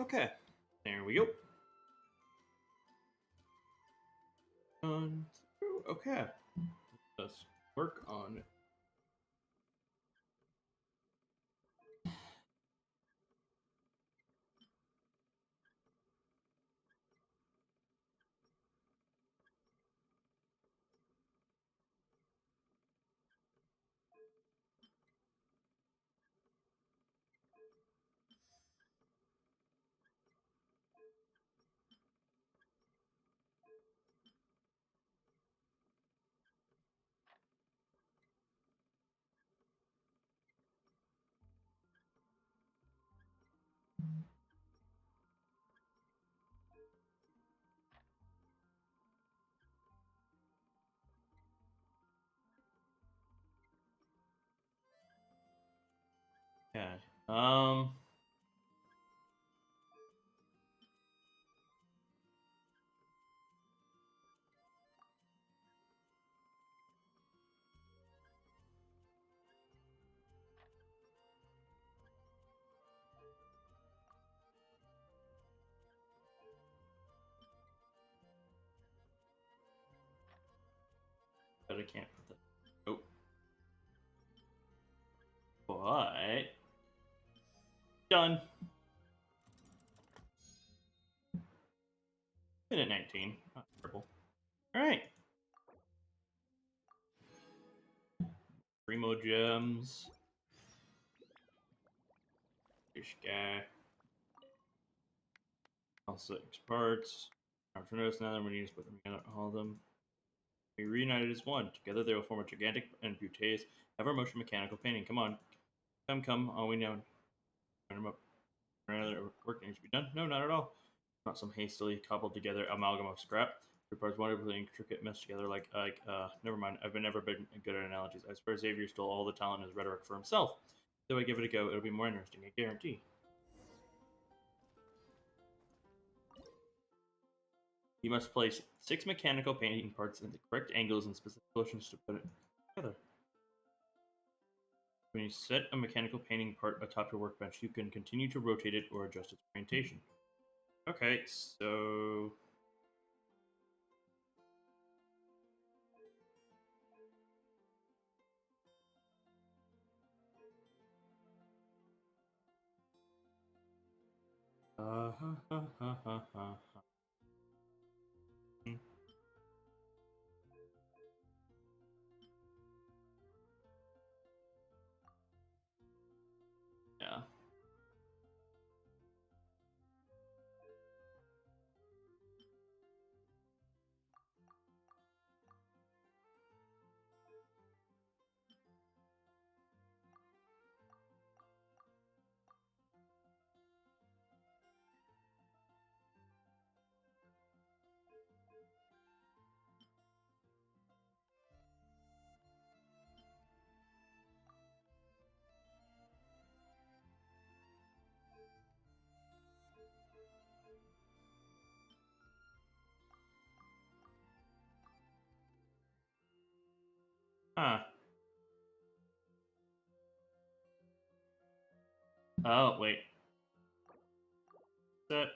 Okay, there we go. On through. Okay, let's work on it. Okay. Um. But I can't put that. Oh. But done. Minute 19. Not terrible. All right. Primo gems. Fish guy. All 6 parts. After notice now that we need to put them together, all of them. We reunited as one. Together they will form a gigantic and beauteous, ever motion mechanical painting. Come on. Come. All we know. Turn them up. Another work needs to be done? No, not at all. Not some hastily cobbled together amalgam of scrap. It parts wonderfully intricate mess together never mind. I've never been good at analogies. I swear Xavier stole all the talent in his rhetoric for himself. Though I give it a go, it'll be more interesting, I guarantee. You must place 6 mechanical painting parts in the correct angles and specific positions to put it together. When you set a mechanical painting part atop your workbench, you can continue to rotate it or adjust its orientation. Okay, so ha ha ha ha ha. Yeah. Huh. Oh, wait. Set.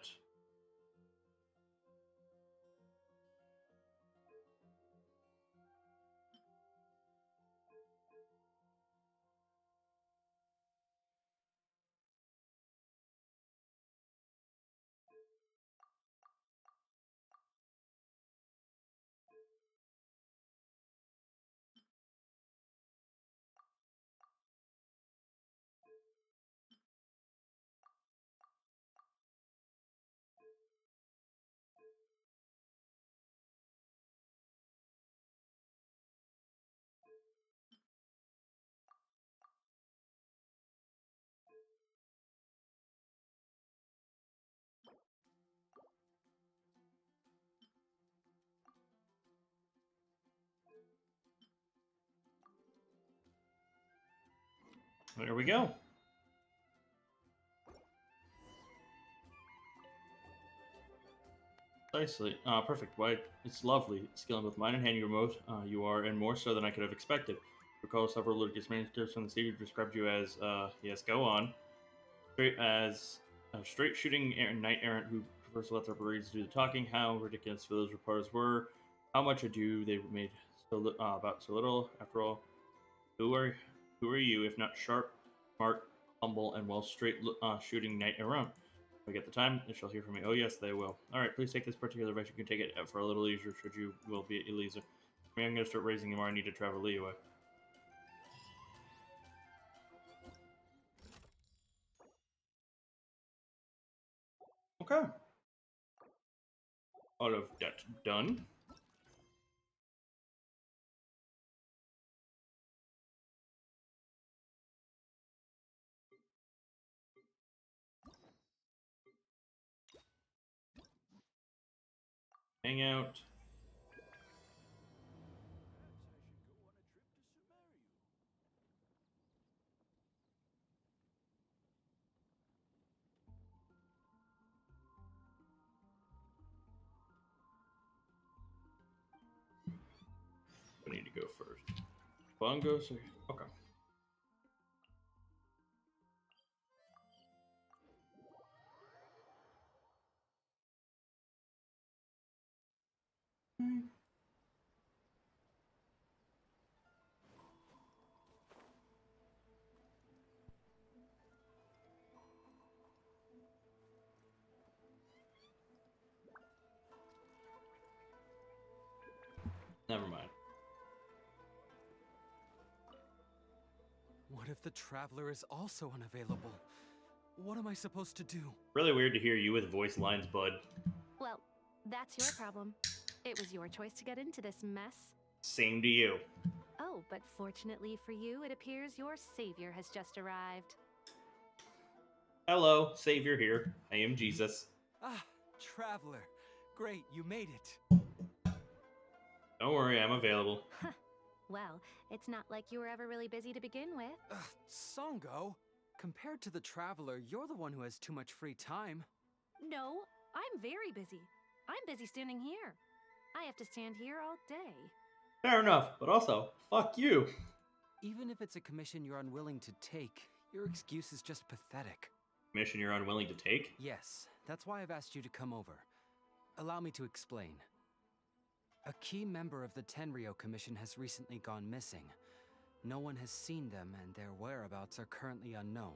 There we go. Precisely. Perfect. Why, it's lovely. Skilling with mind and hand you are, and more so than I could have expected. Recall several Lucas manuscripts from the Savior described you as, yes, go on. Straight as A straight shooting knight errant who prefers to let their breeds do the talking. How ridiculous those reporters were. How much ado they made about so little. After all, who are who are you if not sharp, smart, humble, and well straight shooting knight errant? If I get the time, they shall hear from me. Oh yes, they will. All right, please take this particular advice. You can take it for a little leisure, should you will be at leisure. I mean, I'm going to start raising him, or I need to travel Liyue. Okay. All of that done. Hangout. I need to go first. Bongos. Okay. Never mind. What if the traveler is also unavailable? What am I supposed to do? Really weird to hear you with voice lines, bud. Well, that's your problem. It was your choice to get into this mess. Same to you. Oh, but fortunately for you, it appears your savior has just arrived. Hello, Savior here. I am Jesus. Ah, traveler. Great, you made it. Don't worry, I'm available. Well, it's not like you were ever really busy to begin with. Songo, compared to the traveler, you're the one who has too much free time. No, I'm very busy. I'm busy standing here. I have to stand here all day. Fair enough, but also, fuck you. Even if it's a commission you're unwilling to take, your excuse is just pathetic. Mission you're unwilling to take? Yes, that's why I've asked you to come over. Allow me to explain. A key member of the Tenryou Commission has recently gone missing. No one has seen them, and their whereabouts are currently unknown.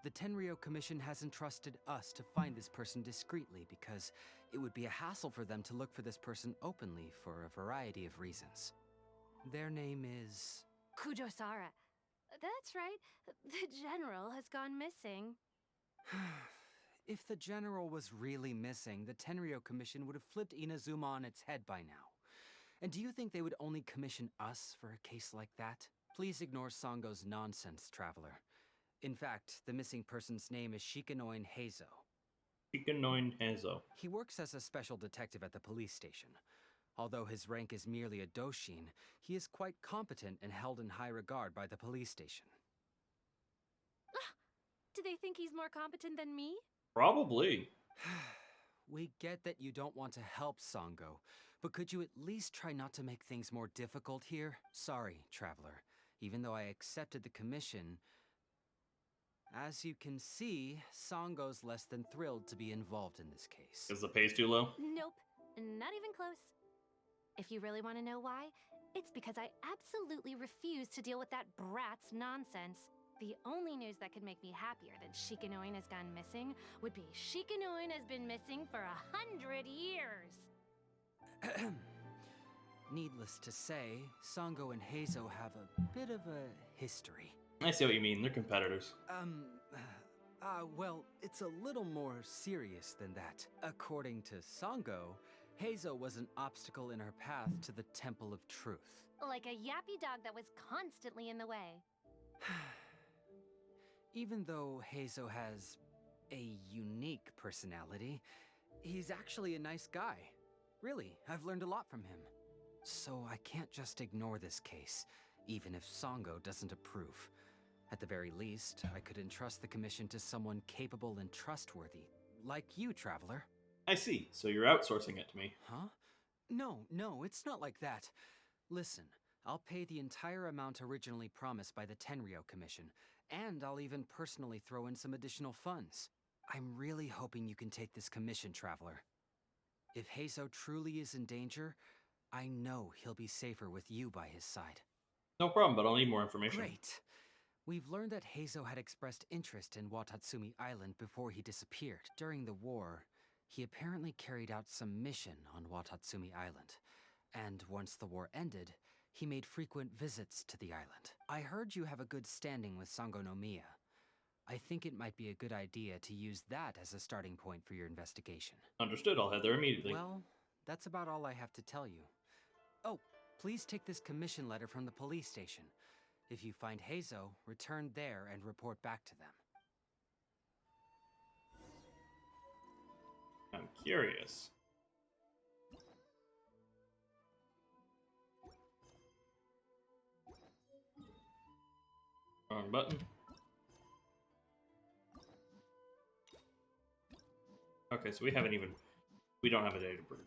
The Tenryou Commission has entrusted us to find this person discreetly because it would be a hassle for them to look for this person openly for a variety of reasons. Their name is... Kujosara. That's right. The general has gone missing. If the general was really missing, the Tenryou Commission would have flipped Inazuma on its head by now. And do you think they would only commission us for a case like that? Please ignore Songo's nonsense, traveler. In fact, the missing person's name is Shikanoin Heizou. Shikanoin Heizou. He works as a special detective at the police station. Although his rank is merely a doshin, he is quite competent and held in high regard by the police station. Do they think he's more competent than me? Probably. We get that you don't want to help Songo, but could you at least try not to make things more difficult here? Sorry, traveler. Even though I accepted the commission, as you can see, Songo's less than thrilled to be involved in this case. Is the pay's too low? Nope, not even close. If you really want to know why, it's because I absolutely refuse to deal with that brat's nonsense. The only news that could make me happier than Shikanoin has gone missing would be Shikanoin has been missing for 100 years. Needless to say, Songo and Heizou have a bit of a history. I see what you mean. They're competitors. Well, it's a little more serious than that. According to Songo, Heizou was an obstacle in her path to the Temple of Truth. Like a yappy dog that was constantly in the way. Even though Heizou has a unique personality, he's actually a nice guy. Really, I've learned a lot from him. So I can't just ignore this case, even if Songo doesn't approve. At the very least, I could entrust the commission to someone capable and trustworthy, like you, traveler. I see. So you're outsourcing it to me. Huh? No, it's not like that. Listen, I'll pay the entire amount originally promised by the Tenryou Commission, And I'll even personally throw in some additional funds. I'm really hoping you can take this commission, Traveler. If Heizou truly is in danger, I know he'll be safer with you by his side. No problem, but I'll need more information. Great. We've learned that Heizou had expressed interest in Watatsumi Island before he disappeared. During the war, he apparently carried out some mission on Watatsumi Island. And once the war ended, he made frequent visits to the island. I heard you have a good standing with Sangonomiya. I think it might be a good idea to use that as a starting point for your investigation. Understood, I'll head there immediately. Well, that's about all I have to tell you. Oh, please take this commission letter from the police station. If you find Heizou, return there and report back to them. I'm curious. Wrong button. Okay, so we don't have a data bridge.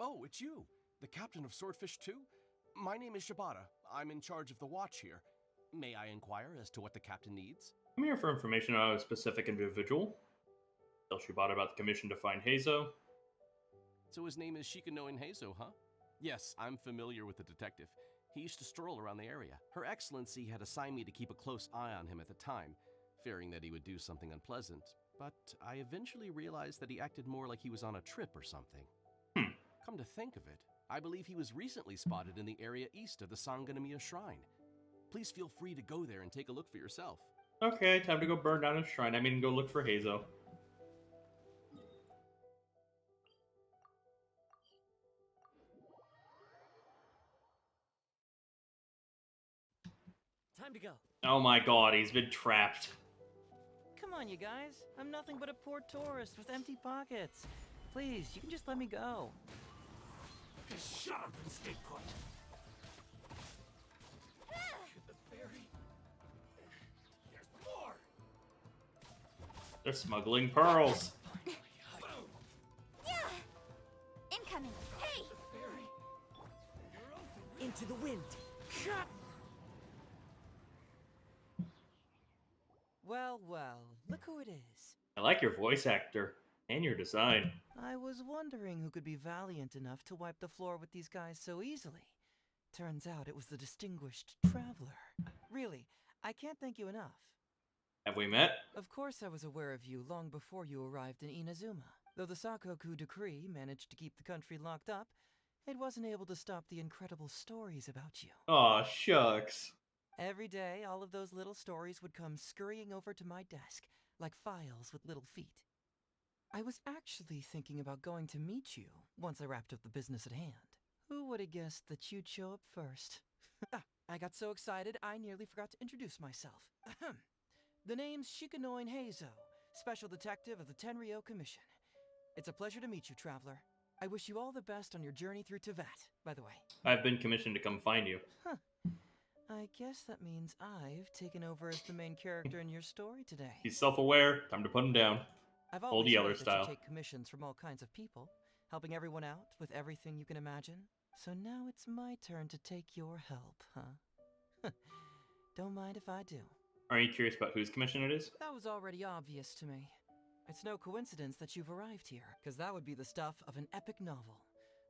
Oh, it's you, the captain of Swordfish 2? My name is Shibata. I'm in charge of the watch here. May I inquire as to what the captain needs? I'm here for information on a specific individual. Tell Shibata about the commission to find Heizou. So his name is Shikanoin Heizou, huh? Yes, I'm familiar with the detective. He used to stroll around the area. Her Excellency had assigned me to keep a close eye on him at the time, fearing that he would do something unpleasant. But I eventually realized that he acted more like he was on a trip or something. Come to think of it, I believe he was recently spotted in the area east of the Sangonomiya Shrine. Please feel free to go there and take a look for yourself. Okay, time to go burn down his shrine. Go look for Heizou. Time to go. Oh my god, he's been trapped. Come on, you guys. I'm nothing but a poor tourist with empty pockets. Please, you can just let me go. Just shut up and stay put. The ferry. There's more. They're smuggling pearls. Yeah! Incoming! Hey! The ferry. Into the wind. Well, well, look who it is. I like your voice actor and your design. I was wondering who could be valiant enough to wipe the floor with these guys so easily. Turns out it was the distinguished traveler. Really, I can't thank you enough. Have we met? Of course I was aware of you long before you arrived in Inazuma. Though the Sakoku decree managed to keep the country locked up, it wasn't able to stop the incredible stories about you. Aw, shucks. Every day, all of those little stories would come scurrying over to my desk, like files with little feet. I was actually thinking about going to meet you once I wrapped up the business at hand. Who would have guessed that you'd show up first? I got so excited I nearly forgot to introduce myself. The name's Shikanoin Heizou, Special Detective of the Tenryou Commission. It's a pleasure to meet you, Traveler. I wish you all the best on your journey through Teyvat, by the way. I've been commissioned to come find you. Huh. I guess that means I've taken over as the main character in your story today. He's self-aware. Time to put him down. I've Old always Yeller heard that style. you take commissions from all kinds of people, helping everyone out with everything you can imagine. So now it's my turn to take your help, huh? Don't mind if I do. Are you curious about whose commission it is? That was already obvious to me. It's no coincidence that you've arrived here, because that would be the stuff of an epic novel.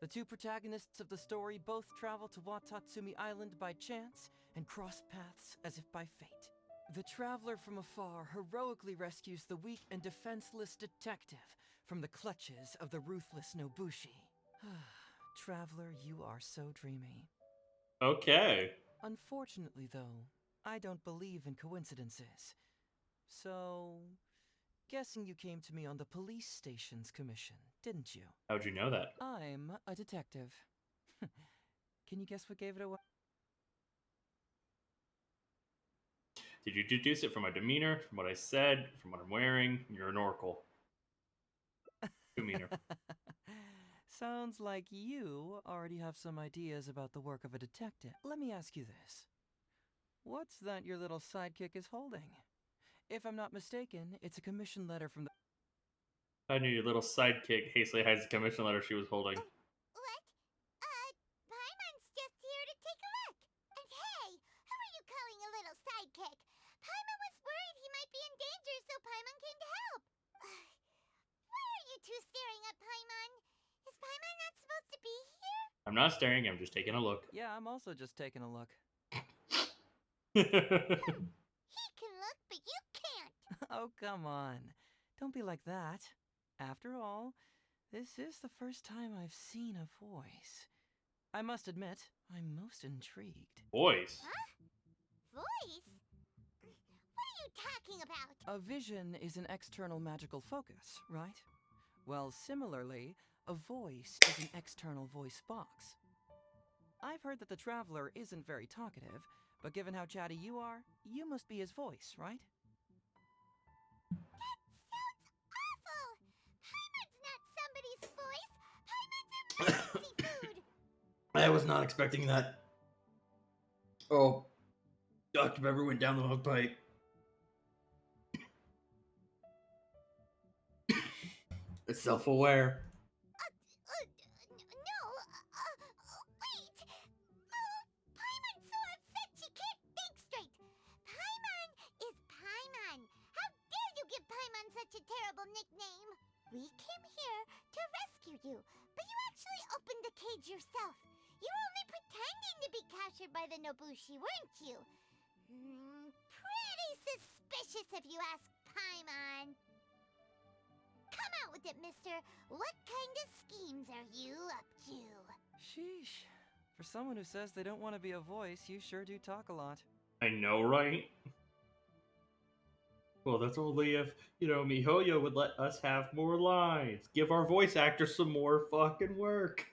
The two protagonists of the story both travel to Watatsumi Island by chance and cross paths as if by fate. The traveler from afar heroically rescues the weak and defenseless detective from the clutches of the ruthless Nobushi. Traveler, you are so dreamy. Okay. Unfortunately, though, I don't believe in coincidences. So, guessing you came to me on the police station's commission, didn't you? How'd you know that? I'm a detective. Can you guess what gave it away? Did you deduce it from my demeanor, from what I said, from what I'm wearing? You're an oracle. Demeanor. Sounds like you already have some ideas about the work of a detective. Let me ask you this. What's that your little sidekick is holding? If I'm not mistaken, it's a commission letter from the... I knew your little sidekick hastily hides the commission letter she was holding. What? Paimon's just here to take a look. And hey, who are you calling a little sidekick? Paimon was worried he might be in danger, so Paimon came to help. Why are you two staring at Paimon? Is Paimon not supposed to be here? I'm not staring, I'm just taking a look. Yeah, I'm also just taking a look. He can look, but you can't. Oh, come on. Don't be like that. After all, this is the first time I've seen a voice. I must admit, I'm most intrigued. Voice. Voice? What are you talking about? A vision is an external magical focus, right? Well, similarly, a voice is an external voice box. I've heard that the Traveler isn't very talkative, but given how chatty you are, you must be his voice, right? Awful! Paimon's not somebody's voice. Paimon's emergency food. I was not expecting that. Oh, Dr. Pepper went down the milk pipe. It's self-aware. No, wait! Paimon's so upset she can't think straight. Paimon is Paimon. How dare you give Paimon such a terrible nickname? We came here to rescue you, but you actually opened the cage yourself. You were only pretending to be captured by the Nobushi, weren't you? Pretty suspicious if you ask Paimon. Come out with it, mister. What kind of schemes are you up to? Sheesh. For someone who says they don't want to be a voice, you sure do talk a lot. I know, right? Well, that's only if, MiHoYo would let us have more lines. Give our voice actors some more fucking work.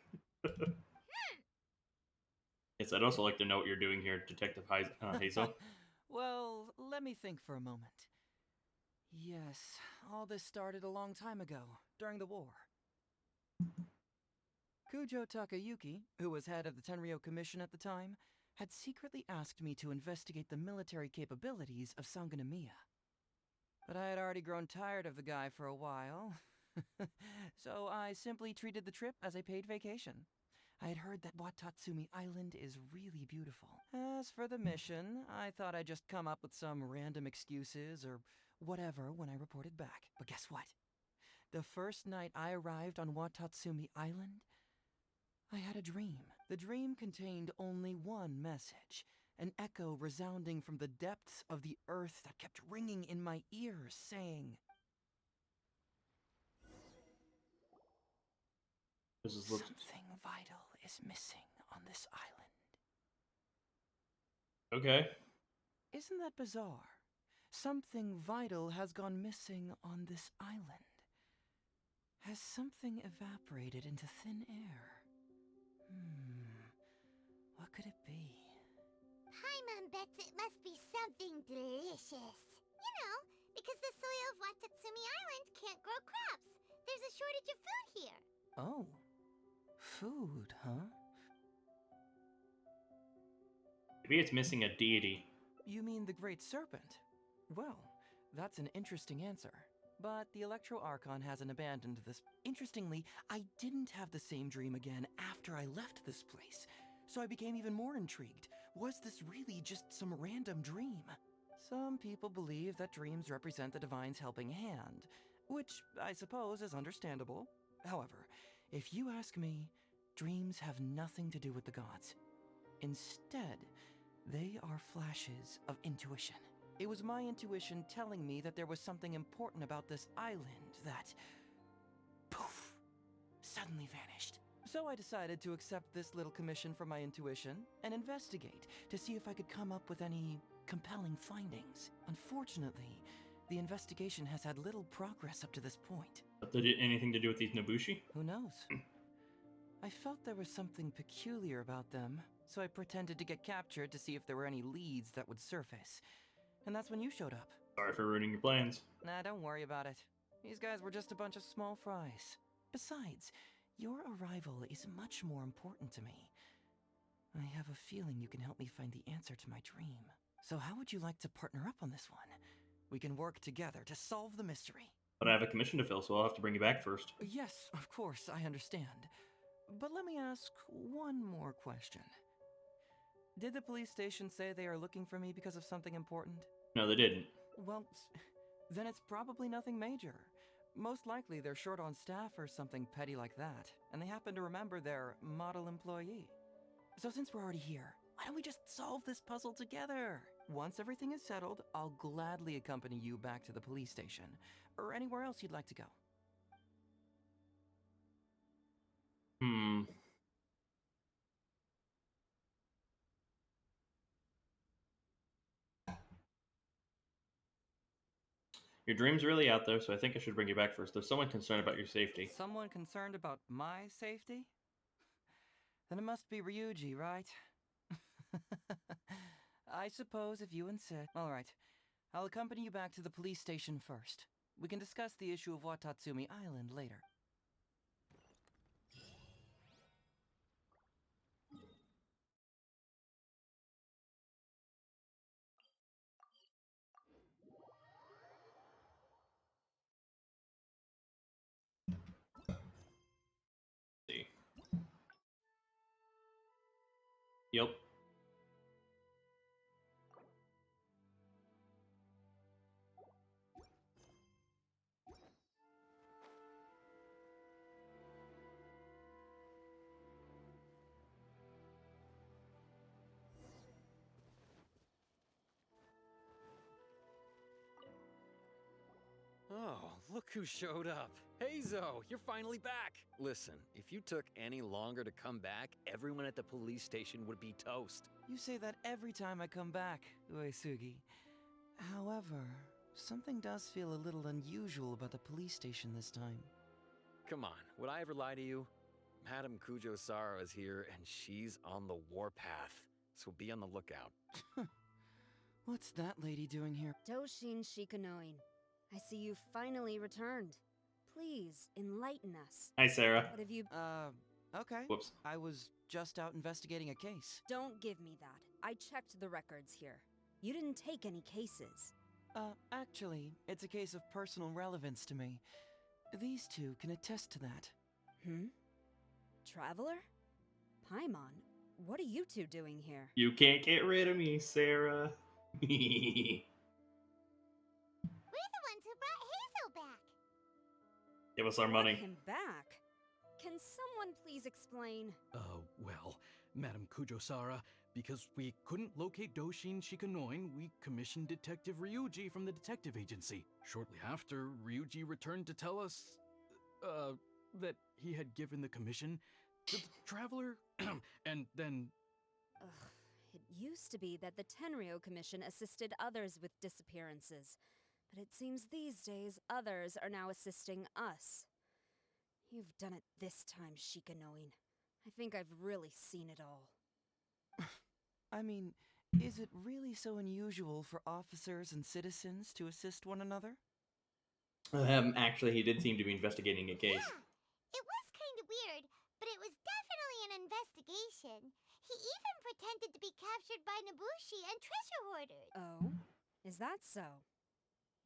Yes, I'd also like to know what you're doing here, Detective Heizou. Well, let me think for a moment. Yes, all this started a long time ago, during the war. Kujo Takayuki, who was head of the Tenryou Commission at the time, had secretly asked me to investigate the military capabilities of Sangonomiya. But I had already grown tired of the guy for a while, so I simply treated the trip as a paid vacation. I had heard that Watatsumi Island is really beautiful. As for the mission, I thought I'd just come up with some random excuses or whatever when I reported back. But guess what? The first night I arrived on Watatsumi Island, I had a dream. The dream contained only one message, an echo resounding from the depths of the earth that kept ringing in my ears, saying, "Something vital is missing on this island." Okay. Isn't that bizarre? Something vital has gone missing on this island. Has something evaporated into thin air? What could it be? Paimon bets it must be something delicious. You know, because the soil of Watatsumi Island can't grow crops. There's a shortage of food here. Oh. Food, huh? Maybe it's missing a deity. You mean the Great Serpent? Well, that's an interesting answer. But the Electro Archon hasn't abandoned this. Interestingly, I didn't have the same dream again after I left this place. So I became even more intrigued. Was this really just some random dream? Some people believe that dreams represent the Divine's helping hand, which I suppose is understandable. However, if you ask me, dreams have nothing to do with the gods. Instead, they are flashes of intuition. It was my intuition telling me that there was something important about this island that, poof, suddenly vanished. So I decided to accept this little commission from my intuition and investigate to see if I could come up with any compelling findings. Unfortunately, the investigation has had little progress up to this point. But did it anything to do with these Nobushi? Who knows? I felt there was something peculiar about them, so I pretended to get captured to see if there were any leads that would surface. And that's when you showed up. Sorry for ruining your plans. Nah, don't worry about it. These guys were just a bunch of small fries. Besides, your arrival is much more important to me. I have a feeling you can help me find the answer to my dream. So how would you like to partner up on this one? We can work together to solve the mystery. But I have a commission to fill, so I'll have to bring you back first. Yes, of course, I understand. But let me ask one more question. Did the police station say they are looking for me because of something important? No, they didn't. Well, then it's probably nothing major. Most likely they're short on staff or something petty like that, and they happen to remember their model employee. So since we're already here, why don't we just solve this puzzle together? Once everything is settled, I'll gladly accompany you back to the police station, or anywhere else you'd like to go. Hmm. Your dream's really out there, so I think I should bring you back first. There's someone concerned about your safety. Someone concerned about my safety? Then it must be Ryuji, right? I suppose if you insist. All right. I'll accompany you back to the police station first. We can discuss the issue of Watatsumi Island later. See. Yep. Oh, look who showed up. Heizou, you're finally back. Listen, if you took any longer to come back, everyone at the police station would be toast. You say that every time I come back, Uesugi. However, something does feel a little unusual about the police station this time. Come on, would I ever lie to you? Madame Kujo-Sara is here, and she's on the warpath. So be on the lookout. What's that lady doing here? Doshin Shikanoin, I see you finally returned. Please, enlighten us. Hi, Sarah. What have you... Okay. Whoops. I was just out investigating a case. Don't give me that. I checked the records here. You didn't take any cases. Actually, it's a case of personal relevance to me. These two can attest to that. Traveler? Paimon, what are you two doing here? You can't get rid of me, Sarah. We're the ones who brought Heizou back. Give us our Brought money. him back? Can someone please explain? Well, Madame Kujo-Sara, because we couldn't locate Doshin Shikanoin, we commissioned Detective Ryuji from the detective agency. Shortly after, Ryuji returned to tell us, that he had given the commission to the traveler, and then... Ugh, it used to be that the Tenryo Commission assisted others with disappearances, but it seems these days others are now assisting us. You've done it this time, Shikanoin. I think I've really seen it all. I mean, is it really so unusual for officers and citizens to assist one another? Actually, he did seem to be investigating a case. Yeah, it was kind of weird, but it was definitely an investigation. He even pretended to be captured by Nobushi and treasure hoarders. Oh? Is that so?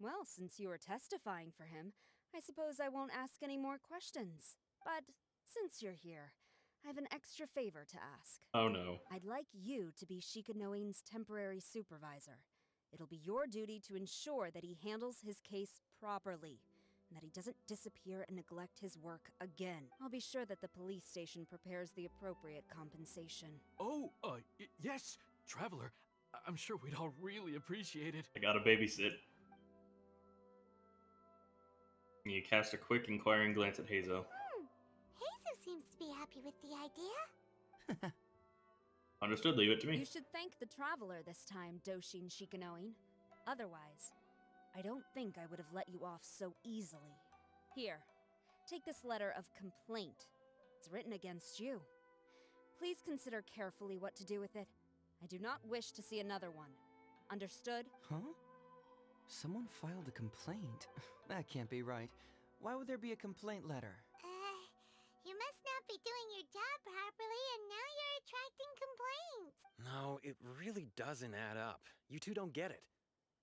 Well, since you were testifying for him, I suppose I won't ask any more questions. But since you're here, I have an extra favor to ask. Oh no. I'd like you to be Shikanoin's temporary supervisor. It'll be your duty to ensure that he handles his case properly, and that he doesn't disappear and neglect his work again. I'll be sure that the police station prepares the appropriate compensation. Oh, yes, Traveler. I'm sure we'd all really appreciate it. I gotta babysit. You cast a quick, inquiring glance at Heizou. Heizou seems to be happy with the idea. Understood, leave it to You me. should thank the traveler this time, Doshin Shikanoin. Otherwise, I don't think I would have let you off so easily. Here, take this letter of complaint. It's written against you. Please consider carefully what to do with it. I do not wish to see another one. Understood? Huh? Someone filed a complaint? That can't be right. Why would there be a complaint letter? You must not be doing your job properly, and now you're attracting complaints. No, it really doesn't add up. You two don't get it.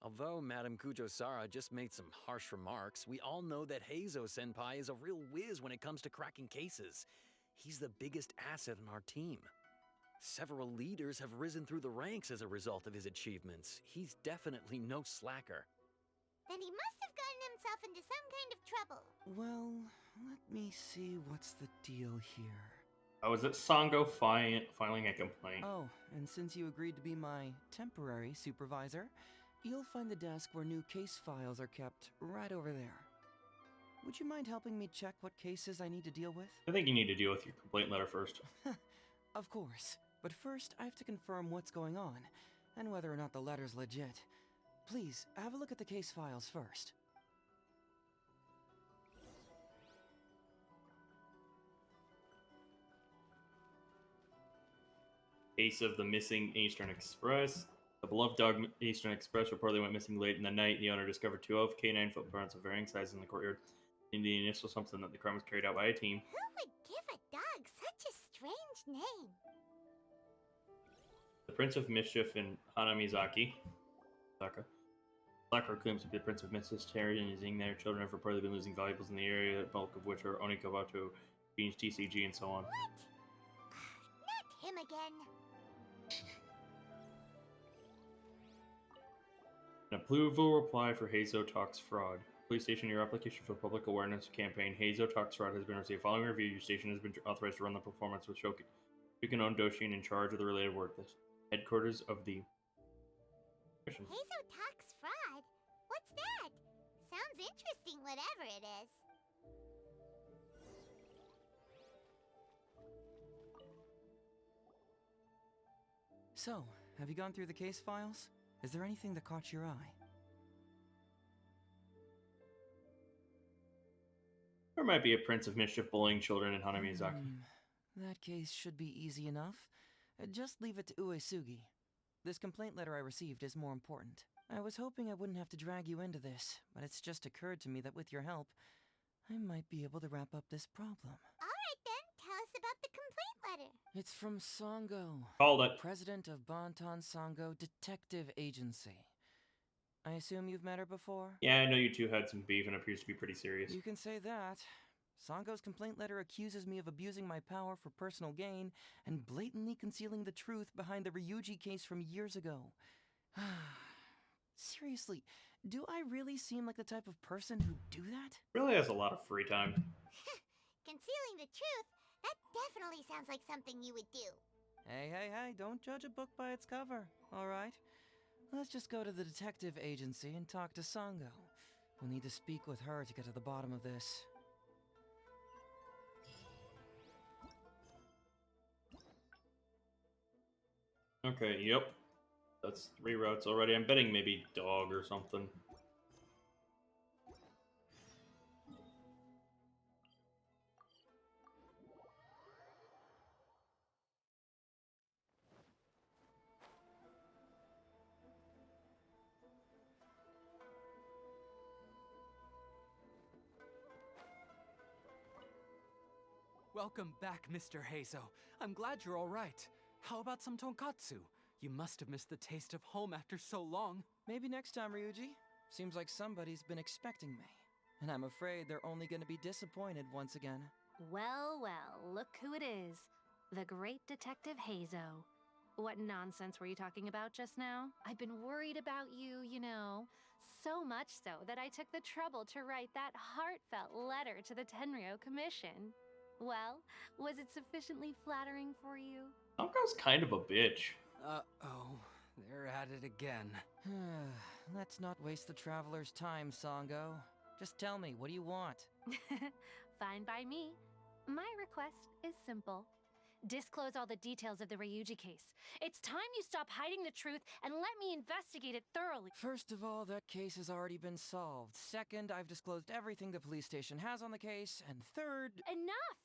Although Madame Kujo-Sara just made some harsh remarks, we all know that Heizou-senpai is a real whiz when it comes to cracking cases. He's the biggest asset on our team. Several leaders have risen through the ranks as a result of his achievements. He's definitely no slacker. Then he must have gotten himself into some kind of trouble. Well, let me see what's the deal here. Oh, is it Sango filing a complaint? Oh, and since you agreed to be my temporary supervisor, you'll find the desk where new case files are kept right over there. Would you mind helping me check what cases I need to deal with? I think you need to deal with your complaint letter first. Of course, but first I have to confirm what's going on, and whether or not the letter's legit. Please, have a look at the case files first. Case of the missing Eastern Express. The beloved dog Eastern Express reportedly went missing late in the night. The owner discovered 12 canine footprints of varying sizes in the courtyard. In the initial assumption that the crime was carried out by a team. Who would give a dog such a strange name? The Prince of Mischief in Hanamizaki. Saka claims to be the Prince of Mischief, terrorizing their children have reportedly been losing valuables in the area, the bulk of which are Onikabato, Beans, TCG, and so on. What? Not him again. An approval reply for Heizou Talks Fraud. Police station, your application for public awareness campaign Heizou Talks Fraud has been received. Following review, your station has been authorized to run the performance with Shukino Doshin in charge of the related work. This headquarters of the mission. Heizou Talks Fraud? What's that? Sounds interesting, whatever it is. So, have you gone through the case files? Is there anything that caught your eye? There might be a Prince of Mischief bullying children in Hanamizaki. That case should be easy enough. Just leave it to Uesugi. This complaint letter I received is more important. I was hoping I wouldn't have to drag you into this, but it's just occurred to me that with your help, I might be able to wrap up this problem. Alright then, tell us about the complaint letter. It's from Sango, Called it. president of Bantan Sango Detective Agency. I assume you've met her before? Yeah, I know you two had some beef and it appears to be pretty serious. You can say that. Sango's complaint letter accuses me of abusing my power for personal gain and blatantly concealing the truth behind the Ryuji case from years ago. Seriously, do I really seem like the type of person who'd do that? Really has a lot of free time. Concealing the truth? That definitely sounds like something you would do. Hey, don't judge a book by its cover, alright? Let's just go to the detective agency and talk to Sango. We'll need to speak with her to get to the bottom of this. Okay, yep. That's 3 routes already. I'm betting maybe dog or something. Welcome back, Mr. Heizou. I'm glad you're all right. How about some tonkatsu? You must have missed the taste of home after so long. Maybe next time, Ryuji. Seems like somebody's been expecting me. And I'm afraid they're only gonna be disappointed once again. Well, look who it is. The great Detective Heizou. What nonsense were you talking about just now? I've been worried about you, you know. So much so that I took the trouble to write that heartfelt letter to the Tenryou Commission. Well, was it sufficiently flattering for you? Sango's kind of a bitch. Uh-oh, they're at it again. Let's not waste the traveler's time, Sango. Just tell me, what do you want? Fine by me. My request is simple. Disclose all the details of the Ryuji case. It's time you stop hiding the truth and let me investigate it thoroughly. First of all, that case has already been solved. Second, I've disclosed everything the police station has on the case. And third... Enough!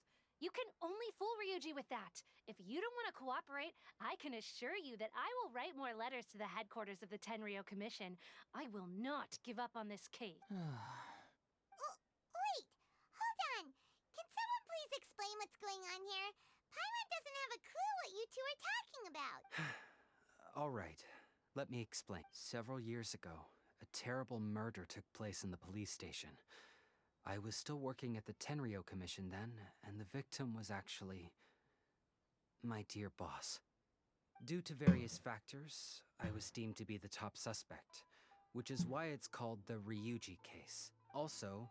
You can only fool Ryuji with that. If you don't want to cooperate, I can assure you that I will write more letters to the headquarters of the Tenryou Commission. I will not give up on this case. Wait! Hold on! Can someone please explain what's going on here. Paimon doesn't have a clue what you two are talking about. All right, let me explain. Several years ago, a terrible murder took place in the police station. I was still working at the Tenryo Commission then, and the victim was actually my dear boss. Due to various factors, I was deemed to be the top suspect, which is why it's called the Ryuji case. Also,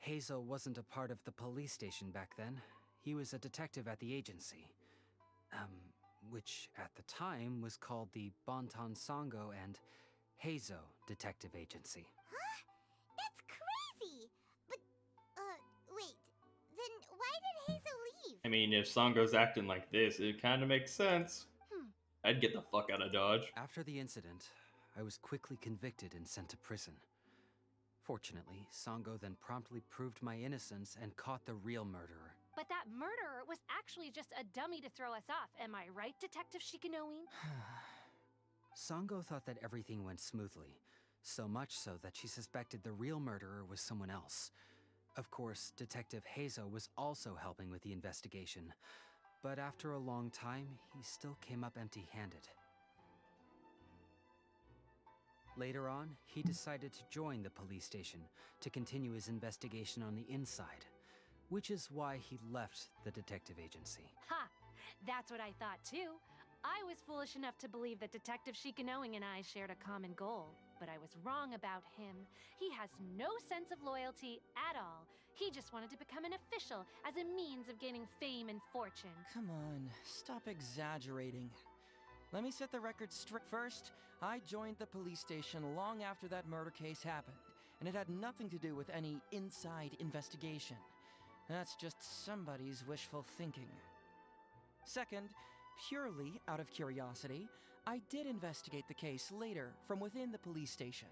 Heizou wasn't a part of the police station back then. He was a detective at the agency. Which at the time was called the Bonton Sango and Heizou Detective Agency. Huh? That's crazy! But, wait. Then why did Heizou leave? I mean, if Sango's acting like this, it kind of makes sense. I'd get the fuck out of Dodge. After the incident, I was quickly convicted and sent to prison. Fortunately, Sango then promptly proved my innocence and caught the real murderer. But that murderer was actually just a dummy to throw us off, am I right, Detective Shikanoin? Sango thought that everything went smoothly, so much so that she suspected the real murderer was someone else. Of course, Detective Heizou was also helping with the investigation, but after a long time, he still came up empty-handed. Later on, he decided to join the police station to continue his investigation on the inside, which is why he left the detective agency. Ha! That's what I thought too. I was foolish enough to believe that Detective Shikanoing and I shared a common goal, but I was wrong about him. He has no sense of loyalty at all. He just wanted to become an official as a means of gaining fame and fortune. Come on, stop exaggerating. Let me set the record straight. First, I joined the police station long after that murder case happened, and it had nothing to do with any inside investigation. That's just somebody's wishful thinking. Second, purely out of curiosity, I did investigate the case later from within the police station.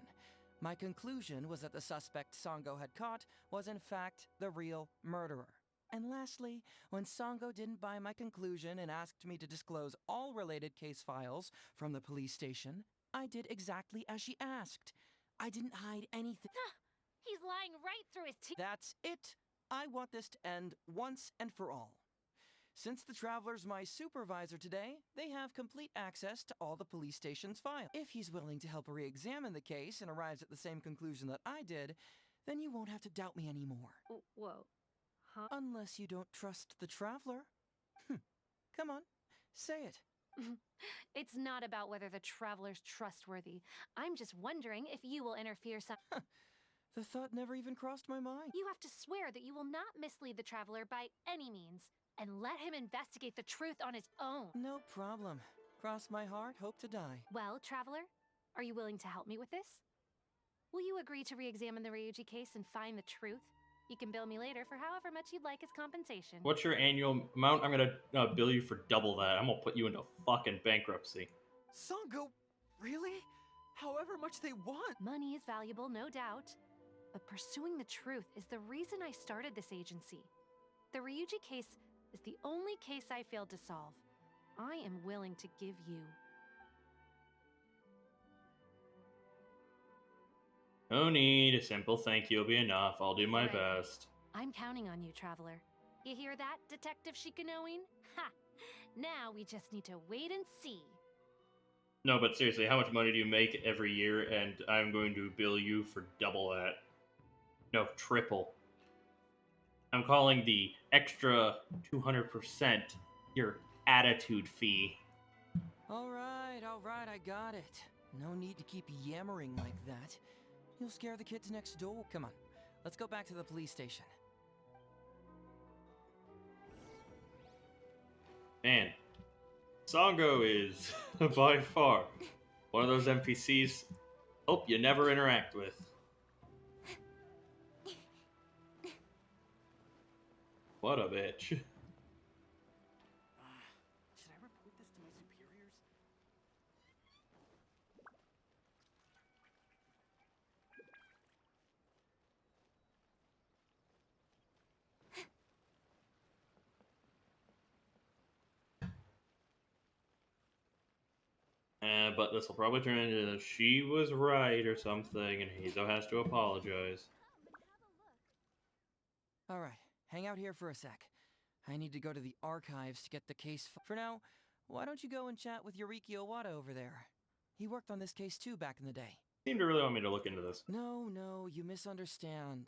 My conclusion was that the suspect Sango had caught was in fact the real murderer. And lastly, when Sango didn't buy my conclusion and asked me to disclose all related case files from the police station, I did exactly as she asked. I didn't hide anything. He's lying right through his teeth. That's it. I want this to end once and for all. Since the Traveler's my supervisor today, they have complete access to all the police station's files. If he's willing to help re-examine the case and arrives at the same conclusion that I did, then you won't have to doubt me anymore. Whoa. Huh? Unless you don't trust the Traveler. Come on, say it. It's not about whether the Traveler's trustworthy. I'm just wondering if you will interfere some. The thought never even crossed my mind. You have to swear that you will not mislead the Traveler by any means, and let him investigate the truth on his own. No problem. Cross my heart, hope to die. Well, Traveler, are you willing to help me with this? Will you agree to re-examine the Ryuji case and find the truth? You can bill me later for however much you'd like as compensation. What's your annual amount? I'm gonna bill you for double that. I'm gonna put you into fucking bankruptcy. Sango, really? However much they want. Money is valuable, no doubt. But pursuing the truth is the reason I started this agency. The Ryuji case is the only case I failed to solve. I am willing to give you. No need. A simple thank you will be enough. I'll do my Right. best. I'm counting on you, Traveler. You hear that, Detective Shikanoin? Ha! Now we just need to wait and see. No, but seriously, how much money do you make every year? And I'm going to bill you for double that. No, triple. I'm calling the extra 200% your attitude fee. All right, I got it. No need to keep yammering like that. You'll scare the kids next door. Come on, let's go back to the police station. Man, Sango is, by far, one of those NPCs hope you never interact with. What a bitch. Should I report this to my superiors? But this will probably turn into she was right or something, and Heizou has to apologize. All right, hang out here for a sec. I need to go to the archives to get the case. For now, why don't you go and chat with Yoriki Owada over there? He worked on this case too back in the day. Seem to really want me to look into this. No, you misunderstand.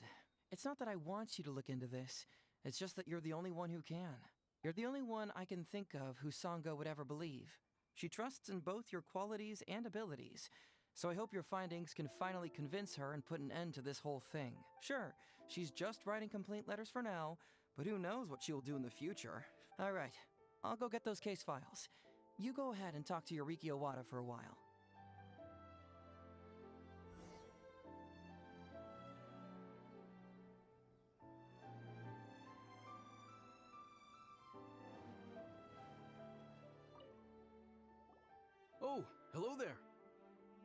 It's not that I want you to look into this. It's just that you're the only one who can. You're the only one I can think of who Sango would ever believe. She trusts in both your qualities and abilities, so I hope your findings can finally convince her and put an end to this whole thing. Sure, she's just writing complaint letters for now, but who knows what she will do in the future. Alright, I'll go get those case files. You go ahead and talk to Yoriki Owada for a while. Oh, hello there.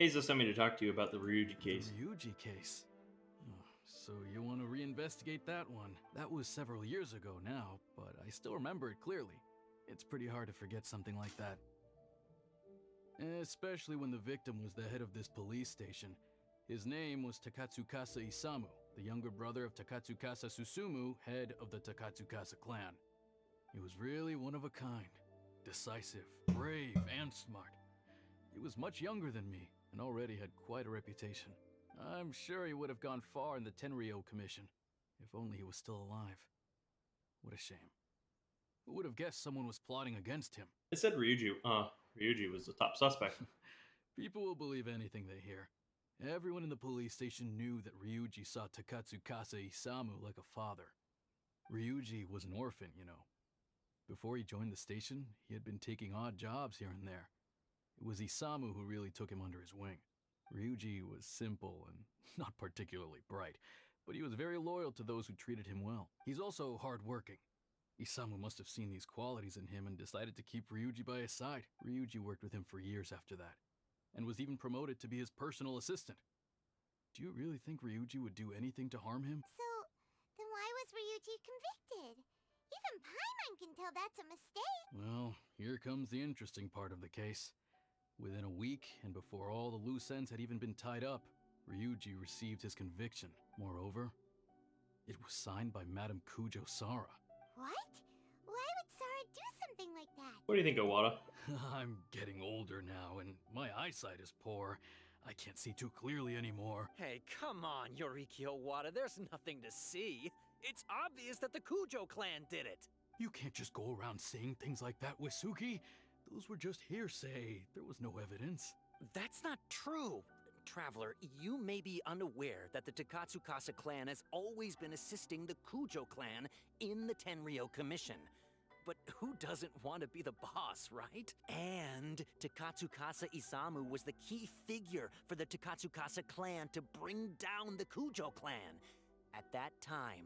Heizou sent me to talk to you about the Ryuji case. The Ryuji case. Oh, so you want to reinvestigate that one? That was several years ago now, but I still remember it clearly. It's pretty hard to forget something like that. Especially when the victim was the head of this police station. His name was Takatsukasa Isamu, the younger brother of Takatsukasa Susumu, head of the Takatsukasa clan. He was really one of a kind. Decisive, brave, and smart. He was much younger than me, and already had quite a reputation. I'm sure he would have gone far in the Tenryou Commission, if only he was still alive. What a shame. Who would have guessed someone was plotting against him? It said Ryuji was the top suspect. People will believe anything they hear. Everyone in the police station knew that Ryuji saw Takatsukasa Isamu like a father. Ryuji was an orphan, you know. Before he joined the station, he had been taking odd jobs here and there. It was Isamu who really took him under his wing. Ryuji was simple and not particularly bright, but he was very loyal to those who treated him well. He's also hardworking. Isamu must have seen these qualities in him and decided to keep Ryuji by his side. Ryuji worked with him for years after that, and was even promoted to be his personal assistant. Do you really think Ryuji would do anything to harm him? So, then why was Ryuji convicted? Even Paimon can tell that's a mistake. Well, here comes the interesting part of the case. Within a week, and before all the loose ends had even been tied up, Ryuji received his conviction. Moreover, it was signed by Madame Kujo Sara. What? Why would Sara do something like that? What do you think, Owada? I'm getting older now, and my eyesight is poor. I can't see too clearly anymore. Hey, come on, Yoriki Owada, there's nothing to see. It's obvious that the Kujo clan did it. You can't just go around saying things like that, Wisuki. Those were just hearsay. There was no evidence. That's not true. Traveler, you may be unaware that the Takatsukasa clan has always been assisting the Kujo clan in the Tenryou Commission. But who doesn't want to be the boss, right? And Takatsukasa Isamu was the key figure for the Takatsukasa clan to bring down the Kujo clan. At that time,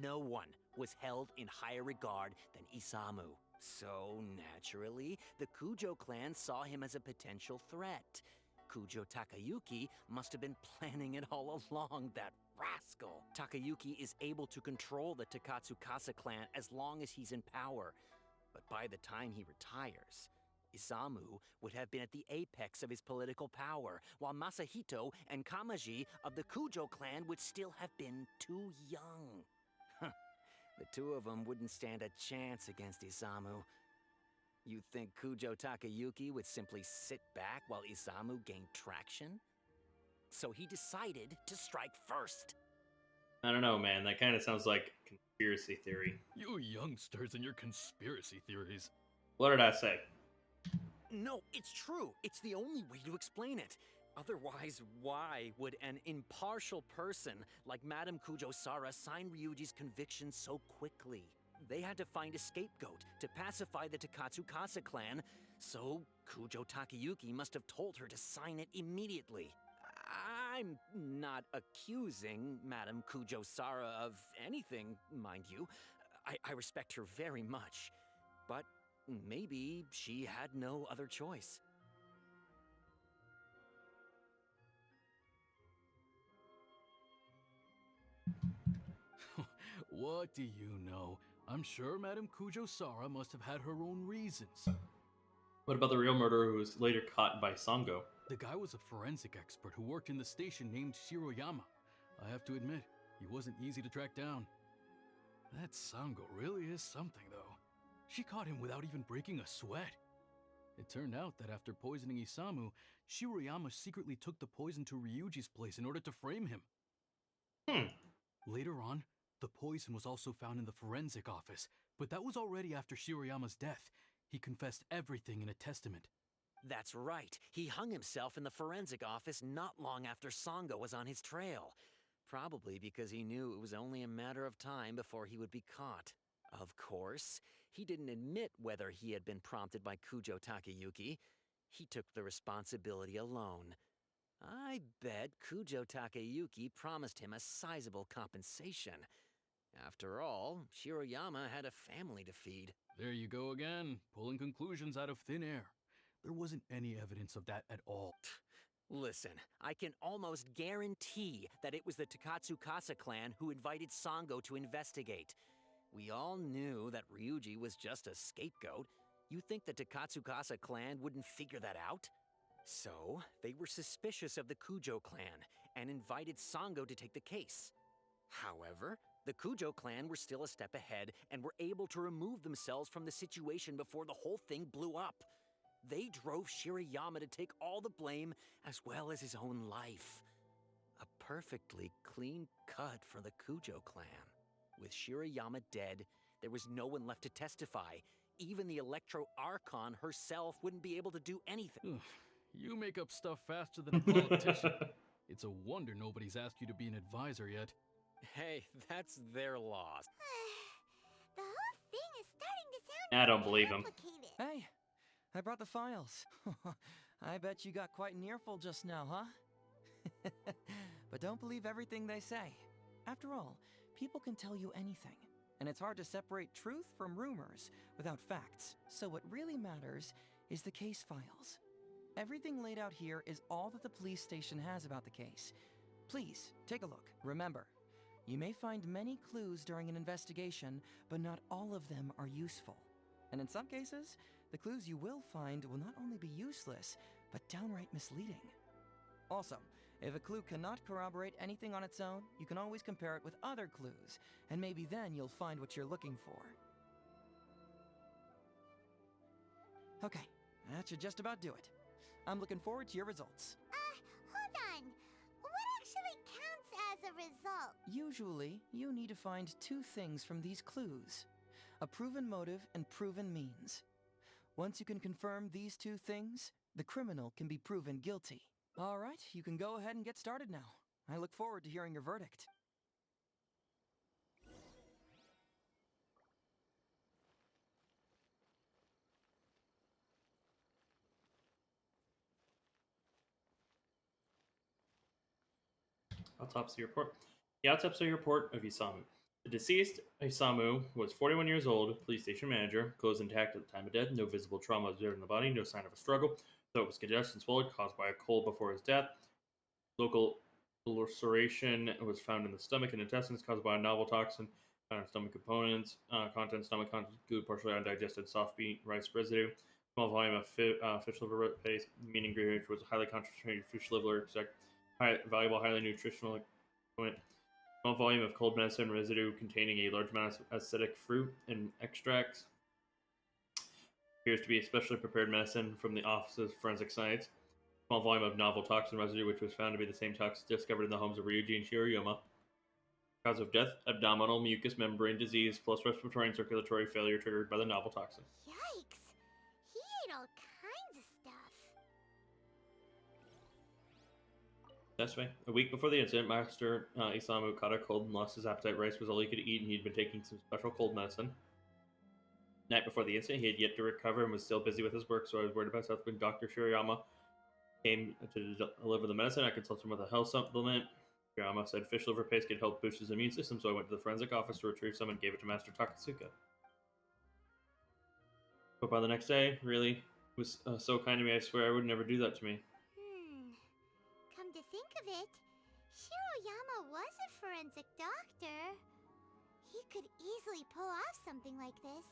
no one was held in higher regard than Isamu. So, naturally, the Kujo clan saw him as a potential threat. Kujo Takayuki must have been planning it all along, that rascal. Takayuki is able to control the Takatsukasa clan as long as he's in power. But by the time he retires, Isamu would have been at the apex of his political power, while Masahito and Kamaji of the Kujo clan would still have been too young. The two of them wouldn't stand a chance against Isamu. You think Kujo Takayuki would simply sit back while Isamu gained traction? So he decided to strike first. I don't know, man. That kind of sounds like conspiracy theory. You youngsters and your conspiracy theories. What did I say? No, it's true. It's the only way to explain it. Otherwise, why would an impartial person like Madame Kujo Sara sign Ryuji's conviction so quickly? They had to find a scapegoat to pacify the Takatsukasa clan, so Kujo Takayuki must have told her to sign it immediately. I'm not accusing Madame Kujo Sara of anything, mind you. I respect her very much. But maybe she had no other choice. What do you know? I'm sure Madame Kujo Sara must have had her own reasons. What about the real murderer who was later caught by Sango? The guy was a forensic expert who worked in the station named Shiroyama. I have to admit, he wasn't easy to track down. That Sango really is something, though. She caught him without even breaking a sweat. It turned out that after poisoning Isamu, Shiroyama secretly took the poison to Ryuji's place in order to frame him. Hmm. Later on, the poison was also found in the forensic office, but that was already after Shiroyama's death. He confessed everything in a testament. That's right. He hung himself in the forensic office not long after Sango was on his trail. Probably because he knew it was only a matter of time before he would be caught. Of course, he didn't admit whether he had been prompted by Kujo Takayuki. He took the responsibility alone. I bet Kujo Takayuki promised him a sizable compensation. After all, Shiroyama had a family to feed. There you go again, pulling conclusions out of thin air. There wasn't any evidence of that at all. Listen, I can almost guarantee that it was the Takatsukasa clan who invited Sango to investigate. We all knew that Ryuji was just a scapegoat. You think the Takatsukasa clan wouldn't figure that out? So, they were suspicious of the Kujo clan and invited Sango to take the case. However, the Kujo clan were still a step ahead and were able to remove themselves from the situation before the whole thing blew up. They drove Shiroyama to take all the blame as well as his own life. A perfectly clean cut for the Kujo clan. With Shiroyama dead, there was no one left to testify. Even the Electro Archon herself wouldn't be able to do anything. You make up stuff faster than a politician. It's a wonder nobody's asked you to be an advisor yet. Hey, that's their loss. The whole thing is starting to sound I don't believe him. complicated. Hey, I brought the files. I bet you got quite an earful just now, huh? But don't believe everything they say. After all, people can tell you anything, and it's hard to separate truth from rumors without facts. So what really matters is the case files. Everything laid out here is all that the police station has about the case. Please, take a look. Remember, you may find many clues during an investigation, but not all of them are useful. And in some cases, the clues you will find will not only be useless, but downright misleading. Also, if a clue cannot corroborate anything on its own, you can always compare it with other clues, and maybe then you'll find what you're looking for. Okay, that should just about do it. I'm looking forward to your results. Hold on. What actually counts as a result? Usually, you need to find two things from these clues: a proven motive and proven means. Once you can confirm these two things, the criminal can be proven guilty. All right, you can go ahead and get started now. I look forward to hearing your verdict. Autopsy report. The autopsy report of Isamu. The deceased, Isamu, was 41 years old, police station manager, clothes intact at the time of death, no visible trauma observed in the body, no sign of a struggle, though it was congested and swollen caused by a cold before his death. Local ulceration was found in the stomach and intestines caused by a novel toxin found in stomach components, stomach content, good, partially undigested soft bean rice residue, small volume of fish liver paste, mean ingredient was highly concentrated fish liver extract, valuable, highly nutritional equipment. Small volume of cold medicine residue containing a large amount of acidic fruit and extracts. Appears to be a specially prepared medicine from the Office of Forensic Science. Small volume of novel toxin residue, which was found to be the same toxin discovered in the homes of Ryuji and Shiroyama. Cause of death: abdominal mucous membrane disease plus respiratory and circulatory failure triggered by the novel toxin. Yikes! He ate all kinds of stuff. That's right. A week before the incident, Master Isamu caught a cold and lost his appetite. Rice was all he could eat, and he'd been taking some special cold medicine. Night before the incident, he had yet to recover and was still busy with his work, so I was worried about his health when Dr. Shiroyama came to deliver the medicine. I consulted him with a health supplement. Shiroyama said fish liver paste could help boost his immune system, so I went to the forensic office to retrieve some and gave it to Master Takatsuka. But by the next day, really, was so kind to me, I swear I would never do that to me. Come to think of it, Shiroyama was a forensic doctor. He could easily pull off something like this.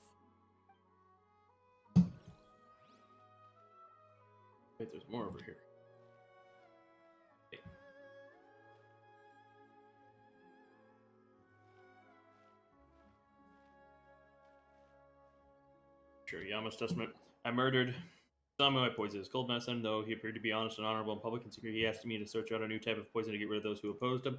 Wait, there's more over here. Okay. Shiriyama's testament. I murdered Samu. I poisoned his cold medicine. Though he appeared to be honest and honorable in public and secret, he asked me to search out a new type of poison to get rid of those who opposed him.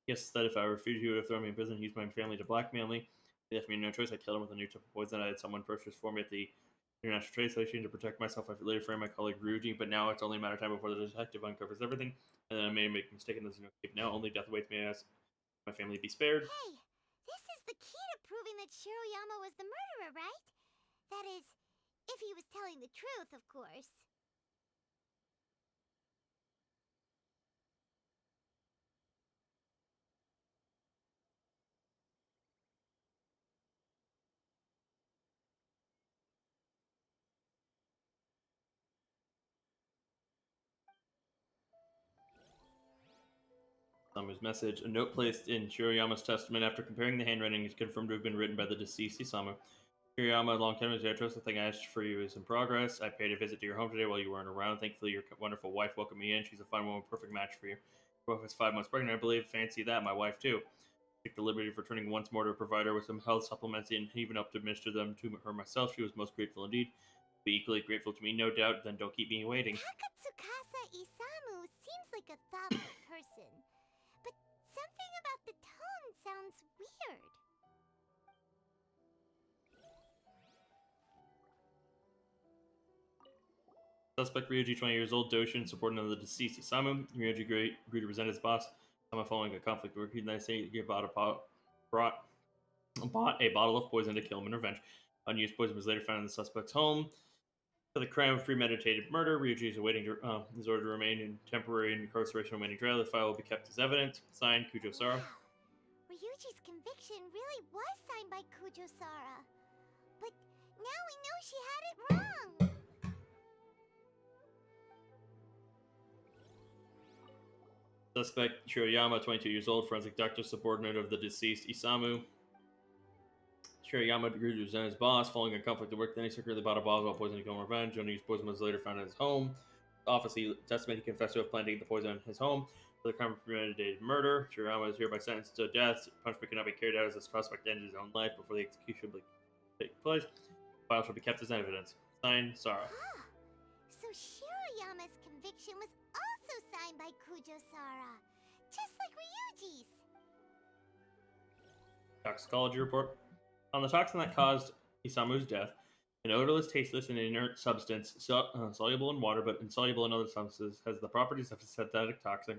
He guessed that if I refused, he would have thrown me in prison and used my family to blackmail me. He left me no choice. I killed him with a new type of poison I had someone purchase for me at the International Trade Station to protect myself. I later framed my colleague Ryuji, but now it's only a matter of time before the detective uncovers everything. And then I may make a mistake and there's no escape. Now only death awaits me as my family be spared. Hey, this is the key to proving that Shiroyama was the murderer, right? That is, if he was telling the truth, of course. Samu's message. A note placed in Shiroyama's testament after comparing the handwriting is confirmed to have been written by the deceased Isamu. Shiroyama, a long time ago, the thing I asked for you is in progress. I paid a visit to your home today while you weren't around. Thankfully, your wonderful wife welcomed me in. She's a fine woman, perfect match for you. Your wife is 5 months pregnant, I believe. Fancy that, my wife too. Take the liberty of returning once more to provide her with some health supplements and even up to administer them to her myself. She was most grateful indeed. Be equally grateful to me, no doubt. Then don't keep me waiting. Takatsukasa Isamu seems like a thoughtful person, but something about the tone sounds weird. Suspect Ryuji, 20 years old, Doshin, subordinate of the deceased Isamu. Ryuji agreed to present his boss. Someone following a conflict where he bought a bottle of poison to kill him in revenge. Unused poison was later found in the suspect's home. For the crime of premeditated murder, Ryuji is awaiting his order to remain in temporary incarceration awaiting trial. The file will be kept as evidence. Signed, Kujo Sara. Wow. Ryuji's conviction really was signed by Kujo Sara. But now we know she had it wrong. Suspect Shiroyama, 22 years old, forensic doctor, subordinate of the deceased Isamu. Shiroyama agreed to present his boss following a conflict at work. Then he secretly bought a bottle of poison to kill him revenge. Unused poison was later found in his home. Office testament, he confessed to have planned to eat the poison in his home for the crime of premeditated murder. Shiroyama is hereby sentenced to death. Punishment cannot be carried out as the suspect ended his own life before the execution will take place. The file shall be kept as evidence. Signed, Sara. So Shiroyama's conviction was also signed by Kujo Sara, just like Ryuji's. Toxicology report. On the toxin that caused Isamu's death, an odorless, tasteless, and inert substance soluble in water but insoluble in other substances has the properties of a synthetic toxin.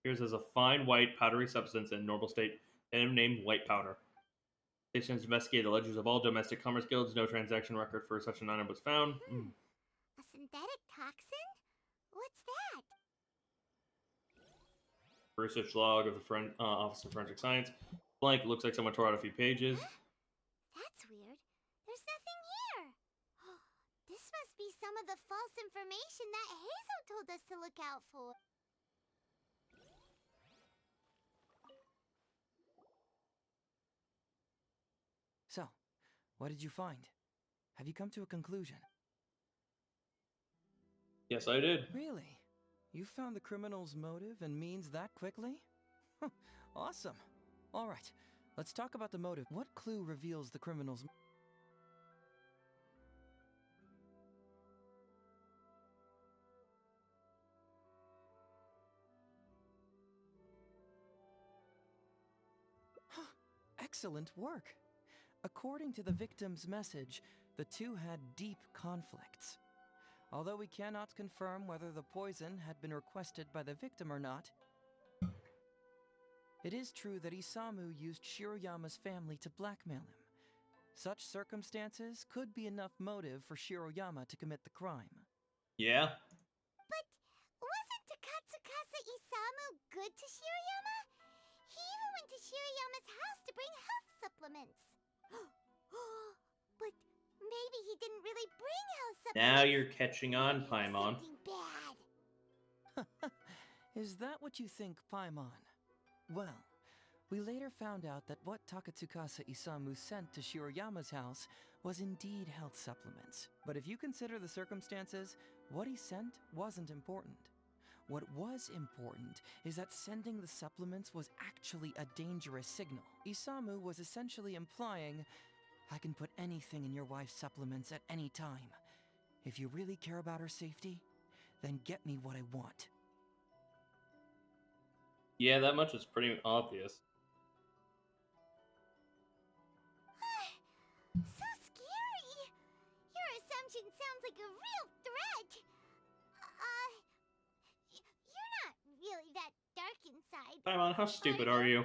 Appears as a fine white powdery substance in normal state, and named white powder. Stations investigated the ledgers of all domestic commerce guilds. No transaction record for such an item was found. A synthetic toxin? What's that? Research log of the Office of Forensic Science. Blank. Looks like someone tore out a few pages. That's weird. There's nothing here. This must be some of the false information that Heizou told us to look out for. So, what did you find? Have you come to a conclusion? Yes, I did. Really? You found the criminal's motive and means that quickly? Awesome. All right, let's talk about the motive. What clue reveals the criminal's... Excellent work. According to the victim's message, the two had deep conflicts. Although we cannot confirm whether the poison had been requested by the victim or not, it is true that Isamu used Shiroyama's family to blackmail him. Such circumstances could be enough motive for Shiroyama to commit the crime. Yeah. But wasn't Takatsukasa Isamu good to Shiroyama? He even went to Shiroyama's house to bring health supplements. But maybe he didn't really bring health supplements. Now you're catching on, Paimon. Something bad. Is that what you think, Paimon? Well, we later found out that what Takatsukasa Isamu sent to Shiroyama's house was indeed health supplements. But if you consider the circumstances, what he sent wasn't important. What was important is that sending the supplements was actually a dangerous signal. Isamu was essentially implying I can put anything in your wife's supplements at any time. If you really care about her safety, then get me what I want. Yeah, that much is pretty obvious. So scary! Your assumption sounds like a real threat! You're not really that dark inside. Paimon, how stupid Are are you?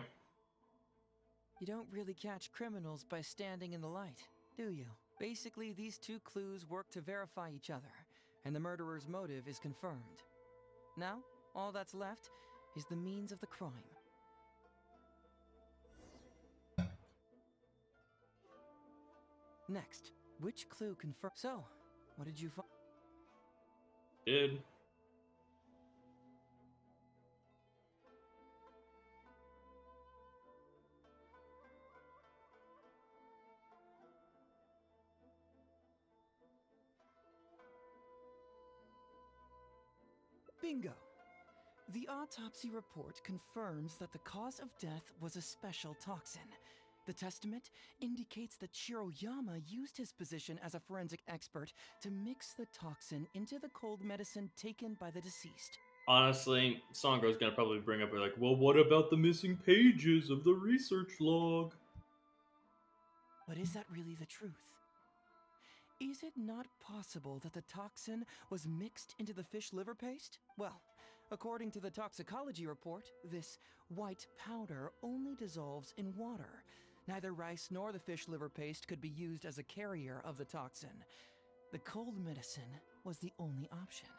You don't really catch criminals by standing in the light, do you? Basically, these two clues work to verify each other, and the murderer's motive is confirmed. Now, all that's left is the means of the crime. Next, which clue confirms? So, what did you find? Did. Bingo! The autopsy report confirms that the cause of death was a special toxin. The testament indicates that Shiroyama used his position as a forensic expert to mix the toxin into the cold medicine taken by the deceased. Honestly, Sango's gonna probably bring up, like, well, what about the missing pages of the research log? But is that really the truth? Is it not possible that the toxin was mixed into the fish liver paste? Well, according to the toxicology report, this white powder only dissolves in water. Neither rice nor the fish liver paste could be used as a carrier of the toxin. The cold medicine was the only option.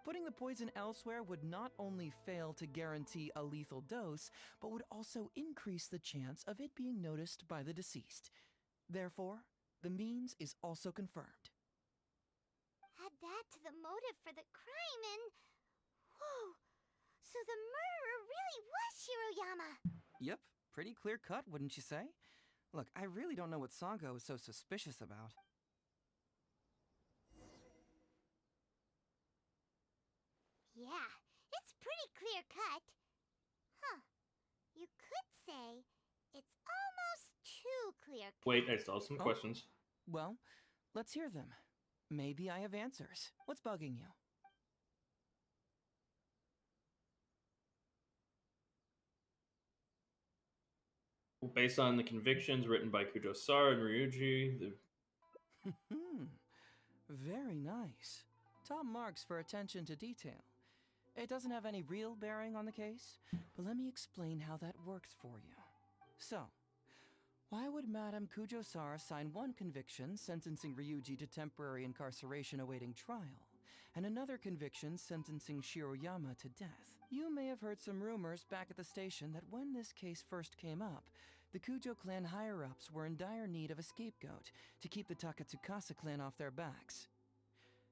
Putting the poison elsewhere would not only fail to guarantee a lethal dose, but would also increase the chance of it being noticed by the deceased. Therefore, the means is also confirmed. Add that to the motive for the crime and... Whoa! So the murderer really was Shiroyama! Yep, pretty clear cut, wouldn't you say? Look, I really don't know what Sango is so suspicious about. Yeah, it's pretty clear cut. Huh. You could say it's almost too clear cut. Wait, I still have some questions. Well, let's hear them. Maybe I have answers. What's bugging you? Well, based on the convictions written by Kujo Sara and Ryuji, Very nice. Top marks for attention to detail. It doesn't have any real bearing on the case, but let me explain how that works for you. So, why would Madame Kujo-Sara sign one conviction sentencing Ryuji to temporary incarceration awaiting trial, and another conviction sentencing Shiroyama to death? You may have heard some rumors back at the station that when this case first came up, the Kujo clan higher-ups were in dire need of a scapegoat to keep the Takatsukasa clan off their backs.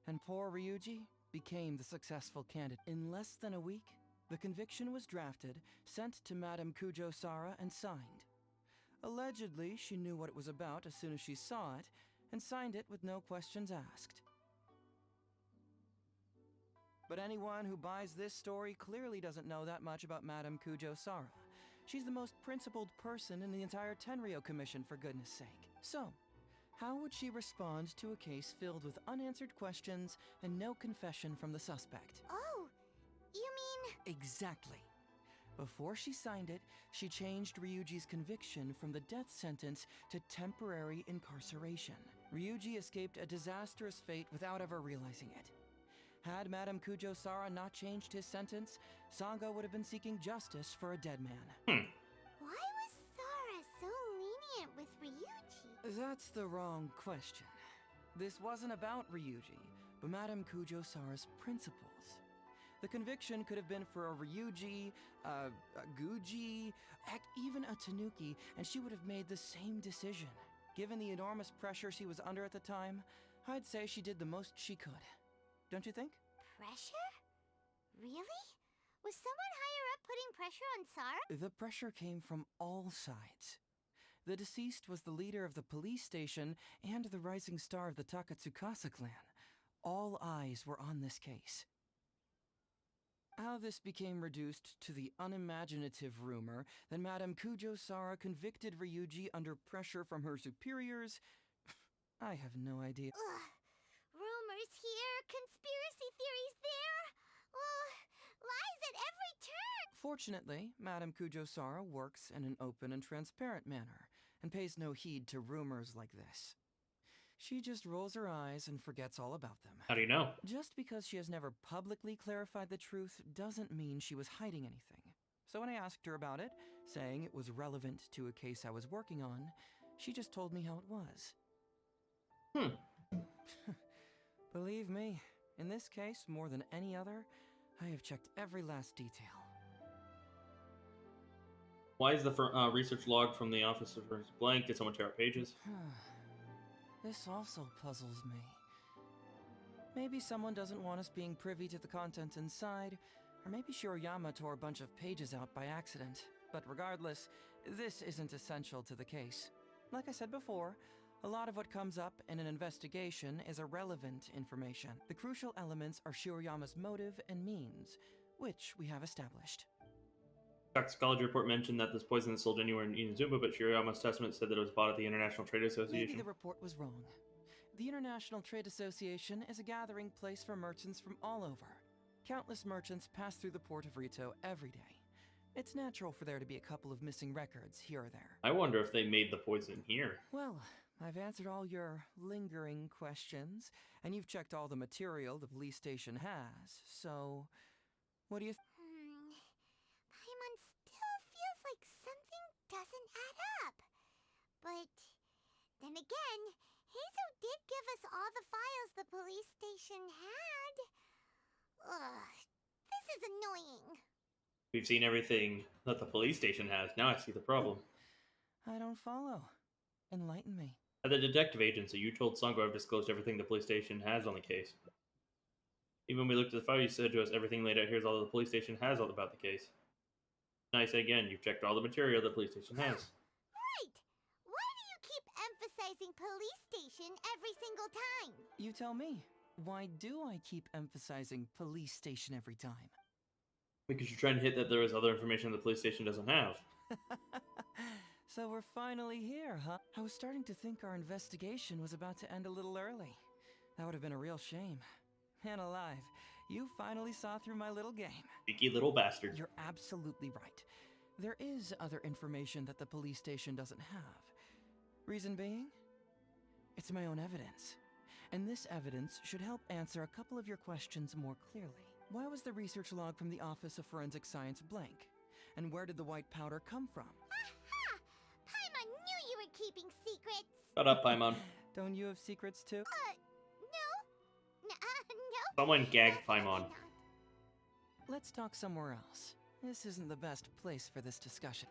And poor Ryuji became the successful candidate. In less than a week, the conviction was drafted, sent to Madame Kujo-Sara, and signed. Allegedly, she knew what it was about as soon as she saw it, and signed it with no questions asked. But anyone who buys this story clearly doesn't know that much about Madame Kujo-Sara. She's the most principled person in the entire Tenryou Commission, for goodness sake. So, how would she respond to a case filled with unanswered questions and no confession from the suspect? Oh, you mean... Exactly. Before she signed it, she changed Ryuji's conviction from the death sentence to temporary incarceration. Ryuji escaped a disastrous fate without ever realizing it. Had Madame Kujo-Sara not changed his sentence, Sango would have been seeking justice for a dead man. Why was Sara so lenient with Ryuji? That's the wrong question. This wasn't about Ryuji, but Madame Kujo-Sara's principles. The conviction could have been for a Ryuji, a Guji, heck, even a Tanuki, and she would have made the same decision. Given the enormous pressure she was under at the time, I'd say she did the most she could. Don't you think? Pressure? Really? Was someone higher up putting pressure on Sara? The pressure came from all sides. The deceased was the leader of the police station and the rising star of the Takatsukasa clan. All eyes were on this case. How this became reduced to the unimaginative rumor that Madame Kujo-Sara convicted Ryuji under pressure from her superiors, I have no idea. Ugh. Rumors here, conspiracy theories there. Lies at every turn. Fortunately, Madame Kujo-Sara works in an open and transparent manner, and pays no heed to rumors like this. She just rolls her eyes and forgets all about them. How do you know? Just because she has never publicly clarified the truth doesn't mean she was hiding anything. So when I asked her about it, saying it was relevant to a case I was working on, she just told me how it was. Believe me, in this case, more than any other, I have checked every last detail. Why is the research log from the office of blank? Did someone tear up pages? This also puzzles me. Maybe someone doesn't want us being privy to the content inside, or maybe Shiroyama tore a bunch of pages out by accident. But regardless, this isn't essential to the case. Like I said before, a lot of what comes up in an investigation is irrelevant information. The crucial elements are Shiroyama's motive and means, which we have established. Toxicology report mentioned that this poison is sold anywhere in Inazuma, but Shirayama's testament said that it was bought at the International Trade Association. Maybe the report was wrong. The International Trade Association is a gathering place for merchants from all over. Countless merchants pass through the port of Rito every day. It's natural for there to be a couple of missing records here or there. I wonder if they made the poison here. Well, I've answered all your lingering questions, and you've checked all the material the police station has, so what do you Paimon still feels like something doesn't add up. But then again, Heizou did give us all the files the police station had. Ugh, this is annoying. We've seen everything that the police station has. Now I see the problem. I don't follow. Enlighten me. At the detective agency, you told Sango I've disclosed everything the police station has on the case. Even when we looked at the file, you said to us everything laid out here is all the police station has all about the case. Now I say again, you've checked all the material the police station has. Right! Why do you keep emphasizing police station every single time? You tell me. Why do I keep emphasizing police station every time? Because you're trying to hit that there is other information the police station doesn't have. So we're finally here, huh? I was starting to think our investigation was about to end a little early. That would have been a real shame. Man alive, you finally saw through my little game. Cheeky little bastard. You're absolutely right. There is other information that the police station doesn't have. Reason being? It's my own evidence. And this evidence should help answer a couple of your questions more clearly. Why was the research log from the Office of Forensic Science blank? And where did the white powder come from? Aha! Paimon knew you were keeping secrets. Shut up, Paimon. Don't you have secrets too? No. No. Someone gagged Definitely Paimon. not. Let's talk somewhere else. This isn't the best place for this discussion.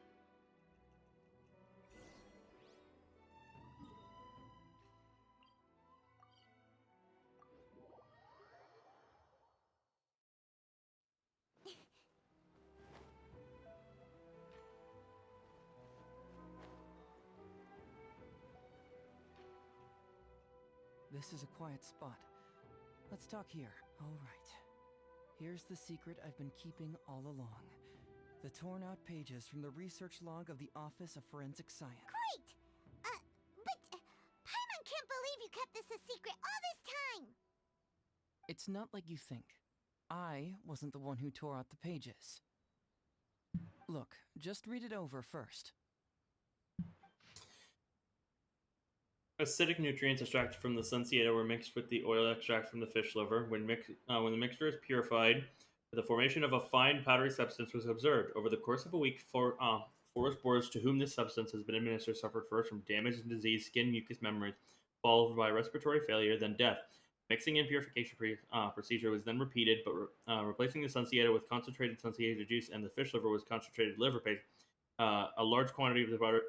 This is a quiet spot. Let's talk here. All right. Here's the secret I've been keeping all along. The torn out pages from the research log of the Office of Forensic Science. Great! But Paimon can't believe you kept this a secret all this time! It's not like you think. I wasn't the one who tore out the pages. Look, just read it over first. Acidic nutrients extracted from the Sunciata were mixed with the oil extract from the fish liver. When the mixture is purified, the formation of a fine powdery substance was observed. Over the course of a week, forest boars to whom this substance has been administered suffered first from damage and disease, skin, mucous membranes, followed by respiratory failure, then death. Mixing and purification procedure was then repeated, but replacing the Sunciata with concentrated Sunciata juice and the fish liver was concentrated liver paste. A large quantity of the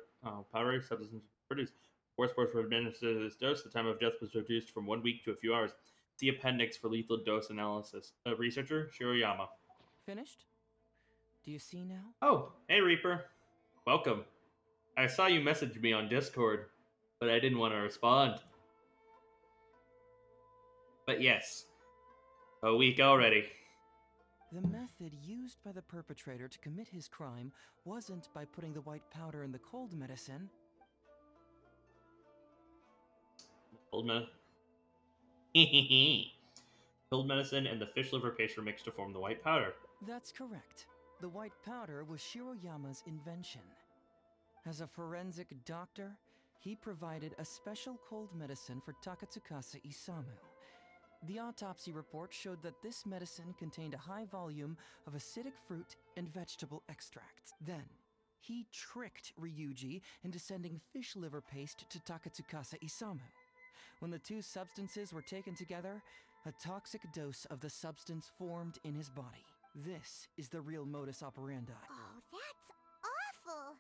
powdery substance was produced. Forest boars were administered this dose. The time of death was reduced from 1 week to a few hours. See appendix for lethal dose analysis. Researcher Shiroyama. Finished? Do you see now? Oh, hey Reaper. Welcome. I saw you message me on Discord, but I didn't want to respond. But yes, a week already. The method used by the perpetrator to commit his crime wasn't by putting the white powder in the cold medicine. Cold medicine. Cold medicine and the fish liver paste were mixed to form the white powder. That's correct. The white powder was Shiroyama's invention. As a forensic doctor, he provided a special cold medicine for Takatsukasa Isamu. The autopsy report showed that this medicine contained a high volume of acidic fruit and vegetable extracts. Then, he tricked Ryuji into sending fish liver paste to Takatsukasa Isamu. When the two substances were taken together, a toxic dose of the substance formed in his body. This is the real modus operandi. Oh, that's awful.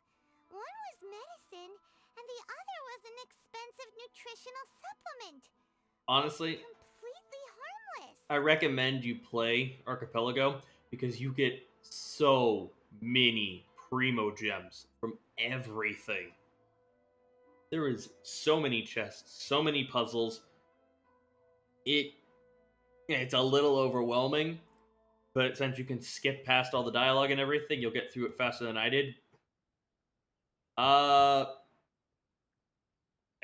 One was medicine, and the other was an expensive nutritional supplement. Honestly, Completely harmless. I recommend you play Archipelago because you get so many primo gems from everything. There is so many chests, so many puzzles. It's a little overwhelming, but since you can skip past all the dialogue and everything, you'll get through it faster than I did. I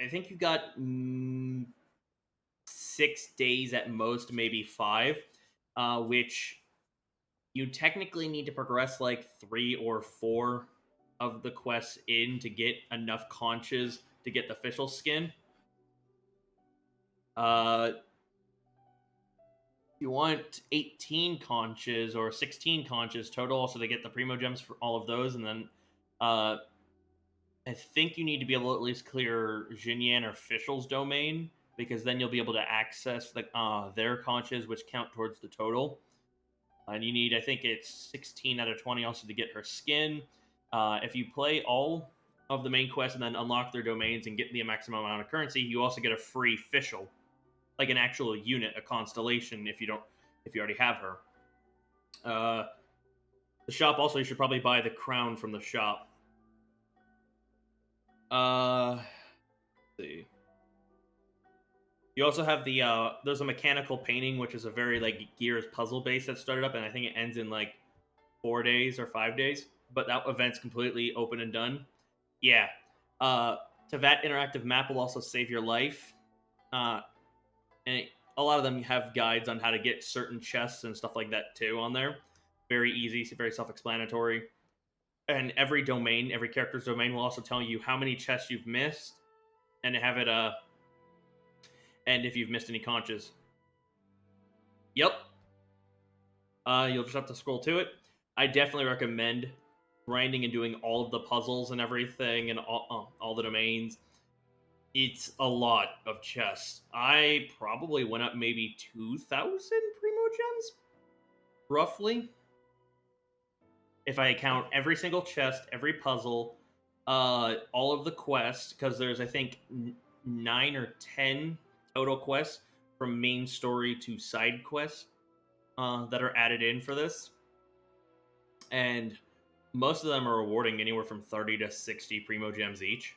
think you got 6 days at most, maybe 5, which you technically need to progress like 3 or 4 of the quests in to get enough conches to get the official skin. You want 18 conches or 16 conches total, so to get the primo gems for all of those, and then I think you need to be able to at least clear Jinyan or Official's domain, because then you'll be able to access their conches, which count towards the total. And you need, I think it's 16 out of 20 also to get her skin. If you play all of the main quests and then unlock their domains and get the maximum amount of currency, you also get a free official, like an actual unit, a constellation. If you already have her. The shop also, you should probably buy the crown from the shop. Let's see. You also have the there's a mechanical painting, which is a very like Gears puzzle base that started up, and I think it ends in like 4 days or 5 days. But that event's completely open and done. Yeah. Tavat interactive map will also save your life. And a lot of them have guides on how to get certain chests and stuff like that too on there. Very easy, very self-explanatory. And every domain, every character's domain will also tell you how many chests you've missed, and have it and if you've missed any conches. Yep. You'll just have to scroll to it. I definitely recommend grinding and doing all of the puzzles and everything, and all the domains. It's a lot of chests. I probably went up maybe 2,000 primo gems, roughly. If I count every single chest, every puzzle, all of the quests, because there's, I think, 9 or 10 total quests from main story to side quests that are added in for this. And most of them are rewarding anywhere from 30 to 60 primo gems each.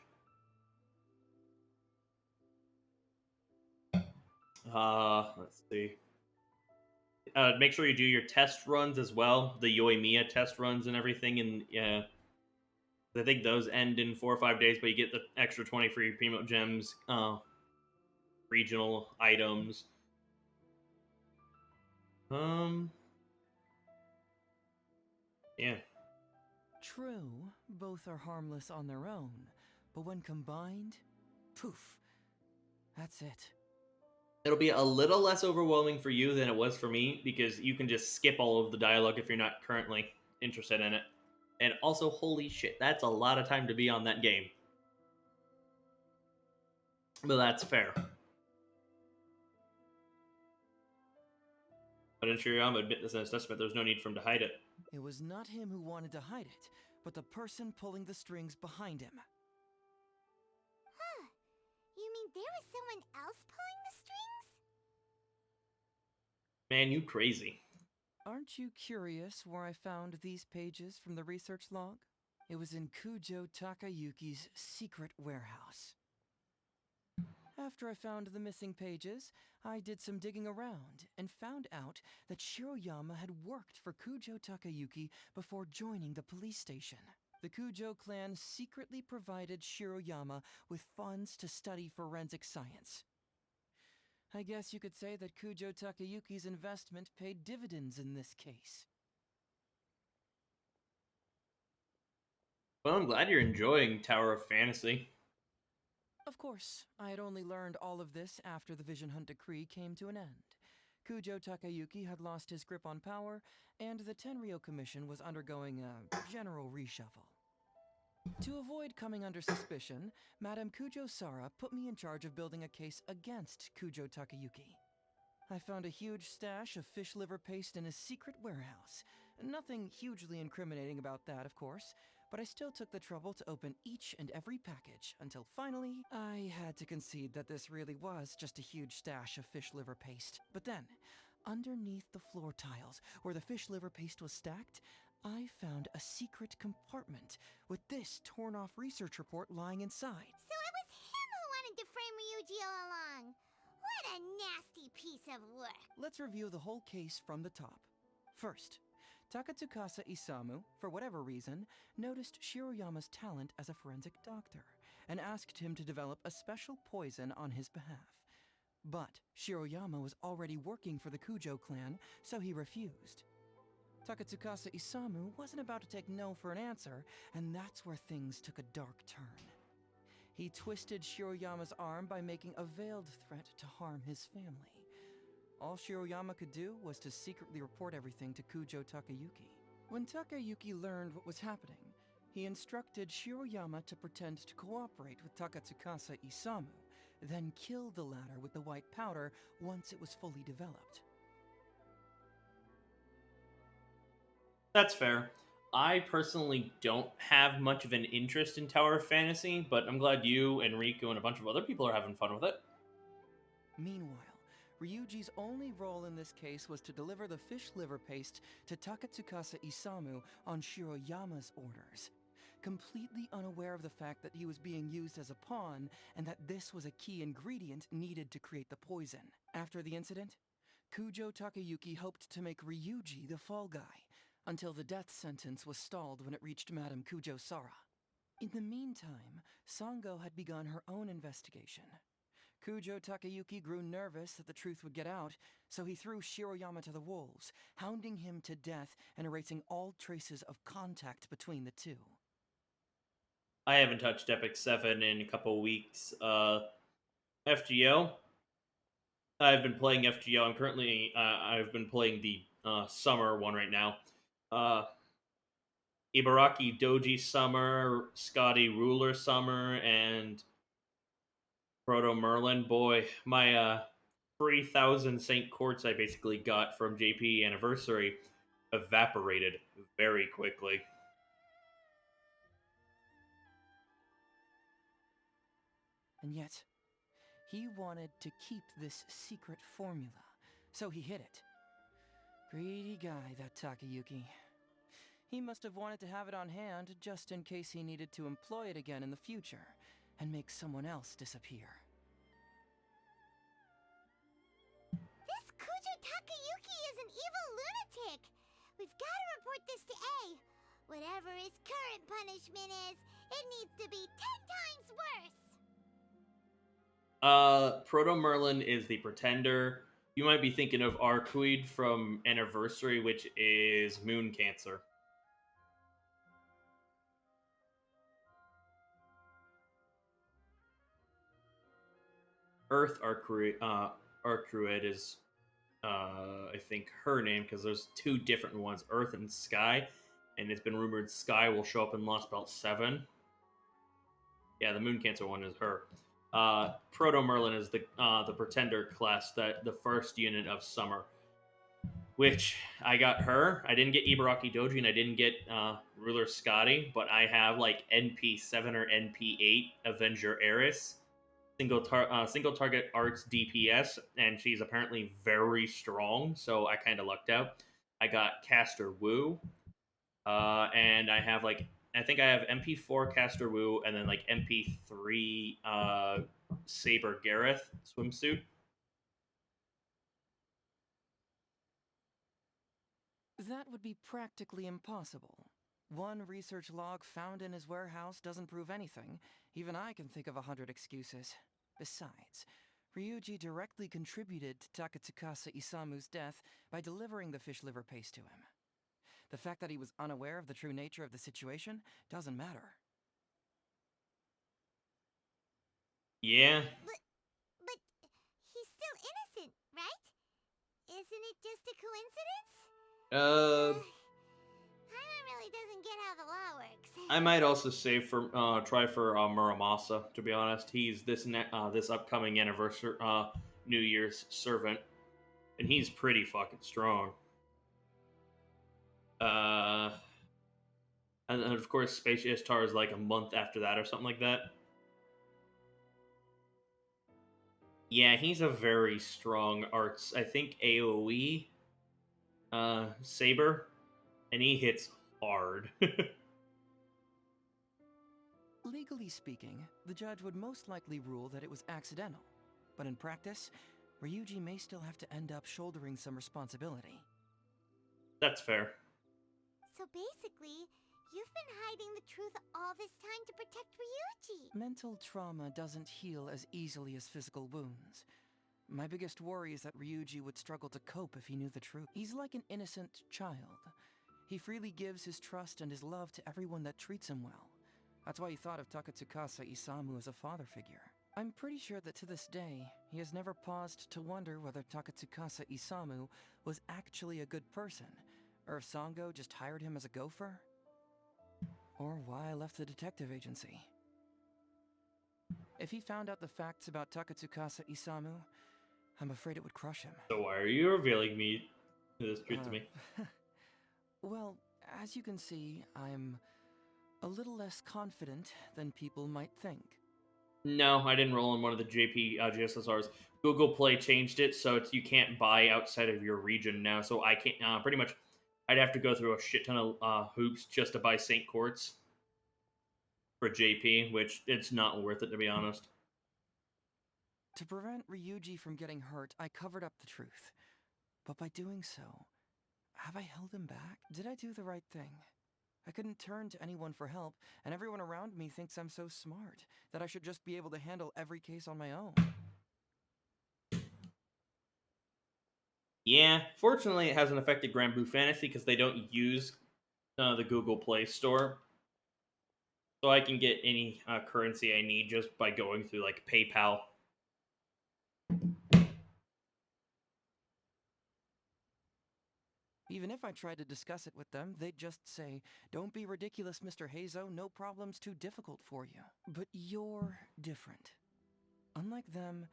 Let's see. Make sure you do your test runs as well, the Yoimiya test runs and everything, and I think those end in 4 or 5 days, but you get the extra 20 free primo gems, regional items. Yeah. True, both are harmless on their own, but when combined, poof, that's it. It'll be a little less overwhelming for you than it was for me, because you can just skip all of the dialogue if you're not currently interested in it. And also, holy shit, that's a lot of time to be on that game. But that's fair. But in Shiriyama admit this in his testament, there's no need for him to hide it. It was not him who wanted to hide it, but the person pulling the strings behind him. Huh. You mean there was someone else pulling the strings? Man, you crazy. Aren't you curious where I found these pages from the research log? It was in Kujo Takayuki's secret warehouse. After I found the missing pages, I did some digging around and found out that Shiroyama had worked for Kujo Takayuki before joining the police station. The Kujo clan secretly provided Shiroyama with funds to study forensic science. I guess you could say that Kujo Takayuki's investment paid dividends in this case. Well, I'm glad you're enjoying Tower of Fantasy. Of course, I had only learned all of this after the Vision Hunt decree came to an end. Kujo Takayuki had lost his grip on power, and the Tenryou Commission was undergoing a general reshuffle. To avoid coming under suspicion, Madame Kujo Sara put me in charge of building a case against Kujo Takayuki. I found a huge stash of fish liver paste in his secret warehouse. Nothing hugely incriminating about that, of course, but I still took the trouble to open each and every package until finally I had to concede that this really was just a huge stash of fish liver paste. But then, underneath the floor tiles where the fish liver paste was stacked, I found a secret compartment with this torn off research report lying inside. So it was him who wanted to frame Ryuji all along. What a nasty piece of work. Let's review the whole case from the top. First, Takatsukasa Isamu, for whatever reason, noticed Shiroyama's talent as a forensic doctor and asked him to develop a special poison on his behalf. But Shiroyama was already working for the Kujo clan, so he refused. Takatsukasa Isamu wasn't about to take no for an answer, and that's where things took a dark turn. He twisted Shiroyama's arm by making a veiled threat to harm his family. All Shiroyama could do was to secretly report everything to Kujo Takayuki. When Takayuki learned what was happening, he instructed Shiroyama to pretend to cooperate with Takatsukasa Isamu, then kill the latter with the white powder once it was fully developed. That's fair. I personally don't have much of an interest in Tower of Fantasy, but I'm glad you and Riku and a bunch of other people are having fun with it. Meanwhile, Ryuji's only role in this case was to deliver the fish liver paste to Takatsukasa Isamu on Shiroyama's orders, completely unaware of the fact that he was being used as a pawn and that this was a key ingredient needed to create the poison. After the incident, Kujo Takayuki hoped to make Ryuji the fall guy, until the death sentence was stalled when it reached Madame Kujo Sara. In the meantime, Sango had begun her own investigation. Kujo Takayuki grew nervous that the truth would get out, so he threw Shiroyama to the wolves, hounding him to death and erasing all traces of contact between the two. I haven't touched Epic 7 in a couple weeks. FGO. I've been playing FGO. I've been playing the summer one right now. Ibaraki Doji Summer, Scotty Ruler Summer, and Proto Merlin. Boy, my 3,000 Saint Quartz I basically got from JP Anniversary evaporated very quickly. And yet, he wanted to keep this secret formula, so he hid it. Greedy guy, that Takayuki. He must have wanted to have it on hand just in case he needed to employ it again in the future and make someone else disappear. This Kujo Takayuki is an evil lunatic. We've got to report this to A. Whatever his current punishment is, it needs to be 10 times worse. Proto Merlin is the pretender. You might be thinking of Arcuid from Anniversary, which is Moon Cancer. Earth Arcuid is, I think, her name, because there's two different ones, Earth and Sky, and it's been rumored Sky will show up in Lost Belt 7. Yeah, the Moon Cancer one is her. Proto Merlin is the Pretender class, that the first unit of Summer, which I got her. I didn't get Ibaraki Doji, and I didn't get Ruler Scotty, but I have like NP7 or NP8 Avenger Eris, single target arts DPS, and she's apparently very strong, so I kind of lucked out. I got Caster Wu, and I have like, I think I have MP4 Caster Wu, and then like MP3 Saber Gareth swimsuit. That would be practically impossible. One research log found in his warehouse doesn't prove anything. Even I can think of 100 excuses. Besides, Ryuji directly contributed to Takatsukasa Isamu's death by delivering the fish liver paste to him. The fact that he was unaware of the true nature of the situation doesn't matter. Yeah. But he's still innocent, right? Isn't it just a coincidence? Paimon really doesn't get how the law works. I might also save for try for Muramasa. To be honest, he's this upcoming anniversary New Year's servant, and he's pretty fucking strong. And of course, Space Ishtar is like a month after that or something like that. Yeah, he's a very strong arts. I think AOE saber, and he hits hard. Legally speaking, the judge would most likely rule that it was accidental. But in practice, Ryuji may still have to end up shouldering some responsibility. That's fair. So basically, you've been hiding the truth all this time to protect Ryuji. Mental trauma doesn't heal as easily as physical wounds. My biggest worry is that Ryuji would struggle to cope if he knew the truth. He's like an innocent child. He freely gives his trust and his love to everyone that treats him well. That's why he thought of Takatsukasa Isamu as a father figure. I'm pretty sure that to this day, he has never paused to wonder whether Takatsukasa Isamu was actually a good person, or if Sango just hired him as a gopher, or why I left the detective agency. If he found out the facts about Takatsukasa Isamu, I'm afraid it would crush him. So why are you revealing this truth to me? Well, as you can see, I'm a little less confident than people might think. No, I didn't roll in one of the GSSRs. Google Play changed it so you can't buy outside of your region now. So I can't. Pretty much, I'd have to go through a shit ton of hoops just to buy St. Courts for JP, which it's not worth it, to be honest. To prevent Ryuji from getting hurt, I covered up the truth. But by doing so, have I held him back? Did I do the right thing? I couldn't turn to anyone for help, and everyone around me thinks I'm so smart that I should just be able to handle every case on my own. Yeah, fortunately, it hasn't affected Grand Blue Fantasy because they don't use the Google Play Store. So I can get any currency I need just by going through like PayPal. Even if I tried to discuss it with them, they'd just say, "Don't be ridiculous, Mr. Heizou, no problem's too difficult for you." But you're different. Unlike them,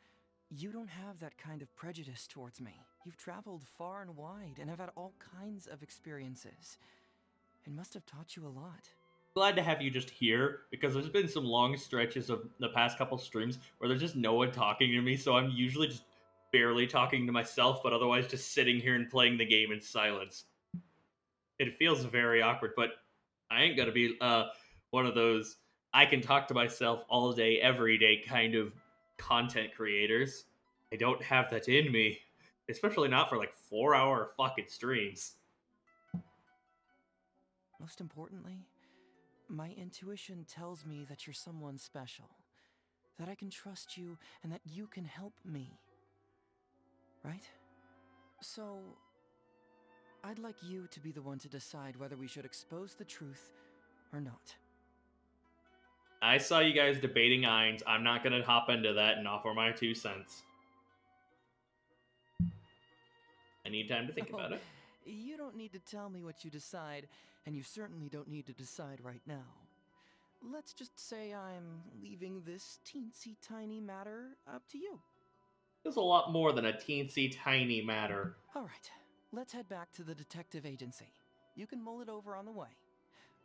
you don't have that kind of prejudice towards me. You've traveled far and wide and have had all kinds of experiences. It must have taught you a lot. Glad to have you just here because there's been some long stretches of the past couple streams where there's just no one talking to me, so I'm usually just barely talking to myself, but otherwise just sitting here and playing the game in silence. It feels very awkward, but I ain't gonna be one of those I can talk to myself all day, every day kind of content creators. I don't have that in me, especially not for like 4-hour fucking streams. Most importantly, my intuition tells me that you're someone special, that I can trust you and that you can help me. Right? So, I'd like you to be the one to decide whether we should expose the truth or not. I saw you guys debating Ainz. I'm not gonna hop into that and offer my 2 cents. I need time to think about it. You don't need to tell me what you decide, and you certainly don't need to decide right now. Let's just say I'm leaving this teensy tiny matter up to you. It's a lot more than a teensy tiny matter. Alright, let's head back to the detective agency. You can mull it over on the way.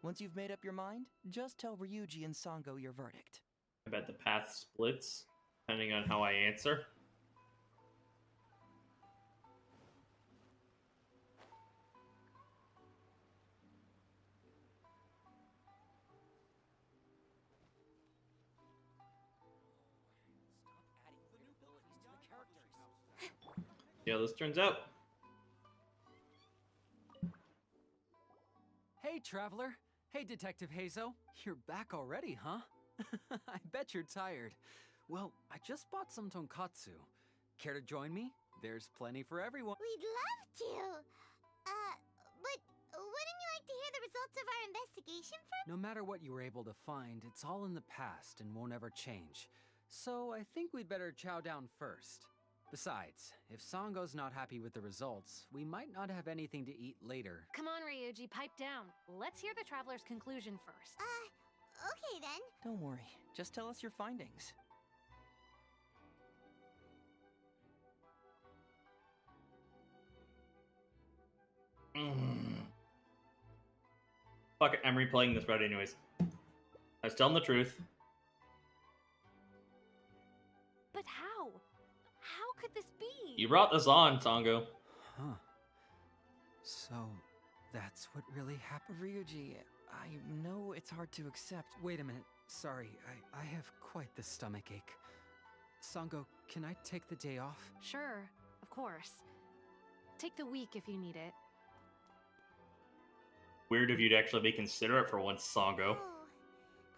Once you've made up your mind, just tell Ryuji and Sango your verdict. I bet the path splits, depending on how I answer. See how this turns out. Hey, Traveler. Hey, Detective Heizou. You're back already, huh? I bet you're tired. Well, I just bought some tonkatsu. Care to join me? There's plenty for everyone. We'd love to. But wouldn't you like to hear the results of our investigation first? No matter what you were able to find, it's all in the past and won't ever change. So I think we'd better chow down first. Besides, if Sango's not happy with the results, we might not have anything to eat later. Come on, Ryuji, pipe down. Let's hear the traveler's conclusion first. Okay then. Don't worry, just tell us your findings. Fuck it, I'm replaying this route anyways. I was telling the truth. But how? How could this be? You brought this on, Sango. Huh. So, that's what really happened? Ryuji, I know it's hard to accept. Wait a minute. Sorry, I have quite the stomach ache. Sango, can I take the day off? Sure, of course. Take the week if you need it. Weird of you to actually be considerate for once, Sango. Oh,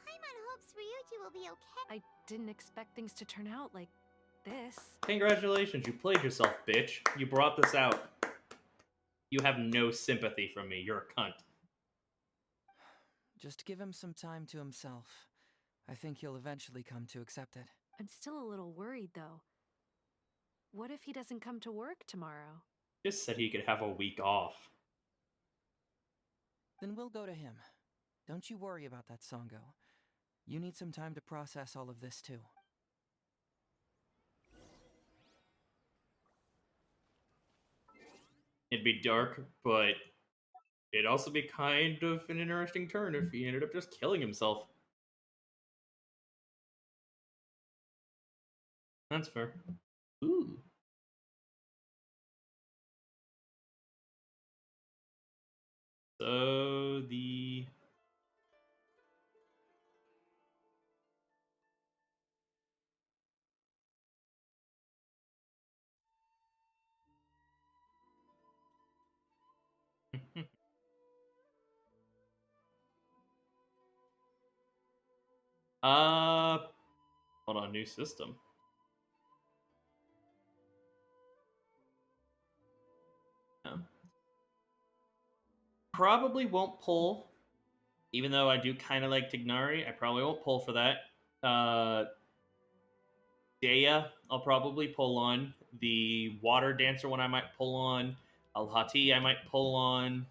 Paimon hopes Ryuji will be okay. I didn't expect things to turn out like this. Congratulations, you played yourself, bitch. You brought this out. You have no sympathy from me. You're a cunt. Just give him some time to himself. I think he'll eventually come to accept it. I'm still a little worried, though. What if he doesn't come to work tomorrow? Just said he could have a week off. Then we'll go to him. Don't you worry about that, Sango. You need some time to process all of this, too. It'd be dark, but it'd also be kind of an interesting turn if he ended up just killing himself. That's fair. Ooh. So the hold on, new system. Yeah. Probably won't pull, even though I do kind of like Tignari. I probably won't pull for that. Dea, I'll probably pull on. The Water Dancer one I might pull on. Alhati I might pull on.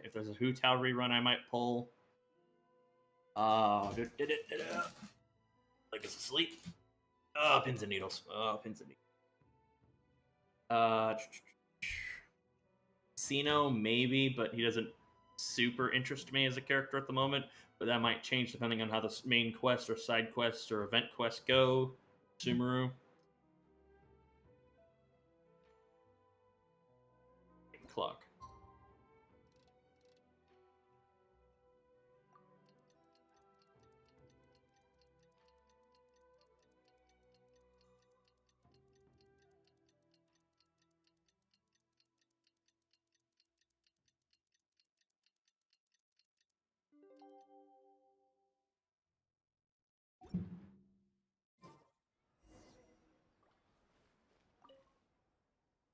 If there's a Hu Tao rerun, I might pull. Like it's asleep. Oh, pins and needles. Oh, pins and needles. Sino, maybe, but he doesn't super interest me as a character at the moment. But that might change depending on how the main quest or side quests or event quests go. Sumeru. Clock.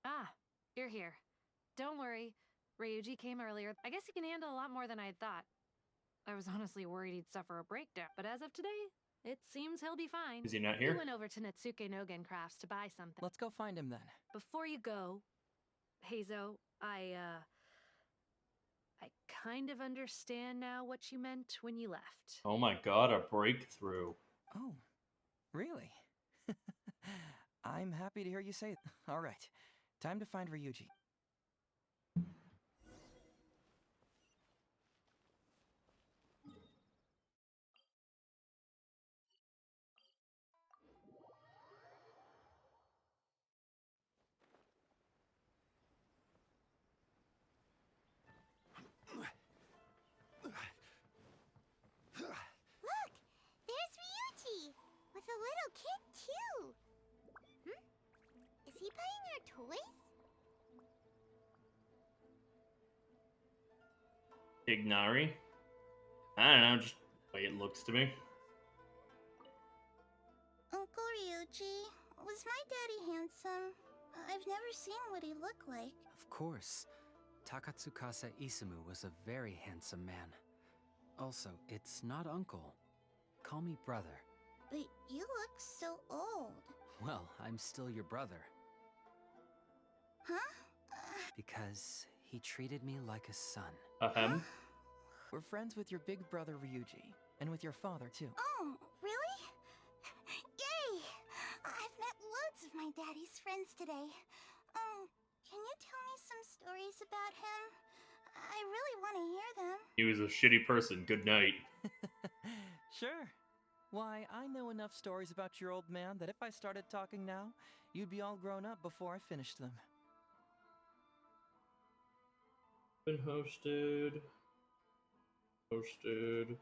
Ah, you're here. Don't worry. Ryuji came earlier. I guess he can handle a lot more than I had thought. I was honestly worried he'd suffer a breakdown, but as of today, it seems he'll be fine. Is he not He here? went over to Natsuke Nogen Crafts to buy something. Let's go find him then. Before you go, Heizou, I kind of understand now what you meant when you left. Oh my god, a breakthrough. Oh, really? I'm happy to hear you say it. All right, time to find Ryuji. Look! There's Ryuji! With a little kid, too! Is Is he buying our toys? Ignari? I don't know, just the way it looks to me. Uncle Ryuji, was my daddy handsome? I've never seen what he looked like. Of course. Takatsukasa Isamu was a very handsome man. Also, it's not uncle. Call me brother. But you look so old. Well, I'm still your brother. Huh? Because he treated me like a son. Ahem. We're friends with your big brother Ryuji, and with your father too. Oh, really? Yay! I've met loads of my daddy's friends today. Can you tell me some stories about him? I really want to hear them. He was a shitty person. Good night. Sure. Why, I know enough stories about your old man that if I started talking now, you'd be all grown up before I finished them. Been hosted. Hosted.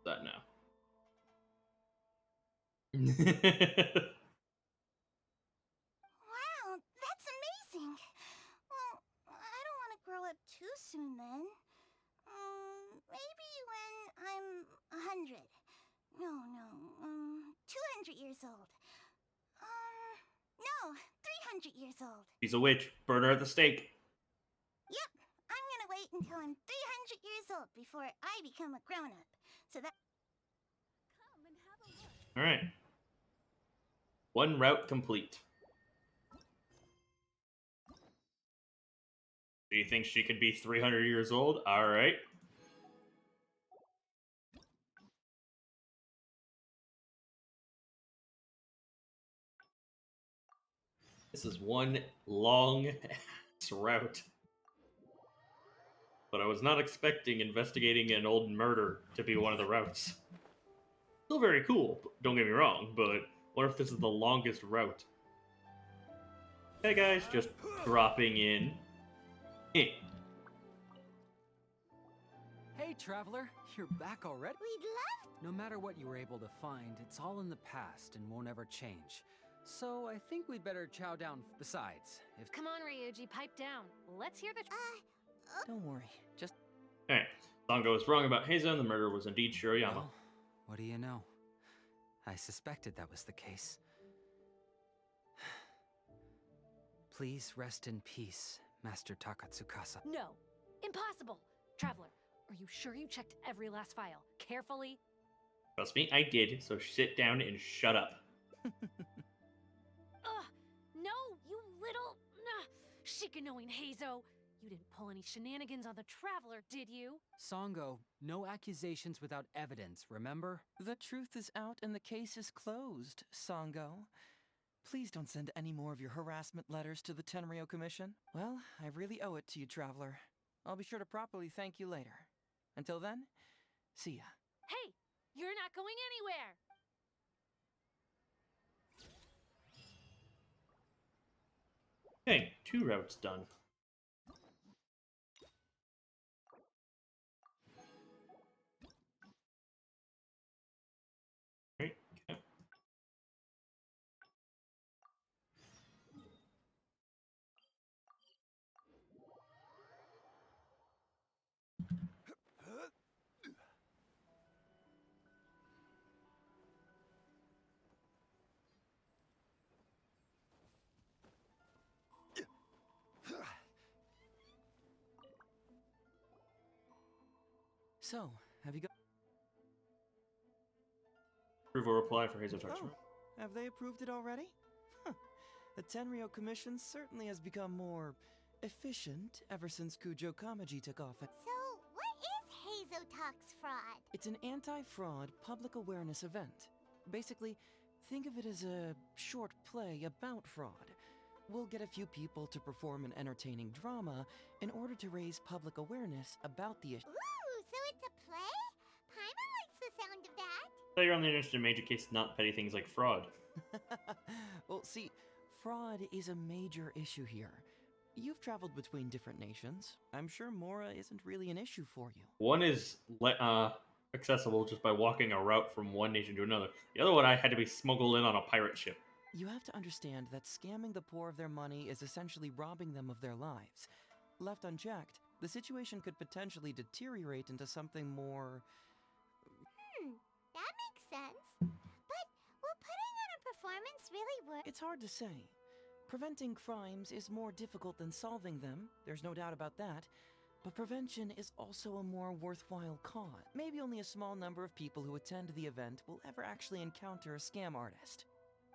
That now. Wow, that's amazing. Well, I don't want to grow up too soon then. Maybe when I'm 100. No, 200 years old. No, 300 years old. She's a witch. Burn her at the stake. Yep, I'm gonna wait until I'm 300 years old before I become a grown-up. So that... Come and have a look. Alright. One route complete. Do you think she could be 300 years old? Alright. This is one long ass route. But I was not expecting investigating an old murder to be one of the routes. Still very cool, don't get me wrong, but what if this is the longest route? Hey guys, just dropping in. Eh. Hey, traveler. You're back already? We'd love... No matter what you were able to find, it's all in the past and won't ever change. So I think we'd better chow down. Besides, if... Come on, Ryuji, pipe down. Let's hear the... Don't worry, just... Alright, Sango was wrong about Heizou and the murder was indeed Shirayama. Well, what do you know? I suspected that was the case. Please rest in peace, Master Takatsukasa. No, impossible. Traveler, are you sure you checked every last file carefully? Trust me, I did, so sit down and shut up. Ugh, no, you little... Shikanoing Heizou. You didn't pull any shenanigans on the Traveler, did you? Sango, no accusations without evidence, remember? The truth is out and the case is closed, Sango. Please don't send any more of your harassment letters to the Tenryo Commission. Well, I really owe it to you, Traveler. I'll be sure to properly thank you later. Until then, see ya. Hey, you're not going anywhere! Okay, 2 routes done. Right, okay. So, have you got... Approval reply for Heizou Tatsuro. Oh, have they approved it already? Huh. The Tenryo Commission certainly has become more efficient ever since Kujo Kamaji took office. So, what is Heizou Talks Fraud? It's an anti-fraud public awareness event. Basically, think of it as a short play about fraud. We'll get a few people to perform an entertaining drama in order to raise public awareness about the issue. Ooh, so it's a play? Paimon likes the sound of that. So you're only interested in major cases, not petty things like fraud. see, fraud is a major issue here. You've traveled between different nations. I'm sure Mora isn't really an issue for you. One is accessible just by walking a route from one nation to another. The other one I had to be smuggled in on a pirate ship. You have to understand that scamming the poor of their money is essentially robbing them of their lives. Left unchecked, the situation could potentially deteriorate into something more... That makes sense. But will putting on a performance really work? It's hard to say. Preventing crimes is more difficult than solving them, there's no doubt about that. But prevention is also a more worthwhile cause. Maybe only a small number of people who attend the event will ever actually encounter a scam artist.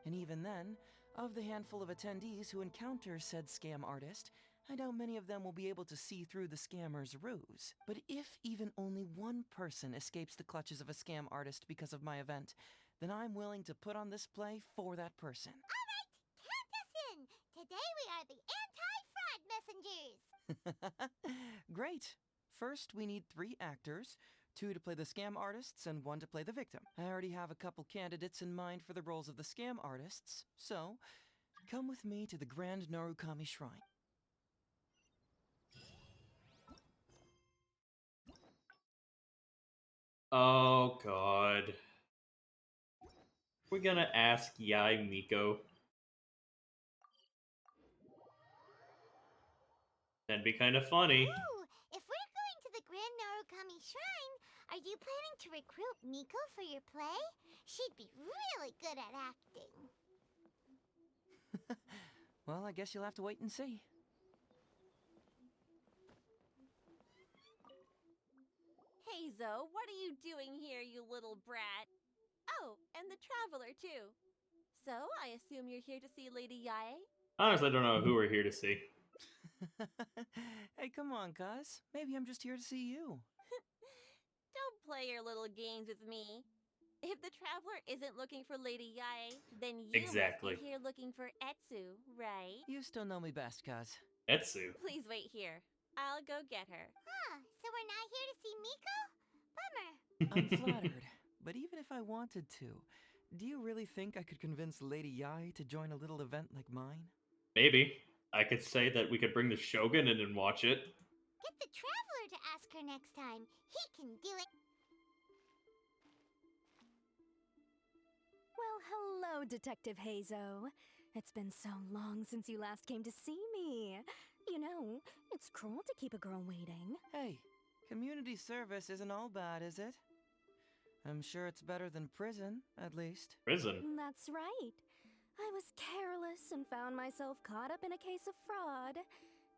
And even then, of the handful of attendees who encounter said scam artist, I doubt many of them will be able to see through the scammer's ruse. But if even only one person escapes the clutches of a scam artist because of my event, then I'm willing to put on this play for that person. All right, count us in. Today we are the anti-fraud messengers. Great. First, we need 3 actors, 2 to play the scam artists and 1 to play the victim. I already have a couple candidates in mind for the roles of the scam artists, so come with me to the Grand Narukami Shrine. Oh god. We're gonna ask Yai Miko. That'd be kind of funny. Ooh, if we're going to the Grand Narukami Shrine, are you planning to recruit Miko for your play? She'd be really good at acting. Well, I guess you'll have to wait and see. Heizou, what are you doing here, you little brat? Oh, and the Traveler, too. So, I assume you're here to see Lady Yae? Honestly, I don't know who we're here to see. Hey, come on, cuz. Maybe I'm just here to see you. Don't play your little games with me. If the Traveler isn't looking for Lady Yae, then you Exactly. must be here looking for Etsu, right? You still know me best, cuz. Etsu. Please wait here. I'll go get her. Huh, so we're not here to see Miko? Bummer. I'm flattered, but even if I wanted to, do you really think I could convince Lady Yae to join a little event like mine? Maybe. I could say that we could bring the Shogun in and watch it. Get the Traveler to ask her next time. He can do it. Well, hello, Detective Heizou. It's been so long since you last came to see me. You know, it's cruel to keep a girl waiting. Hey, community service isn't all bad, is it? I'm sure it's better than prison, at least. Prison? That's right. I was careless and found myself caught up in a case of fraud.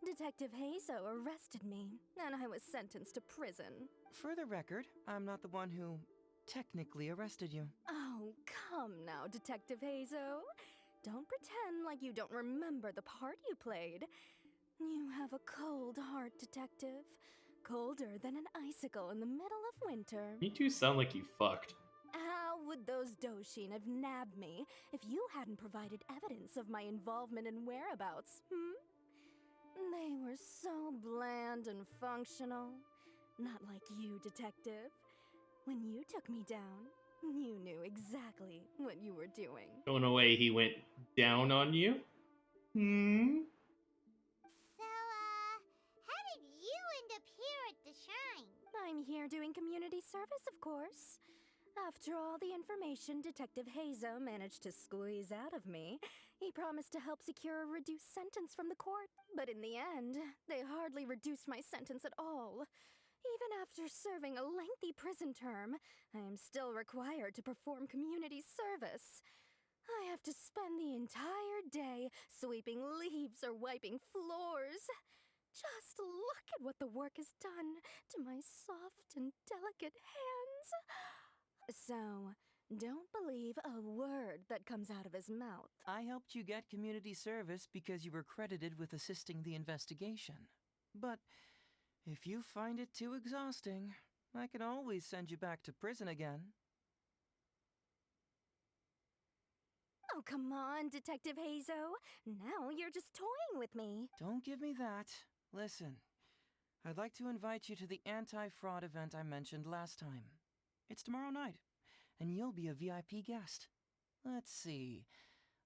Detective Heizou arrested me, and I was sentenced to prison. For the record, I'm not the one who technically arrested you. Oh, come now, Detective Heizou. Don't pretend like you don't remember the part you played. You have a cold heart, Detective. Colder than an icicle in the middle of winter. You two sound like you fucked. How would those Doshin have nabbed me if you hadn't provided evidence of my involvement and whereabouts, They were so bland and functional. Not like you, Detective. When you took me down, you knew exactly what you were doing. Going away, he went down on you? So, how did you end up here at the shrine? I'm here doing community service, of course. After all the information Detective Heizou managed to squeeze out of me, he promised to help secure a reduced sentence from the court. But in the end, they hardly reduced my sentence at all. Even after serving a lengthy prison term, I am still required to perform community service. I have to spend the entire day sweeping leaves or wiping floors. Just look at what the work has done to my soft and delicate hands. So, don't believe a word that comes out of his mouth. I helped you get community service because you were credited with assisting the investigation. But if you find it too exhausting, I can always send you back to prison again. Oh, come on, Detective Heizou. Now you're just toying with me. Don't give me that. Listen, I'd like to invite you to the anti-fraud event I mentioned last time. It's tomorrow night, and you'll be a VIP guest. Let's see.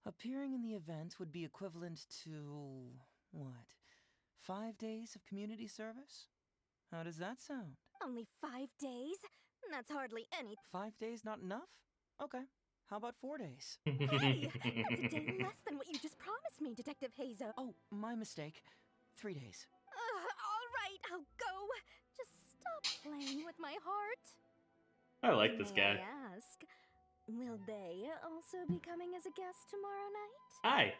Appearing in the event would be equivalent to, what, 5 days of community service? How does that sound? Only 5 days? That's hardly any. 5 days not enough? Okay. How about 4 days? Hey! That's a day less than what you just promised me, Detective Heizou. Oh, my mistake. 3 days. All right, I'll go. Just stop playing with my heart. I like this May guy. I ask, will they also be coming as a guest tomorrow night? Hi.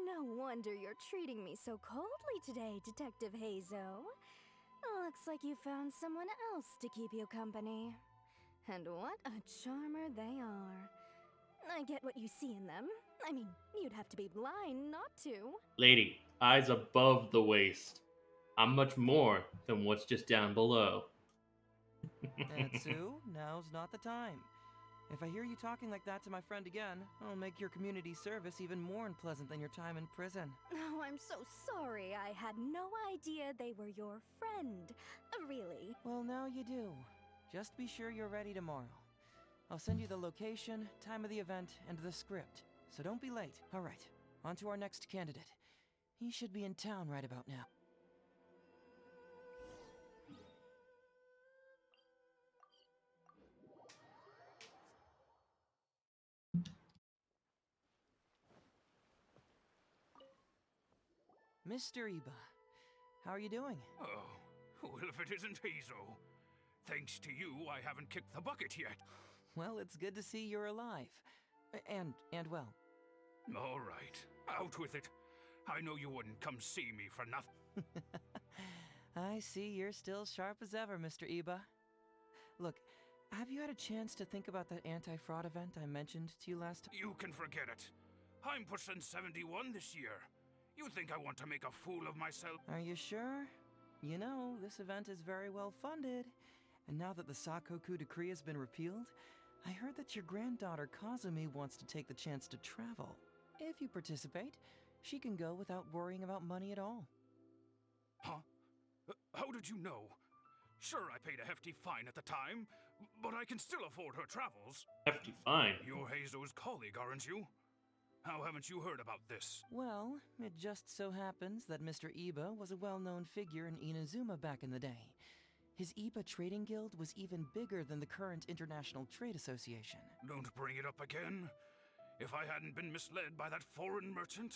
No wonder you're treating me so coldly today, Detective Heizou. Looks like you found someone else to keep you company. And what a charmer they are. I get what you see in them. I mean, you'd have to be blind not to. Lady, eyes above the waist. I'm much more than what's just down below. Etsu, now's not the time. If I hear you talking like that to my friend again, I'll make your community service even more unpleasant than your time in prison. Oh, I'm so sorry. I had no idea they were your friend. Really. Well, now you do. Just be sure you're ready tomorrow. I'll send you the location, time of the event, and the script. So don't be late. All right, on to our next candidate. He should be in town right about now. Mr. Iba, how are you doing? Oh, well, if it isn't Heizou. Thanks to you, I haven't kicked the bucket yet. Well, it's good to see you're alive. And well. All right, out with it. I know you wouldn't come see me for nothing. I see you're still sharp as ever, Mr. Iba. Look, have you had a chance to think about that anti-fraud event I mentioned to you last time? You can forget it. I'm pushing 71 this year. You think I want to make a fool of myself? Are you sure? You know, this event is very well funded. And now that the Sakoku decree has been repealed, I heard that your granddaughter Kazumi wants to take the chance to travel. If you participate, she can go without worrying about money at all. Huh? How did you know? Sure, I paid a hefty fine at the time, but I can still afford her travels. Hefty fine. You're Heizou's colleague, aren't you? How haven't you heard about this? Well, it just so happens that Mr. Iba was a well-known figure in Inazuma back in the day. His Iba Trading Guild was even bigger than the current International Trade Association. Don't bring it up again. If I hadn't been misled by that foreign merchant,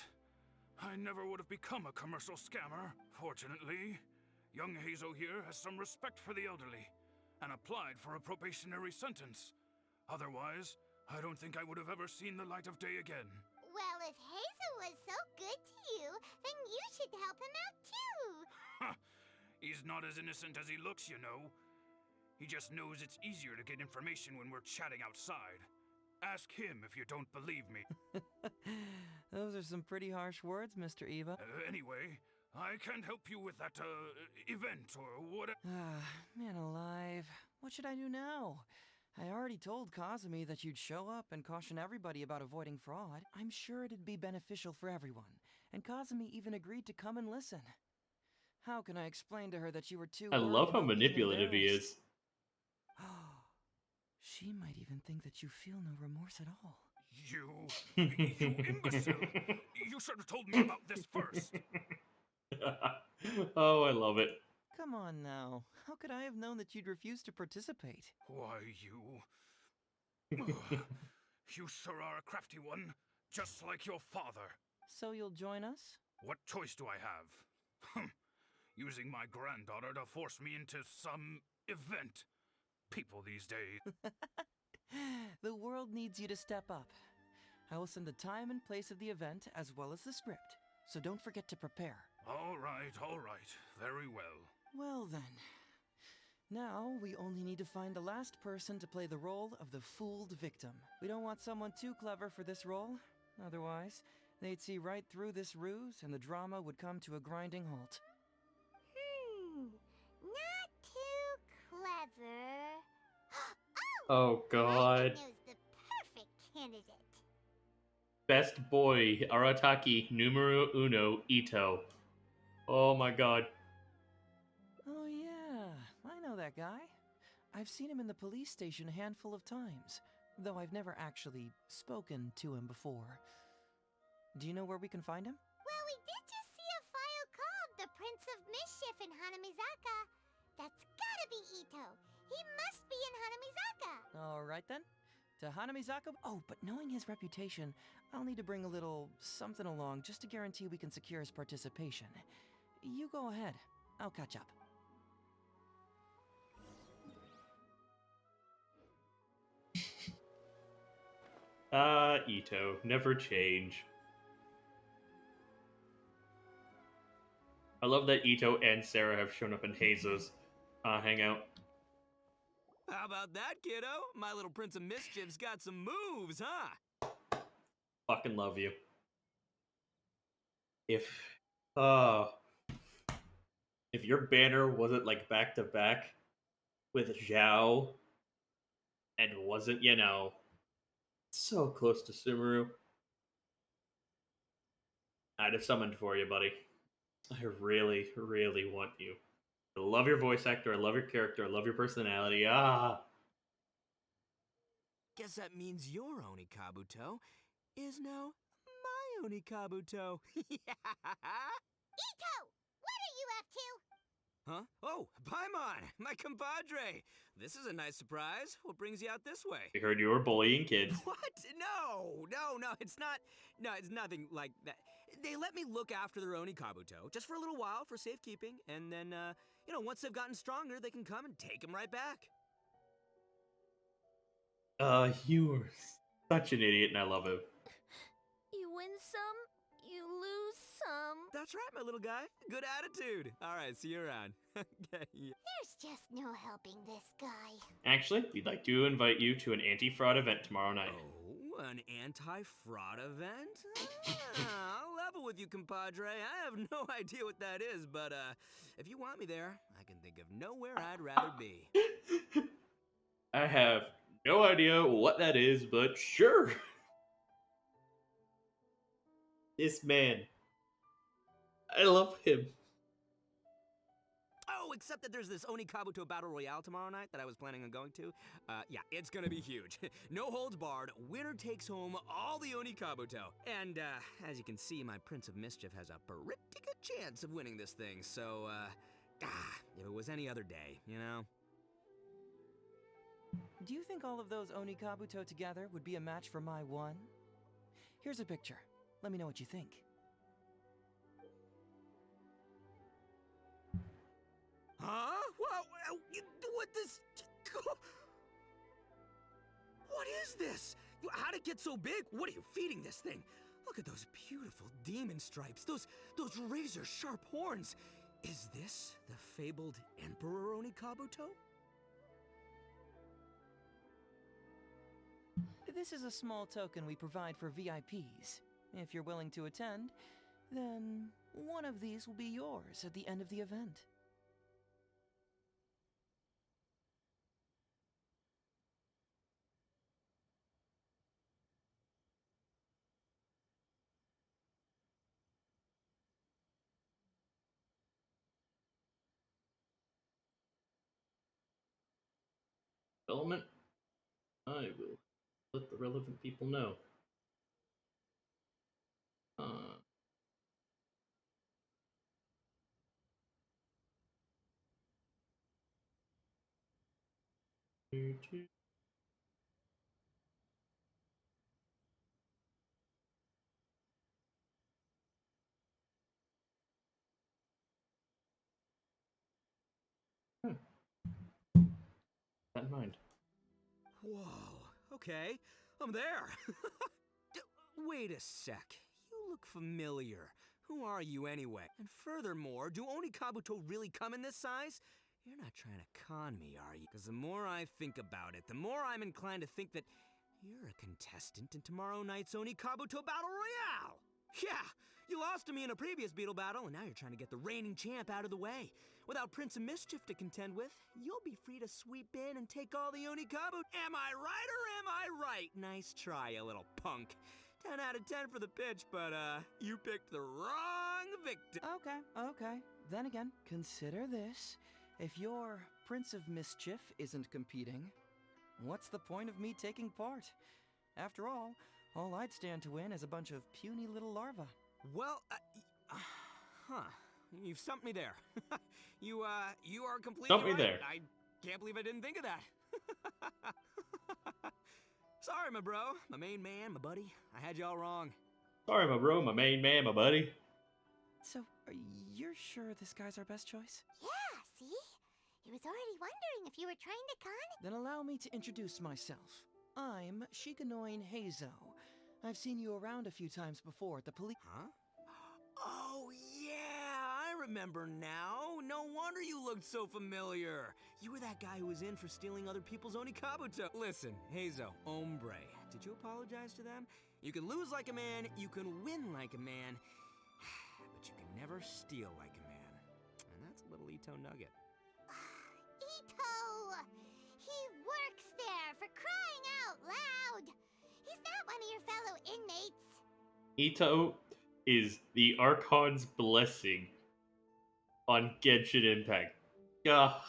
I never would have become a commercial scammer. Fortunately, young Heizou here has some respect for the elderly and applied for a probationary sentence. Otherwise, I don't think I would have ever seen the light of day again. Well, if Heizou was so good to you, then you should help him out too. Ha! He's not as innocent as he looks, you know. He just knows it's easier to get information when we're chatting outside. Ask him if you don't believe me. Those are some pretty harsh words, Mr. Iba. Anyway, I can't help you with that, event or whatever. Ah, man alive. What should I do now? I already told Kazumi that you'd show up and caution everybody about avoiding fraud. I'm sure it'd be beneficial for everyone, and Kazumi even agreed to come and listen. How can I explain to her that you were too I worried love how about being manipulative he embarrassed? is. She might even think that you feel no remorse at all. You imbecile! You should have told me about this first! Oh, I love it. Come on now. How could I have known that you'd refuse to participate? Why, you... You sure are a crafty one, just like your father. So you'll join us? What choice do I have? Using my granddaughter to force me into some event. People these days. The world needs you to step up. I will send the time and place of the event as well as the script, so don't forget to prepare. All right, very well. Well then. Now, we only need to find the last person to play the role of the fooled victim. We don't want someone too clever for this role. Otherwise, they'd see right through this ruse and the drama would come to a grinding halt. Not too clever. Oh, I God. knows the perfect candidate. Best boy, Arataki numero uno, Ito. Oh my god. Oh yeah, I know that guy. I've seen him in the police station a handful of times, though I've never actually spoken to him before. Do you know where we can find him? Well, we did just see a file called the Prince of Mischief in Hanamizaka. That's gotta be Ito. He must be in Hanamizaka. All right then. To Hanamizaka? Oh, but knowing his reputation, I'll need to bring a little something along just to guarantee we can secure his participation. You go ahead. I'll catch up. Ito, never change. I love that Ito and Sarah have shown up in Heizou's hangout. How about that, kiddo? My little Prince of Mischief's got some moves, huh? Fucking love you. Uh, if your banner wasn't like back to back with Zhao and wasn't, so close to Sumeru, I'd have summoned for you, buddy. I really, really want you. I love your voice actor, I love your character, I love your personality. Guess that means your Oni Kabuto is now my Oni Kabuto. Ito! What are you up to? Huh? Oh, Paimon, my compadre. This is a nice surprise. What brings you out this way? We heard you were bullying kids. What? No, it's not. No, it's nothing like that. They let me look after their Oni Kabuto just for a little while for safekeeping, and then, once they've gotten stronger, they can come and take him right back. You are such an idiot, and I love it. You win some, you lose some. That's right, my little guy. Good attitude. All right, see you around. Okay. There's just no helping this guy. Actually, we'd like to invite you to an anti-fraud event tomorrow night. Oh, an anti-fraud event? I'll level with you, compadre. I have no idea what that is, but if you want me there, I can think of nowhere I'd rather be. I have no idea what that is, but sure. This man. I love him. Oh, except that there's this Oni Kabuto Battle Royale tomorrow night that I was planning on going to. Yeah, it's gonna be huge. No holds barred, winner takes home all the Oni Kabuto. And, as you can see, my Prince of Mischief has a pretty good chance of winning this thing, so, if it was any other day, Do you think all of those Oni Kabuto together would be a match for my one? Here's a picture. Let me know what you think. Huh? What this? What is this? How'd it get so big? What are you feeding this thing? Look at those beautiful demon stripes, those razor-sharp horns. Is this the fabled Emperor Oni Kabuto? This is a small token we provide for VIPs. If you're willing to attend, then one of these will be yours at the end of the event. Development? I will let the relevant people know. That in mind. Whoa, okay, I'm there. Wait a sec, you look familiar. Who are you anyway? And furthermore, do Oni Kabuto really come in this size? You're not trying to con me, are you? Because the more I think about it, the more I'm inclined to think that you're a contestant in tomorrow night's Oni Kabuto Battle Royale! Yeah, you lost to me in a previous Beetle battle, and now you're trying to get the reigning champ out of the way. Without Prince of Mischief to contend with, you'll be free to sweep in and take all the Oni Kabuto. Am I right or am I right? Nice try, you little punk. 10 out of 10 for the pitch, but, you picked the wrong victim. Okay. Then again, consider this. If your Prince of Mischief isn't competing, what's the point of me taking part? After all, All I'd stand to win is a bunch of puny little larvae. Well, you've stumped me there. you are completely Stumped me right. there. I can't believe I didn't think of that. Sorry, my bro, my main man, my buddy. I had y'all wrong. Sorry, my bro, my main man, my buddy. So, you're sure this guy's our best choice? Yeah, see? He was already wondering if you were trying to con. Then allow me to introduce myself. I'm Shikanoin Heizou. I've seen you around a few times before at the police. Huh? Oh, yeah, I remember now. No wonder you looked so familiar. You were that guy who was in for stealing other people's Onikabuto. Listen, Heizou, hombre, did you apologize to them? You can lose like a man, you can win like a man, but you can never steal like a man. And that's a little Ito nugget. Ito! He works there, for crying out loud! He's not one of your fellow inmates. Ito is the Archon's blessing on Genshin Impact. Gah,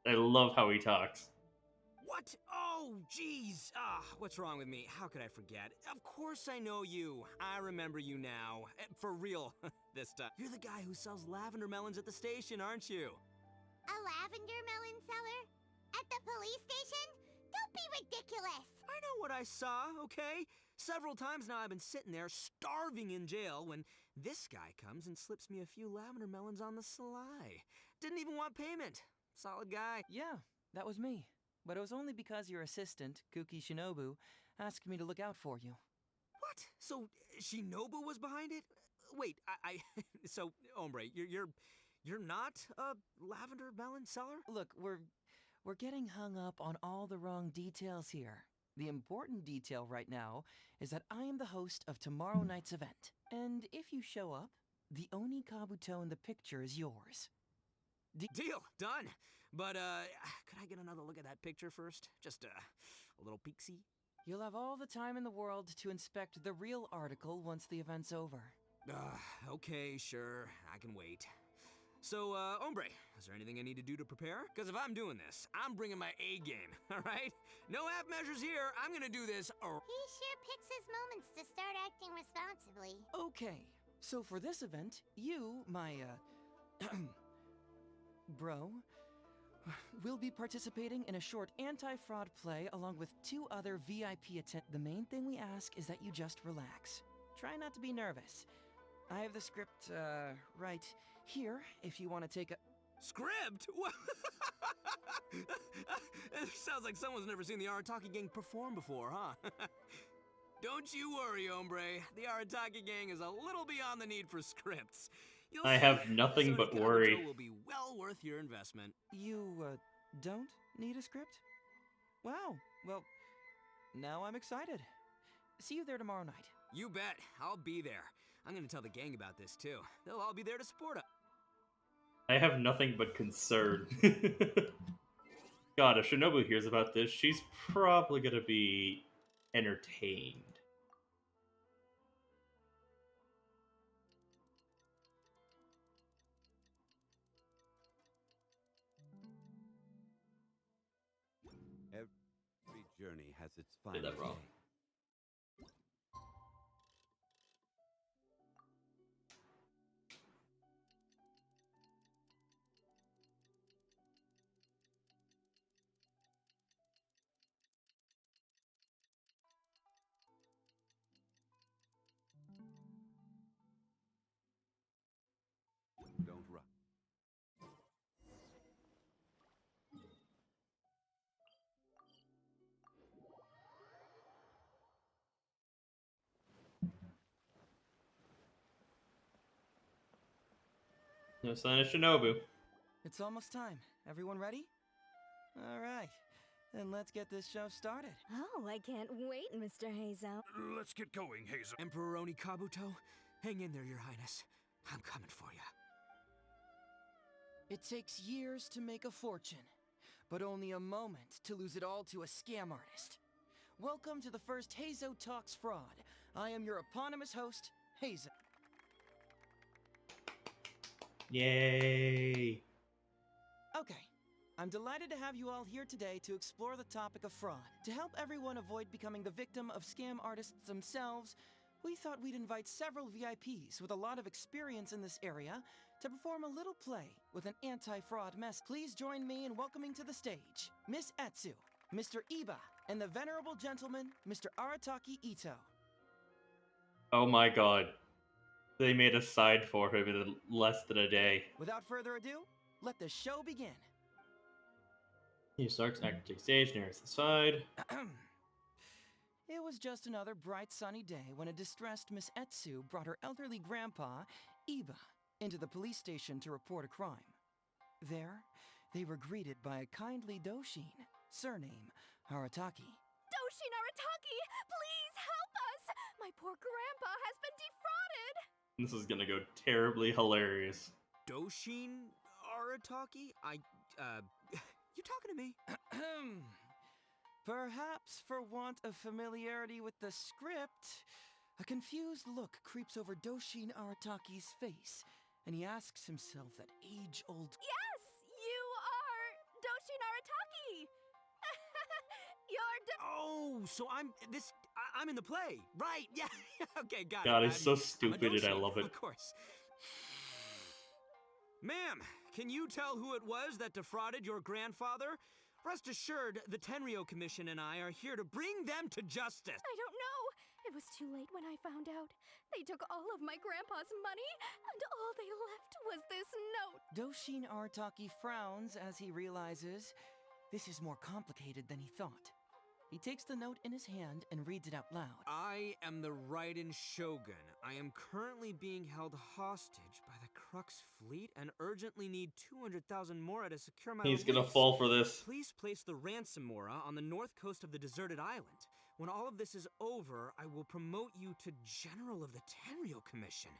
I love how he talks. What? Oh, jeez. What's wrong with me? How could I forget? Of course I know you. I remember you now. For real, this time. You're the guy who sells lavender melons at the station, aren't you? A lavender melon seller? At the police station? Don't be ridiculous! I know what I saw, okay? Several times now I've been sitting there starving in jail when this guy comes and slips me a few lavender melons on the sly. Didn't even want payment. Solid guy. Yeah, that was me. But it was only because your assistant, Kuki Shinobu, asked me to look out for you. What? So Shinobu was behind it? Wait, so hombre, you're not a lavender melon seller? Look, we're getting hung up on all the wrong details here. The important detail right now is that I am the host of tomorrow night's event. And if you show up, the Oni Kabuto in the picture is yours. Deal, done. But, could I get another look at that picture first? Just, a little peek-see? You'll have all the time in the world to inspect the real article once the event's over. Okay, sure. I can wait. So, hombre, is there anything I need to do to prepare? Because if I'm doing this, I'm bringing my A game, all right? No half measures here. I'm gonna do this. He sure picks his moments to start acting responsibly. Okay, so for this event, you, my, bro, will be participating in a short anti-fraud play along with 2 other VIP attendants. The main thing we ask is that you just relax. Try not to be nervous. I have the script, right here, if you want to take a... Script? It sounds like someone's never seen the Arataki Gang perform before, huh? Don't you worry, hombre. The Arataki Gang is a little beyond the need for scripts. I have nothing but worry. Will be well worth your investment. You, don't need a script? Wow, well, now I'm excited. See you there tomorrow night. You bet. I'll be there. I'm gonna tell the gang about this, too. They'll all be there to support us. I have nothing but concern. God, if Shinobu hears about this, she's probably gonna be entertained. Every journey has its Did final that wrong. day. Don't rush. No sign of Shinobu. It's almost time. Everyone ready? All right. Then let's get this show started. Oh, I can't wait, Mr. Heizou. Let's get going, Heizou. Emperor Oni Kabuto, hang in there, Your Highness. I'm coming for you. It takes years to make a fortune, but only a moment to lose it all to a scam artist. Welcome to the first Heizou Talks Fraud. I am your eponymous host, Heizou. Yay! Okay, I'm delighted to have you all here today to explore the topic of fraud. To help everyone avoid becoming the victim of scam artists themselves, we thought we'd invite several VIPs with a lot of experience in this area to perform a little play with an anti-fraud mess. Please join me in welcoming to the stage Miss Etsu, Mr. Iba, and the venerable gentleman, Mr. Arataki Ito. Oh my god. They made a side for him in less than a day. Without further ado, let the show begin. He starts acting stage, narrates the side. It was just another bright sunny day when a distressed Miss Etsu brought her elderly grandpa, Iba, into the police station to report a crime. There, they were greeted by a kindly Doshin, surname Arataki. Doshin Arataki, please help us! My poor grandpa has been defrauded! This is gonna go terribly hilarious. Doshin Arataki? You talking to me? Perhaps for want of familiarity with the script, a confused look creeps over Doshin Arataki's face, and he asks himself that age-old... Yes! You are Doshin Arataki! You're Oh, so I'm in the play. Right, yeah. Okay, got it. God, he's so I'm a stupid and I Doshin, love it. Of course. Ma'am, can you tell who it was that defrauded your grandfather? Rest assured, the Tenryo Commission and I are here to bring them to justice. I don't know. It was too late when I found out. They took all of my grandpa's money, and all they left was this note. Doshin Arataki frowns as he realizes this is more complicated than he thought. He takes the note in his hand and reads it out loud. I am the Raiden Shogun. I am currently being held hostage by the Crux fleet and urgently need 200,000 mora to secure my He's gonna release. fall for this. Please place the ransom mora on the north coast of the deserted island. When all of this is over, I will promote you to General of the Tenryo Commission.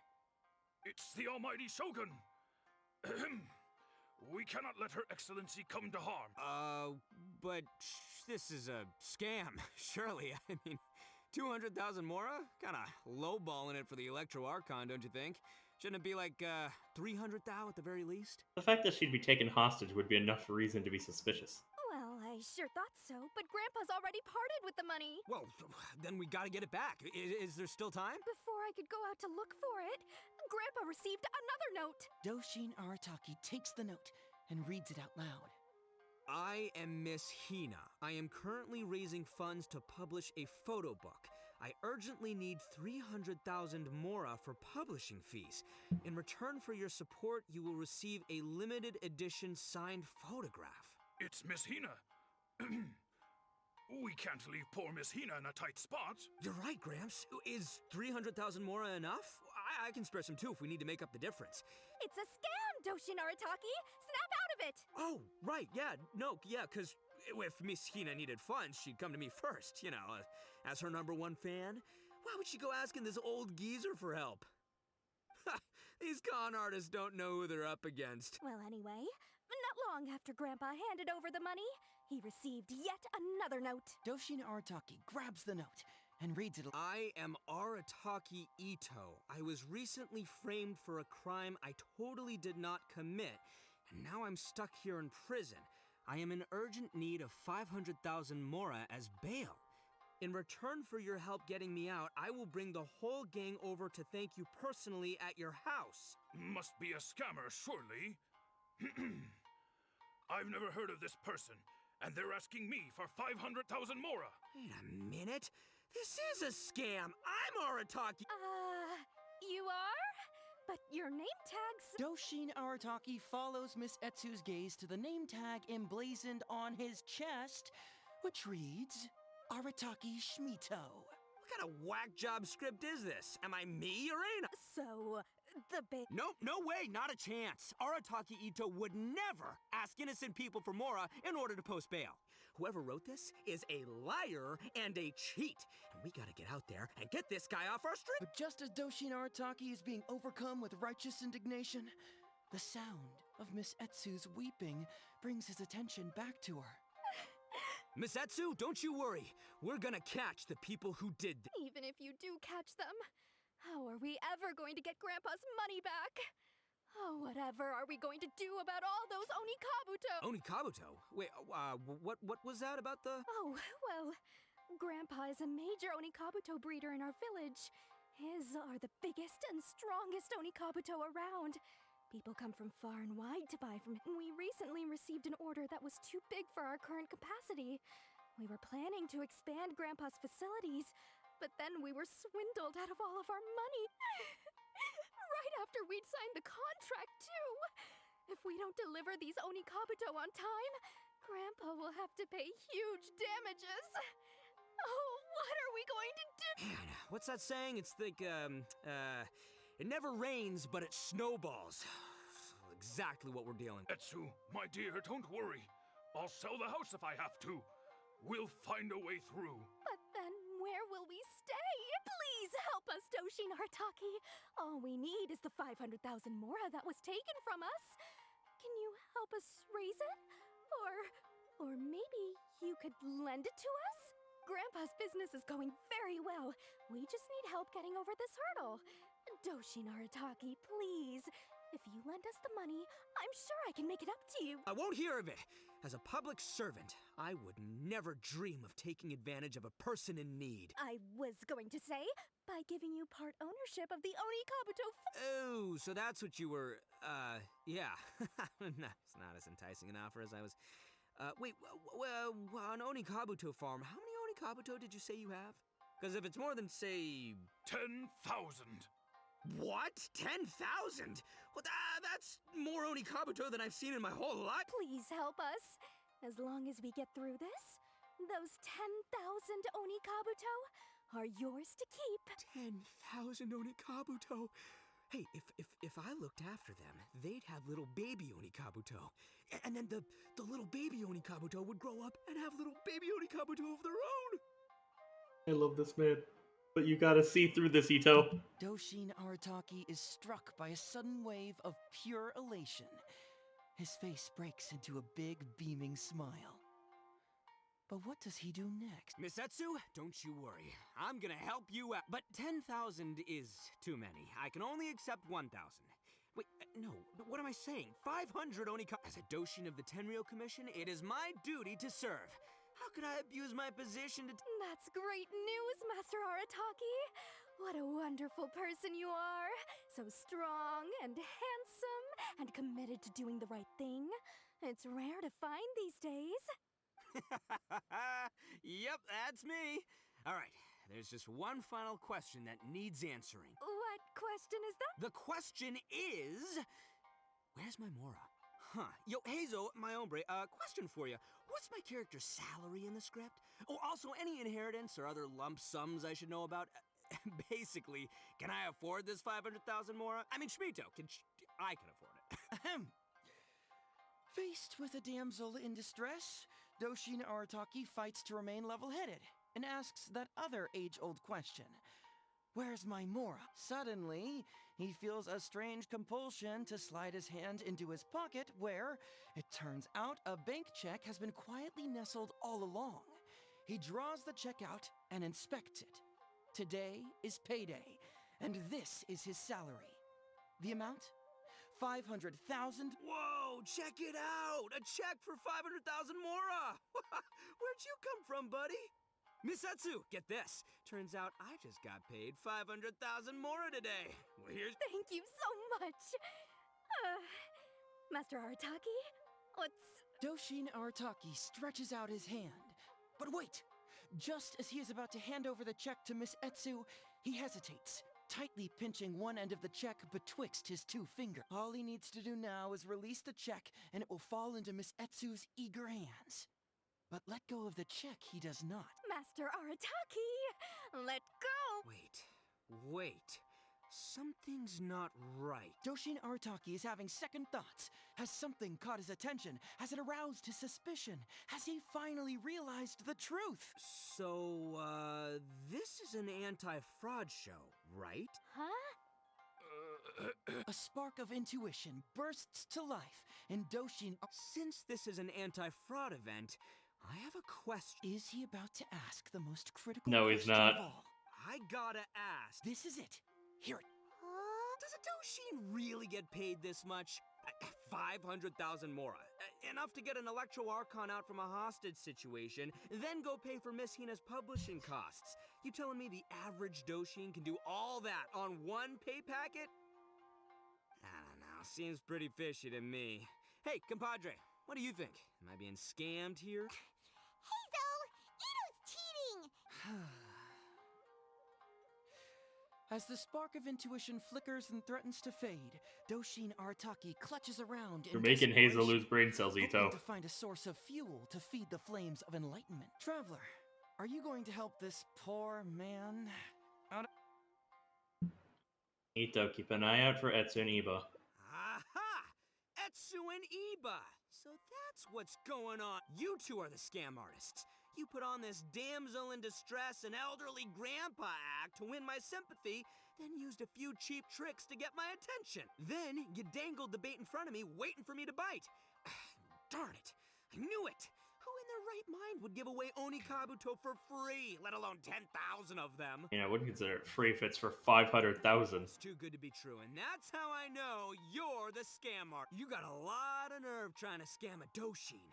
It's the almighty Shogun! We cannot let Her Excellency come to harm. But this is a scam, surely. I mean, 200,000 mora? Kinda lowballing it for the Electro Archon, don't you think? Shouldn't it be like, 300 thou at the very least? The fact that she'd be taken hostage would be enough reason to be suspicious. Well, I sure thought so, but Grandpa's already parted with the money. Well, then we gotta get it back. Is there still time? Before I could go out to look for it, Grandpa received another note. Doshin Arataki takes the note and reads it out loud. I am Miss Hina. I am currently raising funds to publish a photo book. I urgently need 300,000 mora for publishing fees. In return for your support, you will receive a limited edition signed photograph. It's Miss Hina. We can't leave poor Miss Hina in a tight spot. You're right, Gramps. Is 300,000 mora enough? I can spare some too if we need to make up the difference. It's a scam, Doshin Arataki! Snap out of it! Oh, right, yeah, because if Miss Hina needed funds, she'd come to me first, you know, as her #1 fan. Why would she go asking this old geezer for help? These con artists don't know who they're up against. Well, anyway, not long after Grandpa handed over the money, he received yet another note. Doshin Arataki grabs the note and reads it. I am Arataki Ito. I was recently framed for a crime I totally did not commit, and now I'm stuck here in prison. I am in urgent need of 500,000 mora as bail. In return for your help getting me out, I will bring the whole gang over to thank you personally at your house. Must be a scammer, surely. I've never heard of this person, and they're asking me for 500,000 mora. Wait a minute. This is a scam. I'm Arataki. You are? But your name tags... Doshin Arataki follows Miss Etsu's gaze to the name tag emblazoned on his chest, which reads, Arataki Shmito. What kind of whack job script is this? Am I me or ain't I? So, Nope, no way, not a chance. Arataki Ito would never ask innocent people for mora in order to post bail. Whoever wrote this is a liar and a cheat. And we gotta get out there and get this guy off our street. But just as Doshin Arataki is being overcome with righteous indignation, the sound of Miss Etsu's weeping brings his attention back to her. Miss Etsu, don't you worry. We're gonna catch the people who did this. Even if you do catch them, how are we ever going to get Grandpa's money back? Oh, whatever are we going to do about all those Onikabuto? Onikabuto? Wait, what was that about the... Oh, well, Grandpa is a major Onikabuto breeder in our village. His are the biggest and strongest Onikabuto around. People come from far and wide to buy from him. We recently received an order that was too big for our current capacity. We were planning to expand Grandpa's facilities, but then we were swindled out of all of our money. Right after we'd signed the contract, too. If we don't deliver these Onikabuto on time, Grandpa will have to pay huge damages. Oh, what are we going to do? Man, what's that saying? It's like, it never rains, but it snowballs. Exactly what we're dealing with. Heizou, my dear, don't worry. I'll sell the house if I have to. We'll find a way through. But then where will we stay? Please help us, Doshin Arataki. All we need is the 500,000 mora that was taken from us. Can you help us raise it? Or maybe you could lend it to us? Grandpa's business is going very well. We just need help getting over this hurdle. Doshin Arataki, please. If you lend us the money, I'm sure I can make it up to you. I won't hear of it. As a public servant, I would never dream of taking advantage of a person in need. I was going to say, by giving you part ownership of the Onikabuto Oh, so that's what you were, yeah. That's not as enticing an offer as I was... wait, an Onikabuto farm, how many Onikabuto did you say you have? Because if it's more than, say... 10,000. What? 10,000? Well, that's more Onikabuto than I've seen in my whole life. Please help us. As long as we get through this, those 10,000 Onikabuto are yours to keep. 10,000 Onikabuto. Hey, if I looked after them, they'd have little baby Onikabuto. And then the little baby Onikabuto would grow up and have little baby Onikabuto of their own. I love this man. But you gotta see through this, Ito. Doshin Arataki is struck by a sudden wave of pure elation. His face breaks into a big, beaming smile. But what does he do next? Miss Heizou, don't you worry. I'm gonna help you out. But 10,000 is too many. I can only accept 1,000. Wait, no, what am I saying? 500 As a Doshin of the Tenryou Commission, it is my duty to serve. How could I abuse my position to... That's great news, Master Arataki. What a wonderful person you are. So strong and handsome and committed to doing the right thing. It's rare to find these days. Yep, that's me. All right, there's just one final question that needs answering. What question is that? The question is... Where's my Mora? Huh. Yo, Heizou, my hombre, question for you. What's my character's salary in the script? Oh, also, any inheritance or other lump sums I should know about? Basically, can I afford this 500,000 Mora? I mean, Schmito, I can afford it. Faced with a damsel in distress, Doshin Arataki fights to remain level-headed and asks that other age-old question. Where's my Mora? Suddenly, he feels a strange compulsion to slide his hand into his pocket where, it turns out, a bank check has been quietly nestled all along. He draws the check out and inspects it. Today is payday, and this is his salary. The amount? 500,000. Whoa, check it out! A check for 500,000 Mora! Where'd you come from, buddy? Miss Heizou, get this. Turns out I just got paid 500,000 Mora today. Well, here's... Thank you so much. Master Arataki, what's... Doshin Arataki stretches out his hand. But wait! Just as he is about to hand over the check to Miss Heizou, he hesitates, tightly pinching one end of the check betwixt his two fingers. All he needs to do now is release the check, and it will fall into Miss Heizou's eager hands. But let go of the check he does not. Master Arataki, let go! Wait. Something's not right. Doshin Arataki is having second thoughts. Has something caught his attention? Has it aroused his suspicion? Has he finally realized the truth? So, this is an anti-fraud show, right? Huh? A spark of intuition bursts to life, and Doshin... Since this is an anti-fraud event, I have a question. Is he about to ask the most critical No, he's question not. of all? I gotta ask. This is it. Hear it. Huh? Does a Doshin really get paid this much? 500,000 mora. Enough to get an Electro Archon out from a hostage situation, then go pay for Miss Hina's publishing costs. You telling me the average Doshin can do all that on one pay packet? I don't know. Seems pretty fishy to me. Hey, compadre, what do you think? Am I being scammed here? Heizou! Ito's cheating! As the spark of intuition flickers and threatens to fade, Doshin Arataki clutches around You're in making Heizou desperation, lose brain cells, Ito. hoping to find a source of fuel to feed the flames of enlightenment. Traveler, are you going to help this poor man out of... Ito, keep an eye out for Etsu and Iba. Aha! Etsu and Iba! So that's what's going on. You two are the scam artists. You put on this damsel in distress and elderly grandpa act to win my sympathy, then used a few cheap tricks to get my attention. Then you dangled the bait in front of me, waiting for me to bite. Darn it! I knew it! Who in their right mind would give away Oni Kabuto for free, let alone 10,000 of them? I wouldn't consider it free if it's for 500,000. It's too good to be true, and that's how I know you're the scam art. You got a lot of nerve trying to scam a Doshin.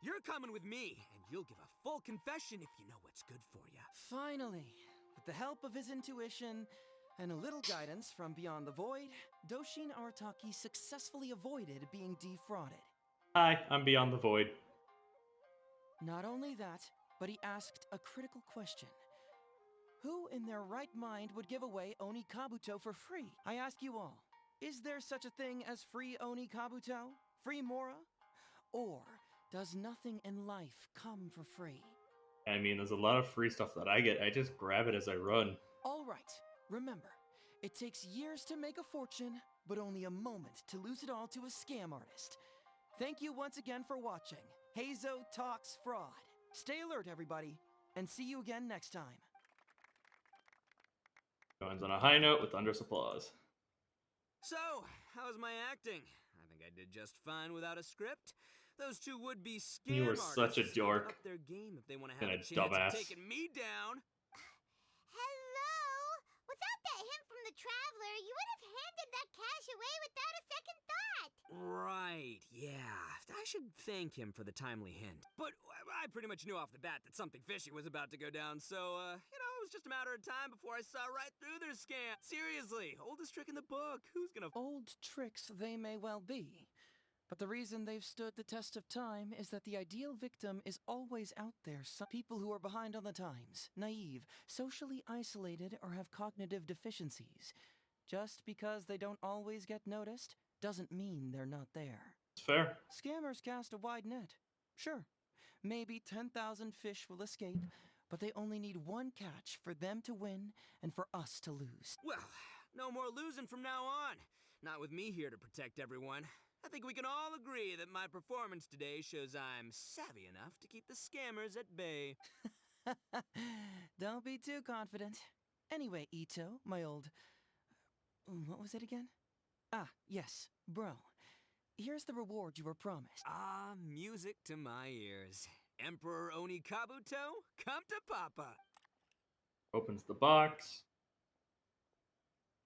You're coming with me, and you'll give a full confession if you know what's good for you. Finally, with the help of his intuition and a little guidance from beyond the void, Doshin Arataki successfully avoided being defrauded. Hi, I'm Beyond the Void. Not only that, but he asked a critical question. Who in their right mind would give away Oni Kabuto for free? I ask you all, is there such a thing as free Oni Kabuto? Free Mora? Or does nothing in life come for free? I mean, there's a lot of free stuff that I get. I just grab it as I run. All right, remember, it takes years to make a fortune, but only a moment to lose it all to a scam artist. Thank you once again for watching Heizou Talks Fraud. Stay alert, everybody, and see you again next time. Joins on a high note with thunderous applause. So, how's my acting? I think I did just fine without a script. Those two would-be scam You were artists such a need to dork. up their game if they want to And have a a chance dumbass. of taking me down. Hello? Without that hint from the Traveler, you would have handed that cash away without a second thought. Right, yeah. I should thank him for the timely hint. But I pretty much knew off the bat that something fishy was about to go down, so, it was just a matter of time before I saw right through their scam. Seriously, oldest trick in the book. Who's gonna... Old tricks they may well be, but the reason they've stood the test of time is that the ideal victim is always out there. Some people who are behind on the times, naive, socially isolated, or have cognitive deficiencies. Just because they don't always get noticed doesn't mean they're not there. It's fair. Scammers cast a wide net. Sure, maybe 10,000 fish will escape, but they only need one catch for them to win and for us to lose. Well, no more losing from now on. Not with me here to protect everyone. I think we can all agree that my performance today shows I'm savvy enough to keep the scammers at bay. Don't be too confident. Anyway, Ito, my old... what was it again? Ah, yes, bro. Here's the reward you were promised. Ah, music to my ears. Emperor Oni Kabuto, come to Papa. Opens the box.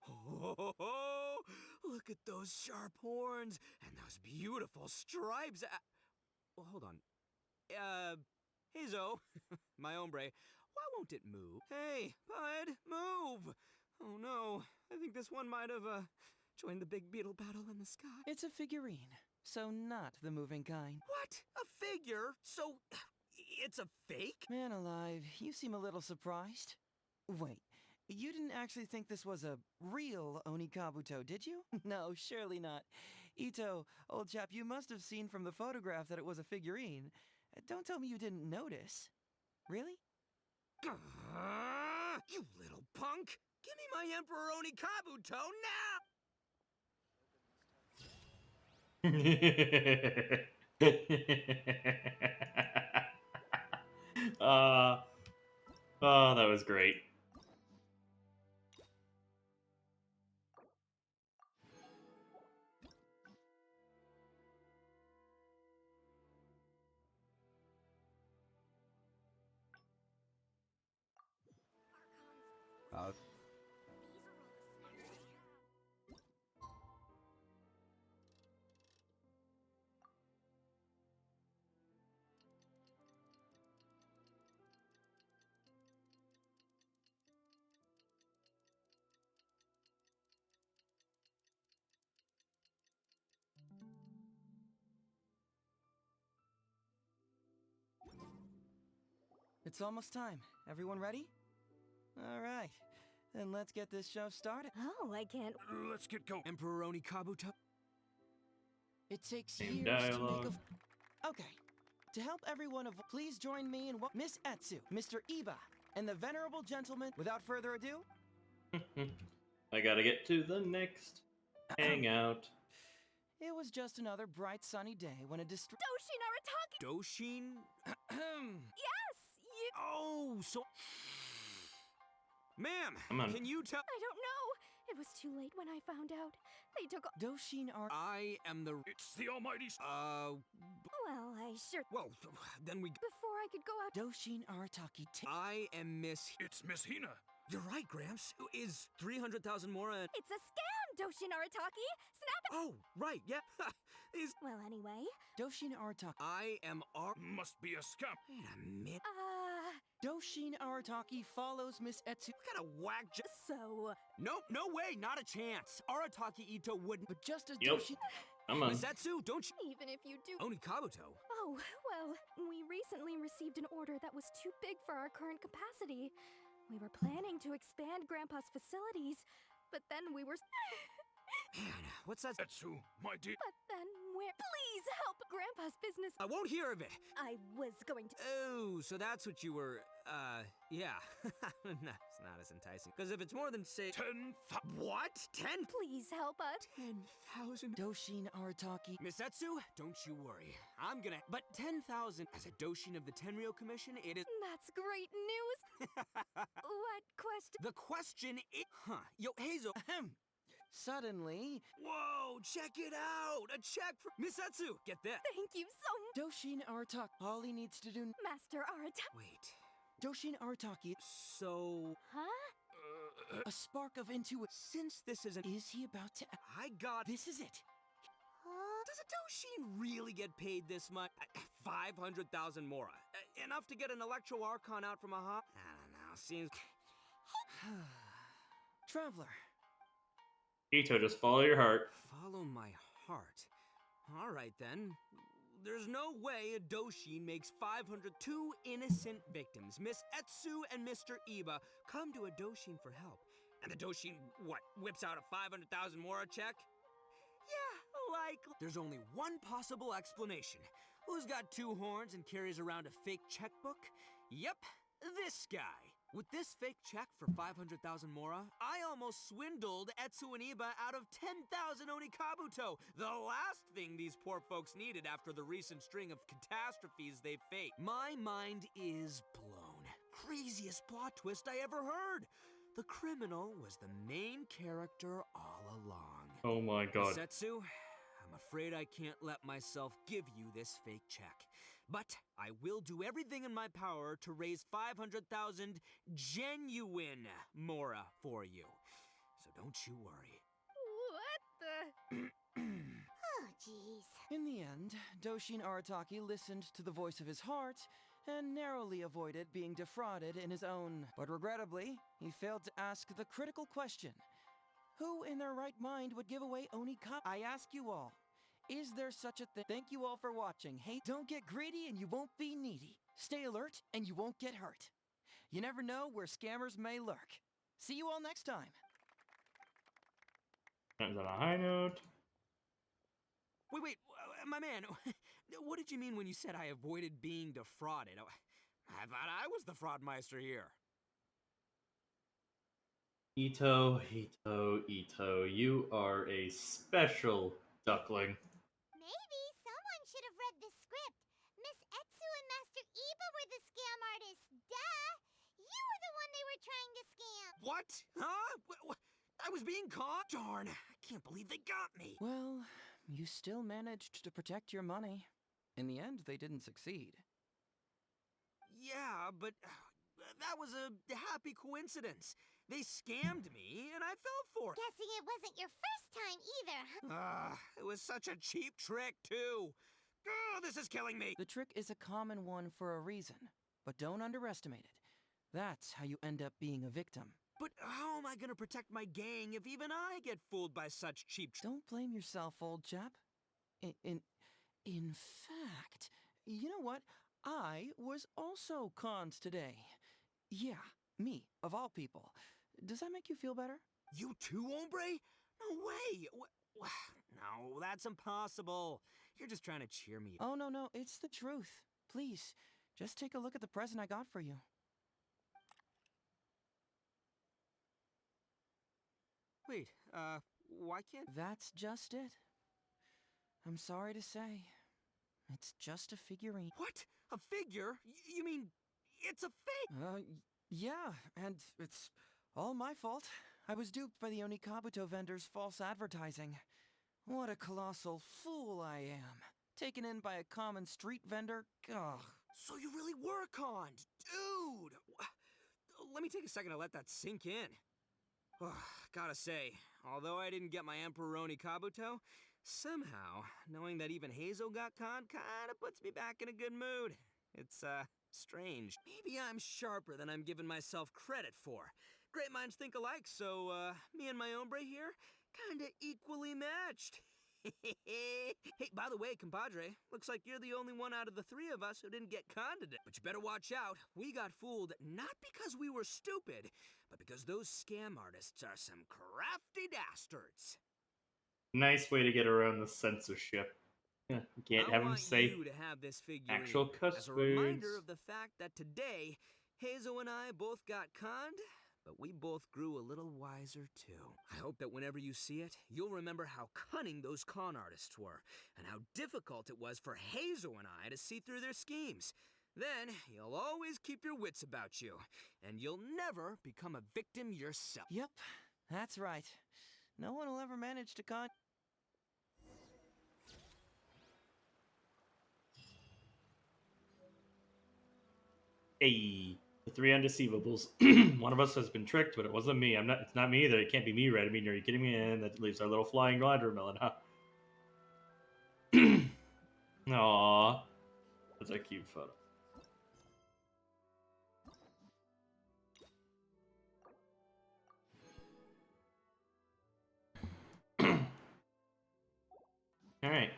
Oh, look at those sharp horns and those beautiful stripes. Well, hold on. Heizou, my hombre, why won't it move? Hey, bud, move! Oh no, I think this one might have, joined the big beetle battle in the sky. It's a figurine, so not the moving kind. What? A figure? So, it's a fake? Man alive, you seem a little surprised. Wait, you didn't actually think this was a real Oni Kabuto, did you? No, surely not. Ito, old chap, you must have seen from the photograph that it was a figurine. Don't tell me you didn't notice. Really? You little punk! Give me my Emperor Oni Kabuto now! Oh, that was great. It's almost time. Everyone ready? All right. Then let's get this show started. Oh, I can't. Let's get going. Emperor Oni Kabuto. It takes Same years dialogue. to make a... Okay. To help everyone please join me in Miss Etsu, Mr. Iba, and the venerable gentleman. Without further ado... I gotta get to the next hangout. It was just another bright sunny day when a Doshin Arataki! Doshin? Yes! You... Oh, so... Ma'am, Come on. can you tell... I don't know. It was too late when I found out. They took... Doshin are... I am the... It's the almighty... Well, I sure... Well, then we... Before I could go out... Doshin Arataki... I am Miss... It's Miss Hina. You're right, Gramps. Is 300,000 Mora... It's a scam, Doshin Arataki! Snap it! Oh, right, yeah. Is... Well, anyway... Doshin Arataki... I am Must be a scam. Wait a minute. Doshin Arataki follows Miss Etsu... What kind of whack So... No, no way, not a chance. Arataki Ito wouldn't... But just as Yep. Doshin... Come on. Miss Etsu, don't you... Even if you do... Oni Kabuto. Oh, well, we recently received an order that was too big for our current capacity. We were planning to expand Grandpa's facilities, but then we were... Man, what's that? Etsu, my dear. But then we're... Please help Grandpa's business... I won't hear of it. I was going to... Oh, so that's what you were, yeah. No, it's not as enticing. Because if it's more than, say... 10,000. What? 10? Please help us. 10,000? Doshin Arataki... Miss Etsu, don't you worry. I'm gonna... But 10,000 as a Doshin of the Tenryo Commission, it is... That's great news. What question? The question is... Huh. Yo, Heizou... Ahem. Suddenly... Whoa, check it out! A check for... Miss Etsu, get this. Thank you so much. Doshin Arataki... All he needs to do... Master Arataki... Wait. Doshin Arataki... So... Huh? A spark of intuition... Since this isn't... Is he about to... I got... This is it. Does a Doshin really get paid this much? 500,000 Mora. Enough to get an Electro Archon out from a hop? I don't know, seems... Traveler. Ito, just follow your heart. Follow my heart. All right, then. There's no way a Doshin makes 502 innocent victims. Miss Etsu and Mr. Iba come to a Doshin for help. And the Doshin, what, whips out a 500,000 Mora check? Yeah, likely. There's only one possible explanation. Who's got two horns and carries around a fake checkbook? Yep, this guy. With this fake check for 500,000 Mora, I almost swindled Etsu and Iba out of 10,000 Oni Kabuto, the last thing these poor folks needed after the recent string of catastrophes they faced. My mind is blown. Craziest plot twist I ever heard. The criminal was the main character all along. Oh my god. Setsu, I'm afraid I can't let myself give you this fake check. But I will do everything in my power to raise 500,000 genuine Mora for you. So don't you worry. What the... Oh, jeez. In the end, Doshin Arataki listened to the voice of his heart and narrowly avoided being defrauded in his own. But regrettably, he failed to ask the critical question. Who in their right mind would give away Oni Kabuto? I ask you all, is there such a thing? Thank you all for watching. Hey, don't get greedy and you won't be needy. Stay alert and you won't get hurt. You never know where scammers may lurk. See you all next time. Ends on a high note. Wait, my man, what did you mean when you said I avoided being defrauded? I thought I was the fraudmeister here. Ito, you are a special duckling. Maybe someone should have read the script. Miss Etsu and Master Iba were the scam artists. Duh! You were the one they were trying to scam. What? Huh? I was being caught? Darn, I can't believe they got me. Well, you still managed to protect your money. In the end, they didn't succeed. Yeah, but that was a happy coincidence. They scammed me, and I fell for it. Guessing it wasn't your first time either, huh? It was such a cheap trick, too. Oh, this is killing me. The trick is a common one for a reason, but don't underestimate it. That's how you end up being a victim. But how am I gonna protect my gang if even I get fooled by such cheap Don't blame yourself, old chap. In fact, you know what? I was also conned today. Yeah, me, of all people. Does that make you feel better? You too, hombre? No way! No, that's impossible. You're just trying to cheer me. Oh, no, it's the truth. Please, just take a look at the present I got for you. Wait, why can't... That's just it. I'm sorry to say. It's just a figurine. What? A figure? You mean it's a fake? Yeah, and it's all my fault. I was duped by the Onikabuto vendor's false advertising. What a colossal fool I am. Taken in by a common street vendor? Ugh. So you really were conned, dude! Let me take a second to let that sink in. Gotta say, although I didn't get my Emperoroni Kabuto, somehow, knowing that even Heizou got conned kinda puts me back in a good mood. It's, strange. Maybe I'm sharper than I'm giving myself credit for. Great minds think alike, so, me and my hombre here, kinda equally matched. Hey, by the way, compadre, looks like you're the only one out of the three of us who didn't get conned today. But you better watch out. We got fooled not because we were stupid, but because those scam artists are some crafty dastards. Nice way to get around the censorship. You can't have him say you to have this figurine actual cuss as a words. reminder of the fact that today, Heizou and I both got conned, but we both grew a little wiser too. I hope that whenever you see it, you'll remember how cunning those con artists were, and how difficult it was for Heizou and I to see through their schemes. Then, you'll always keep your wits about you, and you'll never become a victim yourself. Yep, that's right. No one will ever manage to con... Hey, the three undeceivables. One of us has been tricked, but it wasn't me. It's not me either. It can't be me, right? I mean, are you kidding me? And that leaves our little flying watermelon, huh? Aww. That's a cute photo. Alright.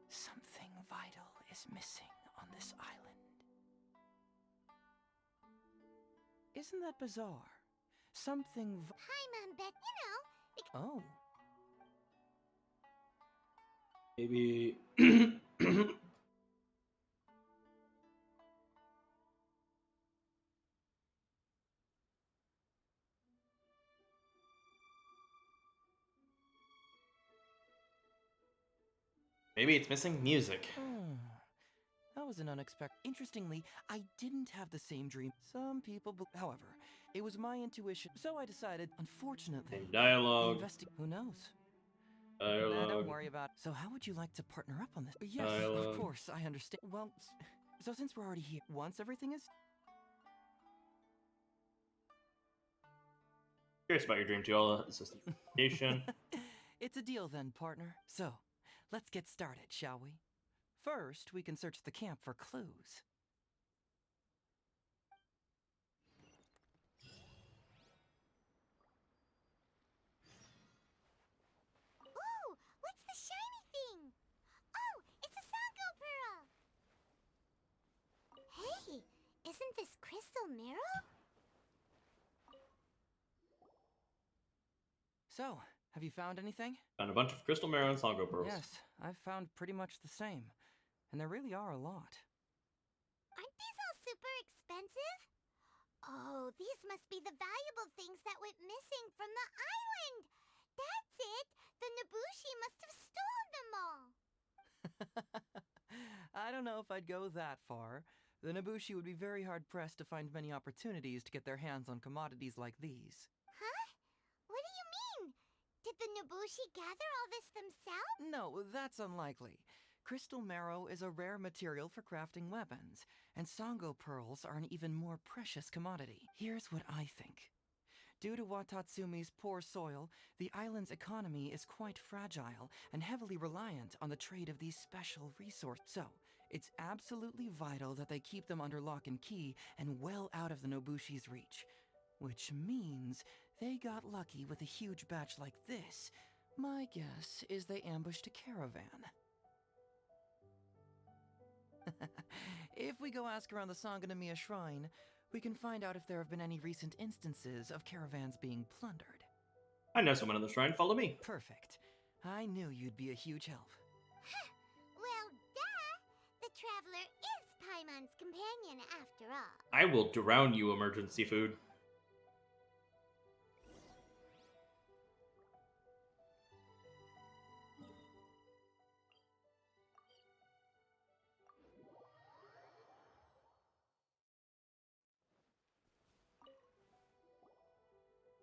Something vital is missing on this island. Isn't that bizarre? Something Paimon bet, Oh. Maybe... Maybe it's missing music. That was an unexpected... Interestingly, I didn't have the same dream. Some people... However, it was my intuition, so I decided, unfortunately... Same dialogue. Who knows? Dialogue. Nah, don't worry about it. So how would you like to partner up on this? Yes, Dialogue. of course, I understand. Well, so since we're already here, once everything is... Curious about your dream too. I'll assist the investigation. It's a deal then, partner. So, let's get started, shall we? First, we can search the camp for clues. Ooh, what's the shiny thing? Oh, it's a Sango pearl! Hey, isn't this crystal mirror? So, have you found anything? Found a bunch of crystal marrow and Sango pearls. Yes, I've found pretty much the same. And there really are a lot. Aren't these all super expensive? Oh, these must be the valuable things that went missing from the island! That's it! The Nobushi must have stolen them all! I don't know if I'd go that far. The Nobushi would be very hard-pressed to find many opportunities to get their hands on commodities like these. Huh? What do you mean? Did the Nobushi gather all this themselves? No, that's unlikely. Crystal marrow is a rare material for crafting weapons, and Sango pearls are an even more precious commodity. Here's what I think. Due to Watatsumi's poor soil, the island's economy is quite fragile and heavily reliant on the trade of these special resources. So, it's absolutely vital that they keep them under lock and key and well out of the Nobushi's reach. Which means they got lucky with a huge batch like this. My guess is they ambushed a caravan. If we go ask around the Sangonomiya Shrine, we can find out if there have been any recent instances of caravans being plundered. I know someone in the shrine. Follow me. Perfect. I knew you'd be a huge help. Well, duh! The traveler is Paimon's companion after all. I will drown you, emergency food.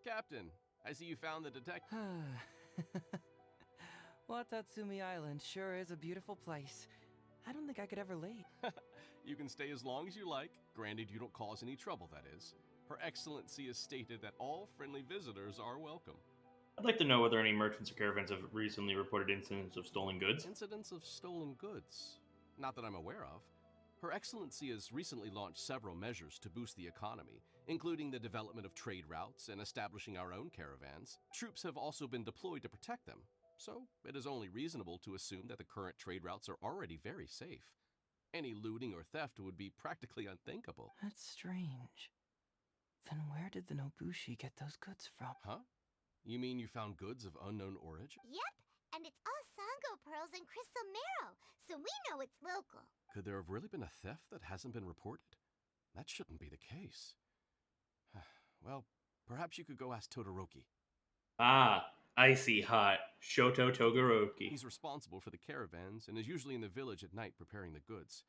Captain, I see you found the detective. Watatsumi Island sure is a beautiful place. I don't think I could ever leave. You can stay as long as you like, granted you don't cause any trouble, that is. Her Excellency has stated that all friendly visitors are welcome. I'd like to know whether any merchants or caravans have recently reported incidents of stolen goods. Incidents of stolen goods? Not that I'm aware of. Her Excellency has recently launched several measures to boost the economy, including the development of trade routes and establishing our own caravans. Troops have also been deployed to protect them, so it is only reasonable to assume that the current trade routes are already very safe. Any looting or theft would be practically unthinkable. That's strange. Then where did the Nobushi get those goods from? Huh? You mean you found goods of unknown origin? Yep, and it's all Sango pearls and crystal marrow, so we know it's local. Could there have really been a theft that hasn't been reported? That shouldn't be the case. Well, perhaps you could go ask Todoroki. Ah, icy hot. Shoto Todoroki. He's responsible for the caravans and is usually in the village at night preparing the goods.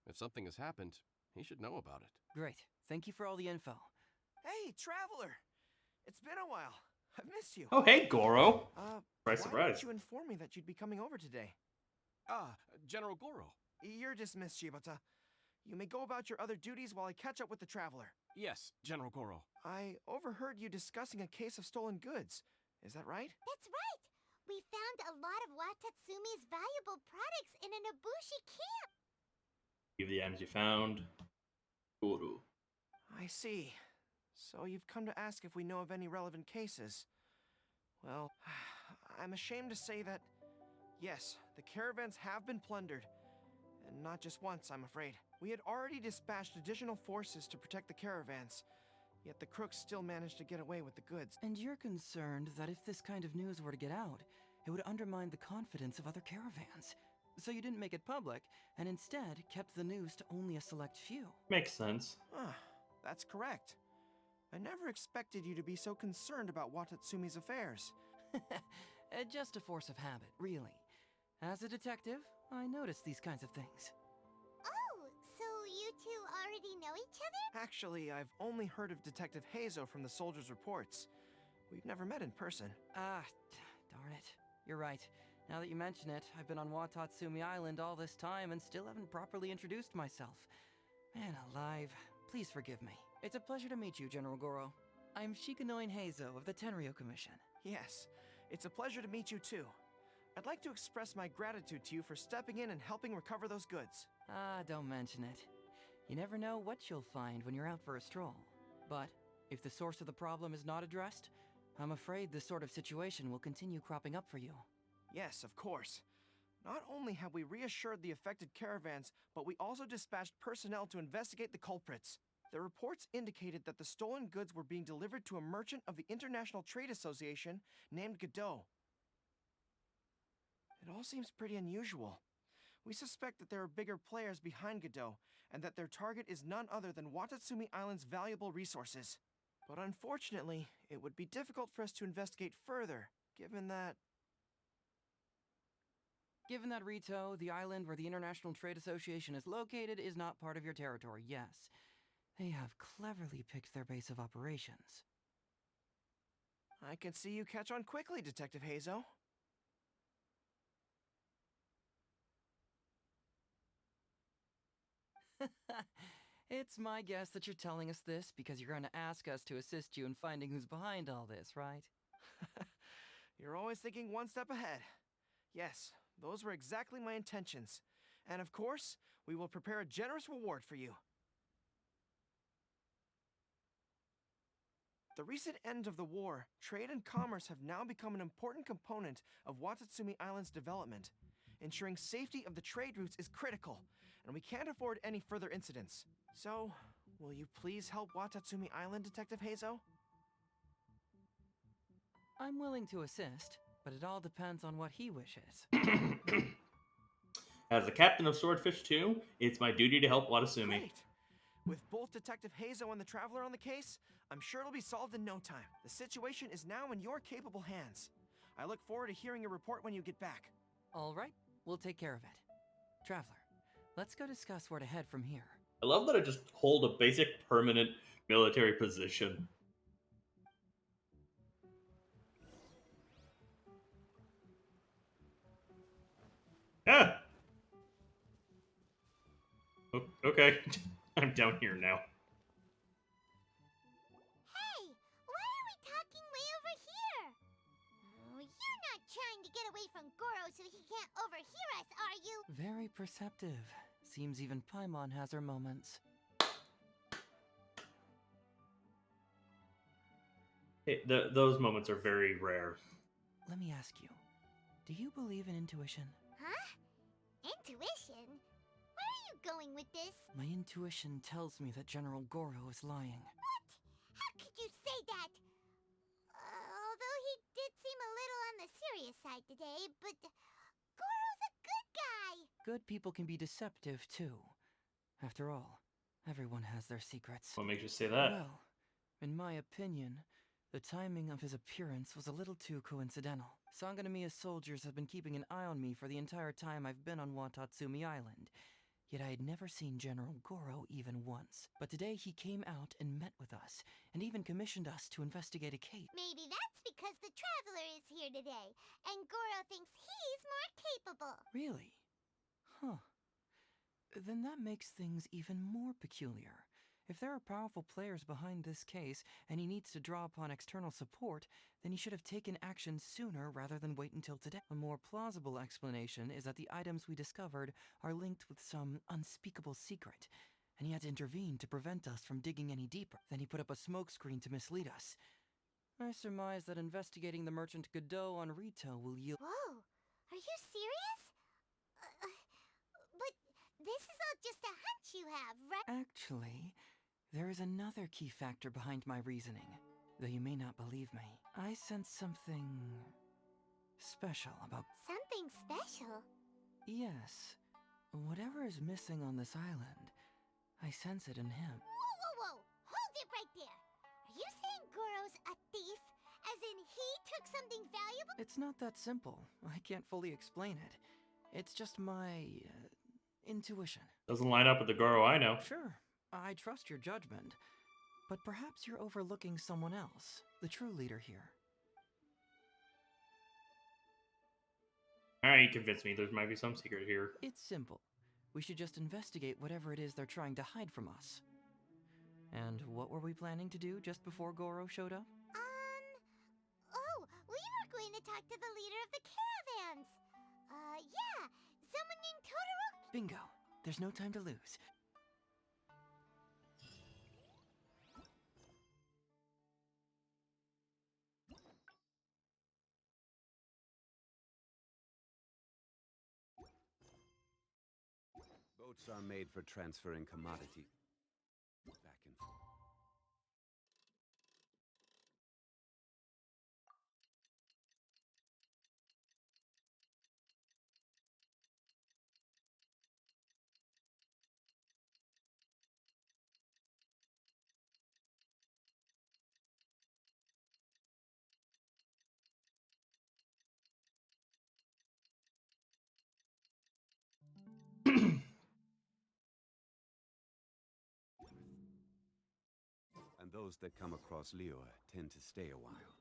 If something has happened, he should know about it. Great. Thank you for all the info. Hey, traveler! It's been a while. I've missed you. Oh, hey, Goro. Why Surprise. didn't you inform me that you'd be coming over today? General Goro. You're dismissed, Shibata. You may go about your other duties while I catch up with the traveler. Yes, General Goro. I overheard you discussing a case of stolen goods. Is that right? That's right! We found a lot of Watatsumi's valuable products in a Nobushi camp! Give the items you found. Goro. I see. So you've come to ask if we know of any relevant cases. Well, I'm ashamed to say that, yes, the caravans have been plundered. And not just once, I'm afraid. We had already dispatched additional forces to protect the caravans, yet the crooks still managed to get away with the goods. And you're concerned that if this kind of news were to get out, it would undermine the confidence of other caravans. So you didn't make it public, and instead kept the news to only a select few. Makes sense. That's correct. I never expected you to be so concerned about Watatsumi's affairs. Just a force of habit, really. As a detective, I notice these kinds of things. Oh, so you two already know each other? Actually, I've only heard of Detective Heizou from the soldiers' reports. We've never met in person. Darn it. You're right. Now that you mention it, I've been on Watatsumi Island all this time and still haven't properly introduced myself. Man alive, please forgive me. It's a pleasure to meet you, General Goro. I'm Shikanoin Heizou of the Tenryou Commission. Yes, it's a pleasure to meet you too. I'd like to express my gratitude to you for stepping in and helping recover those goods. Don't mention it. You never know what you'll find when you're out for a stroll. But if the source of the problem is not addressed, I'm afraid this sort of situation will continue cropping up for you. Yes, of course. Not only have we reassured the affected caravans, but we also dispatched personnel to investigate the culprits. The reports indicated that the stolen goods were being delivered to a merchant of the International Trade Association named Godot. It all seems pretty unusual. We suspect that there are bigger players behind Godot, and that their target is none other than Watatsumi Island's valuable resources. But unfortunately, it would be difficult for us to investigate further, given that Rito, the island where the International Trade Association is located, is not part of your territory, yes. They have cleverly picked their base of operations. I can see you catch on quickly, Detective Heizou. It's my guess that you're telling us this because you're going to ask us to assist you in finding who's behind all this, right? You're always thinking one step ahead. Yes, those were exactly my intentions. And of course, we will prepare a generous reward for you. The recent end of the war, trade and commerce have now become an important component of Watatsumi Island's development. Ensuring safety of the trade routes is critical, and we can't afford any further incidents. So, will you please help Watatsumi Island, Detective Heizou? I'm willing to assist, but it all depends on what he wishes. As the captain of Swordfish 2, it's my duty to help Watatsumi. Great! With both Detective Heizou and the Traveler on the case, I'm sure it'll be solved in no time. The situation is now in your capable hands. I look forward to hearing your report when you get back. All right, we'll take care of it. Traveler, let's go discuss where to head from here. I love that I just hold a basic permanent military position. Ah! Okay, I'm down here now. Hey, why are we talking way over here? Oh, you're not trying to get away from Goro so he can't overhear us, are you? Very perceptive. Seems even Paimon has her moments. Hey, those moments are very rare. Let me ask you, do you believe in intuition? Huh? Intuition? Where are you going with this? My intuition tells me that General Goro is lying. What? How could you say that? Although he did seem a little on the serious side today, but Goro's a good guy. Good people can be deceptive, too. After all, everyone has their secrets. What makes you say that? Well, in my opinion, the timing of his appearance was a little too coincidental. Sanganamiya's soldiers have been keeping an eye on me for the entire time I've been on Watatsumi Island, yet I had never seen General Goro even once. But today he came out and met with us, and even commissioned us to investigate a case. Maybe that's because the Traveler is here today, and Goro thinks he's more capable. Really? Huh. Then that makes things even more peculiar. If there are powerful players behind this case, and he needs to draw upon external support, then he should have taken action sooner rather than wait until today. A more plausible explanation is that the items we discovered are linked with some unspeakable secret, and he had to intervene to prevent us from digging any deeper. Then he put up a smokescreen to mislead us. I surmise that investigating the merchant Godot on retail will yield— Whoa, are you serious? But this is all just a hunch you have, right? Actually, there is another key factor behind my reasoning, though you may not believe me. I sense something special about— Something special? Yes. Whatever is missing on this island, I sense it in him. Whoa! Hold it right there! Are you saying Goro's a thief? As in he took something valuable? It's not that simple. I can't fully explain it. It's just my intuition. Doesn't line up with the Goro I know. Sure, I trust your judgment, but perhaps you're overlooking someone else, the true leader here. Alright, you convinced me. There might be some secret here. It's simple. We should just investigate whatever it is they're trying to hide from us. And what were we planning to do just before Goro showed up? Oh, we were going to talk to the leader of the caravans. Yeah, someone named Totoro. Bingo. There's no time to lose. Boats are made for transferring commodities back and forth. And those that come across Liyue tend to stay a while.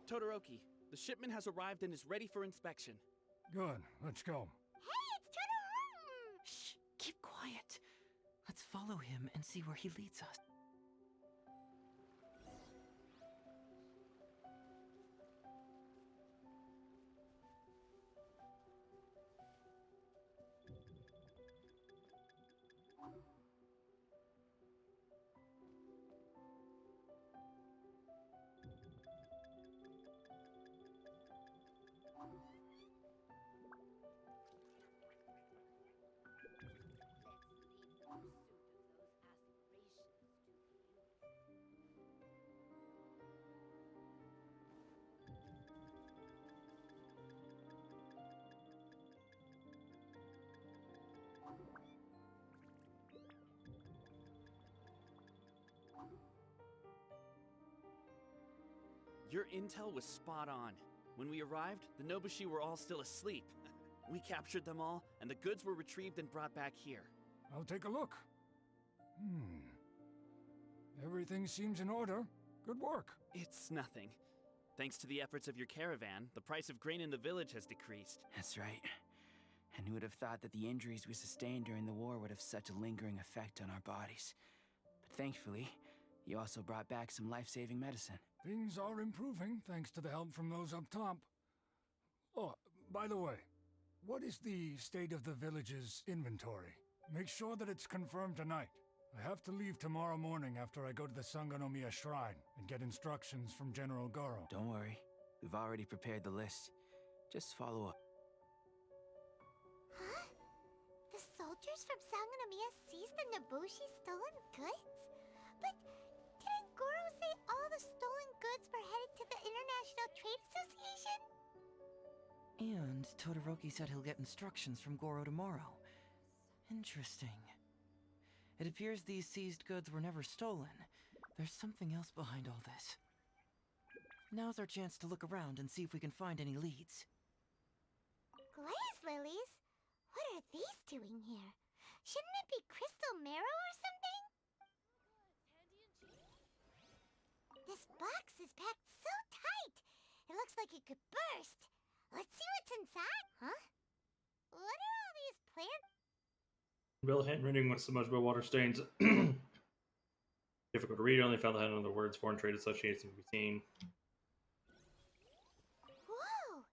Todoroki, the shipment has arrived and is ready for inspection. Good, let's go. Hey, it's Todoroki! Shh, keep quiet. Let's follow him and see where he leads us. Your intel was spot on. When we arrived, the Nobushi were all still asleep. We captured them all, and the goods were retrieved and brought back here. I'll take a look. Everything seems in order. Good work. It's nothing. Thanks to the efforts of your caravan, the price of grain in the village has decreased. That's right. And who would have thought that the injuries we sustained during the war would have such a lingering effect on our bodies? But thankfully, you also brought back some life-saving medicine. Things are improving thanks to the help from those up top. Oh, by the way, what is the state of the village's inventory? Make sure that it's confirmed tonight. I have to leave tomorrow morning after I go to the Sangonomiya Shrine and get instructions from General Goro. Don't worry. We've already prepared the list. Just follow up. Huh? The soldiers from Sangonomiya seized the Nobushi stolen goods? But didn't Goro say all the stolen goods were headed to the International Trade Association? And Todoroki said he'll get instructions from Goro tomorrow. Interesting. It appears these seized goods were never stolen. There's something else behind all this. Now's our chance to look around and see if we can find any leads. Glaze lilies? What are these doing here? Shouldn't it be crystal marrow or something? This box is packed so tight! It looks like it could burst. Let's see what's inside. Huh? What are all these plants? Bill handwriting with so much about water stains. Difficult to read. Only found the head on the words Foreign Trade Association can be seen. Whoa!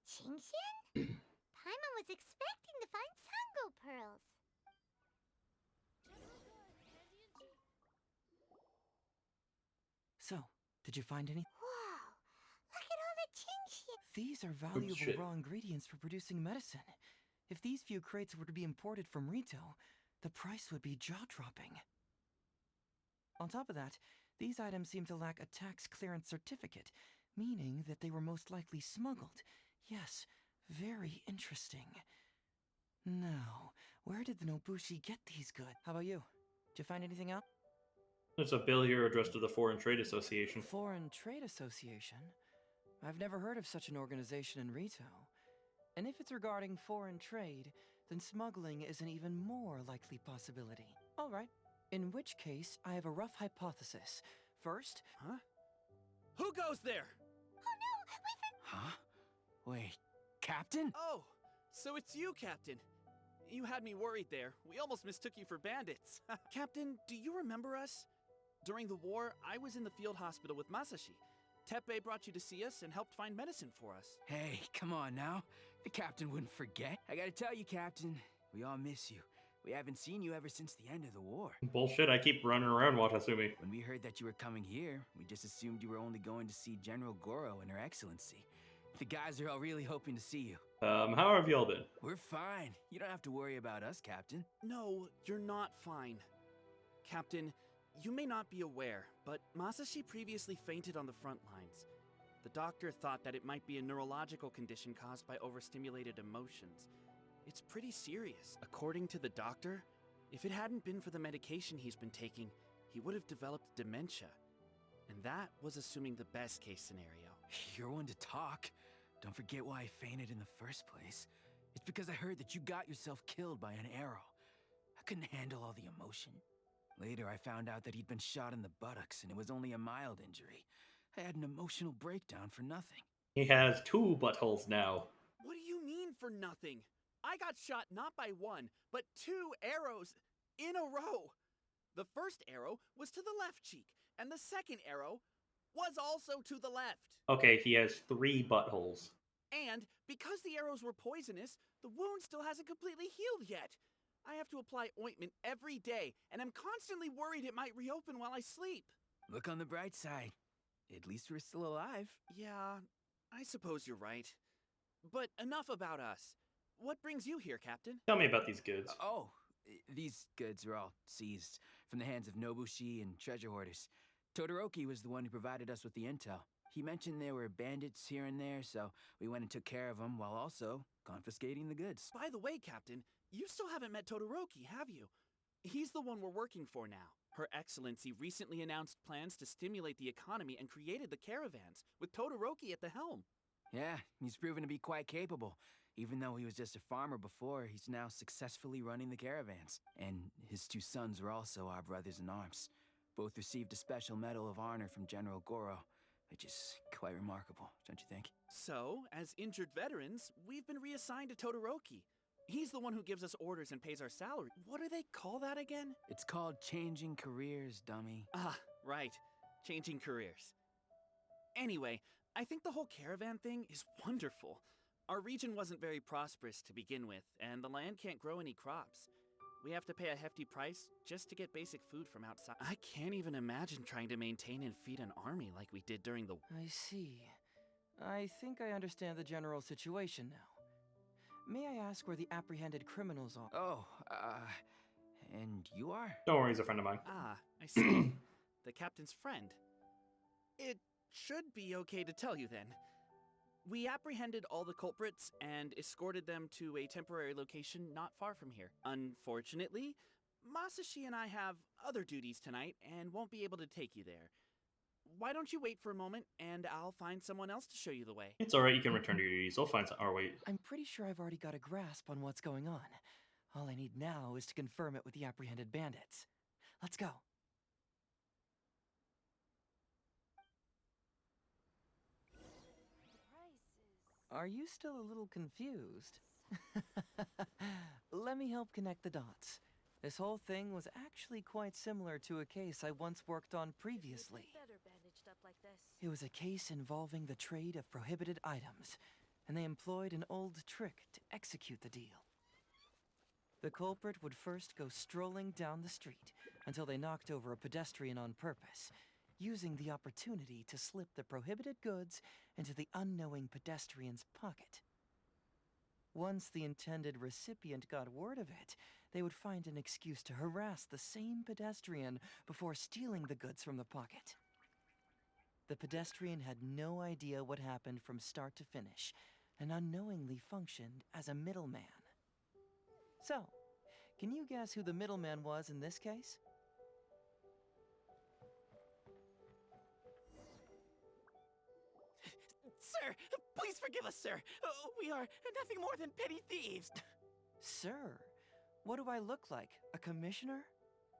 Chingshin? Paimon was expecting to find Sango pearls. So, did you find any? Whoa! Look at all the Chingshin! These are valuable shit. raw ingredients for producing medicine. If these few crates were to be imported from Rito, the price would be jaw-dropping. On top of that, these items seem to lack a tax clearance certificate, meaning that they were most likely smuggled. Yes, very interesting. Now, where did the Nobushi get these goods? How about you? Did you find anything else? There's a bill here addressed to the Foreign Trade Association. Foreign Trade Association? I've never heard of such an organization in Rito. And if it's regarding foreign trade, then smuggling is an even more likely possibility. All right. In which case, I have a rough hypothesis. First... Huh? Who goes there? Oh no! Huh? Wait, Captain? Oh, so it's you, Captain. You had me worried there. We almost mistook you for bandits. Captain, do you remember us? During the war, I was in the field hospital with Masashi. Teppei brought you to see us and helped find medicine for us. Hey, come on now. The captain wouldn't forget. I gotta tell you, Captain, we all miss you. We haven't seen you ever since the end of the war. Bullshit, I keep running around Watasumi. When we heard that you were coming here, we just assumed you were only going to see General Goro and Her Excellency. The guys are all really hoping to see you. How have y'all been? We're fine. You don't have to worry about us, Captain. No, you're not fine. Captain, you may not be aware, but Masashi previously fainted on the front lines. The doctor thought that it might be a neurological condition caused by overstimulated emotions. It's pretty serious. According to the doctor, if it hadn't been for the medication he's been taking, he would have developed dementia. And that was assuming the best case scenario. You're one to talk. Don't forget why I fainted in the first place. It's because I heard that you got yourself killed by an arrow. I couldn't handle all the emotion. Later, I found out that he'd been shot in the buttocks and it was only a mild injury. I had an emotional breakdown for nothing. He has 2 buttholes now. What do you mean for nothing? I got shot not by 1, but 2 arrows in a row. The first arrow was to the left cheek, and the second arrow was also to the left. Okay, he has 3 buttholes. And because the arrows were poisonous, the wound still hasn't completely healed yet. I have to apply ointment every day, and I'm constantly worried it might reopen while I sleep. Look on the bright side. At least we're still alive. Yeah, I suppose you're right. But enough about us. What brings you here, Captain? Tell me about these goods. These goods were all seized from the hands of Nobushi and treasure hoarders. Todoroki was the one who provided us with the intel. He mentioned there were bandits here and there, so we went and took care of them while also confiscating the goods. By the way, Captain, you still haven't met Todoroki, have you? He's the one we're working for now. Her Excellency recently announced plans to stimulate the economy and created the caravans, with Todoroki at the helm. Yeah, he's proven to be quite capable. Even though he was just a farmer before, he's now successfully running the caravans. And his 2 sons were also our brothers in arms. Both received a special medal of honor from General Goro, which is quite remarkable, don't you think? So, as injured veterans, we've been reassigned to Todoroki. He's the one who gives us orders and pays our salary. What do they call that again? It's called changing careers, dummy. Ah, right. Changing careers. Anyway, I think the whole caravan thing is wonderful. Our region wasn't very prosperous to begin with, and the land can't grow any crops. We have to pay a hefty price just to get basic food from outside. I can't even imagine trying to maintain and feed an army like we did during the... I see. I think I understand the general situation now. May I ask where the apprehended criminals are? Oh, and you are? Don't worry, he's a friend of mine. Ah, I see. The captain's friend. It should be okay to tell you then. We apprehended all the culprits and escorted them to a temporary location not far from here. Unfortunately, Masashi and I have other duties tonight and won't be able to take you there. Why don't you wait for a moment and I'll find someone else to show you the way. It's alright, you can return to your duties. I'll find some. Oh, wait. I'm pretty sure I've already got a grasp on what's going on. All I need now is to confirm it with the apprehended bandits. Let's go. Are you still a little confused? Let me help connect the dots. This whole thing was actually quite similar to a case I once worked on previously. It was a case involving the trade of prohibited items, and they employed an old trick to execute the deal. The culprit would first go strolling down the street until they knocked over a pedestrian on purpose, using the opportunity to slip the prohibited goods into the unknowing pedestrian's pocket. Once the intended recipient got word of it, they would find an excuse to harass the same pedestrian before stealing the goods from the pocket. The pedestrian had no idea what happened from start to finish, and unknowingly functioned as a middleman. So, can you guess who the middleman was in this case? Sir, please forgive us, sir. We are nothing more than petty thieves. Sir, what do I look like? A commissioner?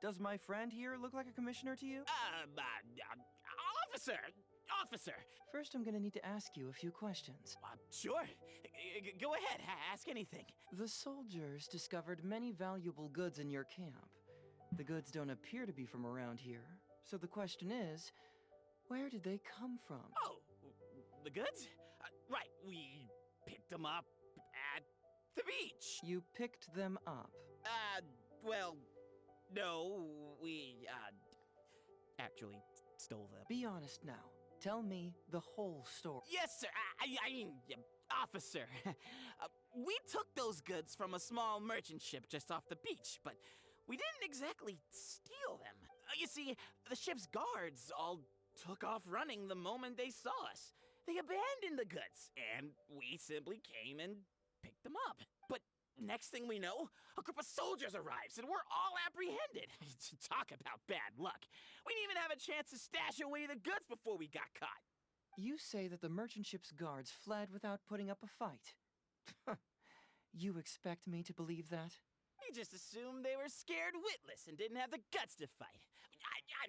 Does my friend here look like a commissioner to you? Officer! Officer! First, I'm gonna need to ask you a few questions. Sure. Go ahead, ask anything. The soldiers discovered many valuable goods in your camp. The goods don't appear to be from around here, so the question is, where did they come from? Oh, the goods? Right, we picked them up at the beach. You picked them up? Well, no, we, actually stole them. Be honest now. Tell me the whole story. Yes, sir. I mean, officer. We took those goods from a small merchant ship just off the beach, but we didn't exactly steal them. You see, the ship's guards all took off running the moment they saw us. They abandoned the goods, and we simply came and picked them up. But next thing we know, a group of soldiers arrives, and we're all apprehended. Talk about bad luck. We didn't even have a chance to stash away the goods before we got caught. You say that the merchant ship's guards fled without putting up a fight. You expect me to believe that? just assumed they were scared witless and didn't have the guts to fight.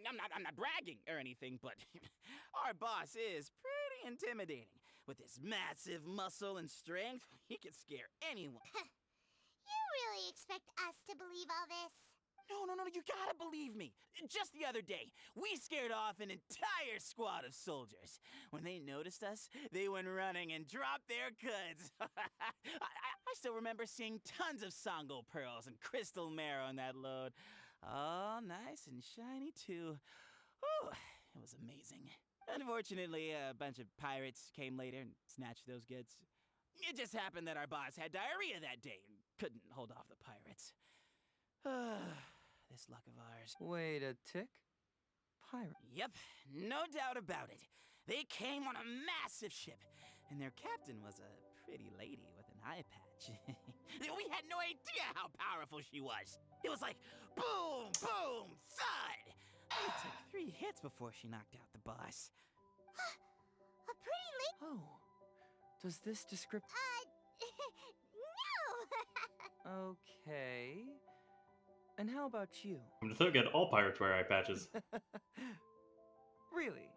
I'm not bragging or anything, but our boss is pretty intimidating. With his massive muscle and strength, he could scare anyone. You really expect us to believe all this? No, you gotta believe me. Just the other day, we scared off an entire squad of soldiers. When they noticed us, they went running and dropped their goods. I still remember seeing tons of Songo pearls and crystal marrow in that load. All nice and shiny, too. Whew, it was amazing. Unfortunately, a bunch of pirates came later and snatched those goods. It just happened that our boss had diarrhea that day and couldn't hold off the pirates. This luck of ours. Wait a tick. Pirate. Yep, no doubt about it. They came on a massive ship, and their captain was a pretty lady with an eye patch. We had no idea how powerful she was. It was like boom, boom, thud. It took 3 hits before she knocked out the boss. A pretty lady? Oh. Does this description... no! Okay. And how about you? I'm just looking at all pirates wear eye patches. Really?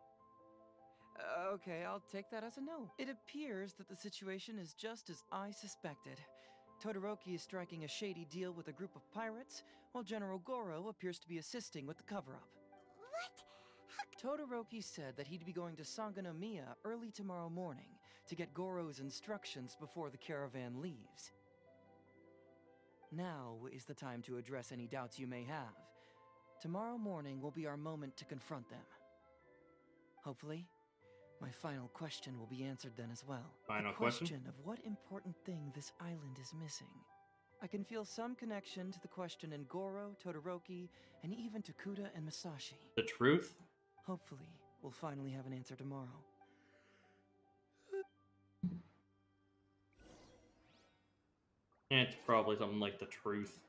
Okay, I'll take that as a no. It appears that the situation is just as I suspected. Todoroki is striking a shady deal with a group of pirates, while General Goro appears to be assisting with the cover-up. What? Todoroki said that he'd be going to Sangonomiya early tomorrow morning to get Goro's instructions before the caravan leaves. Now is the time to address any doubts you may have. Tomorrow morning will be our moment to confront them. Hopefully, my final question will be answered then as well. Final the question of what important thing this island is missing. I can feel some connection to the question in Goro, Todoroki, and even to Kuda and Masashi. The truth? Hopefully, we'll finally have an answer tomorrow. It's probably something like the truth.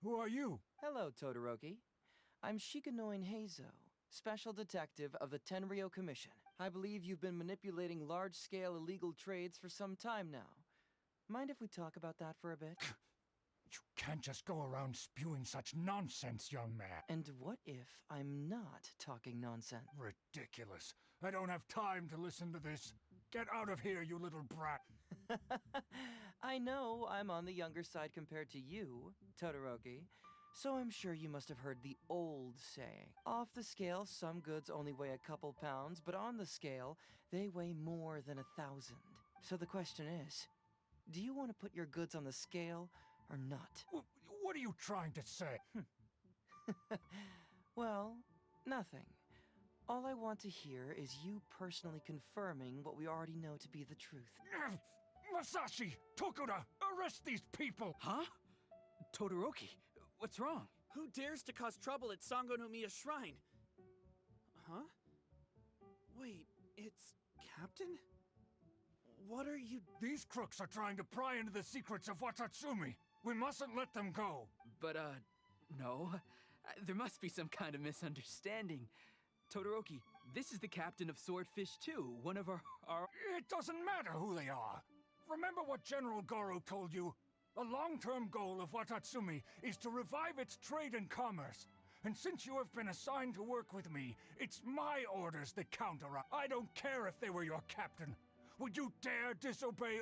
Who are you? Hello, Todoroki. I'm Shikanoin Heizou, Special Detective of the Tenryou Commission. I believe you've been manipulating large-scale illegal trades for some time now. Mind if we talk about that for a bit? You can't just go around spewing such nonsense, young man. And what if I'm not talking nonsense? Ridiculous. I don't have time to listen to this. Get out of here, you little brat. I know I'm on the younger side compared to you, Todoroki, so I'm sure you must have heard the old saying. Off the scale, some goods only weigh a couple pounds, but on the scale, they weigh more than 1,000. So the question is, do you want to put your goods on the scale or not? What are you trying to say? Well, nothing. All I want to hear is you personally confirming what we already know to be the truth. Masashi! Tokuda! Arrest these people! Huh? Todoroki, what's wrong? Who dares to cause trouble at Sangonomiya Shrine? Huh? Wait, it's Captain? What are you... These crooks are trying to pry into the secrets of Watatsumi. We mustn't let them go. But, no. There must be some kind of misunderstanding. Todoroki, this is the captain of Swordfish 2, one of our... It doesn't matter who they are. Remember what General Goro told you? A long-term goal of Watatsumi is to revive its trade and commerce. And since you have been assigned to work with me, it's my orders that count around. I don't care if they were your captain. Would you dare disobey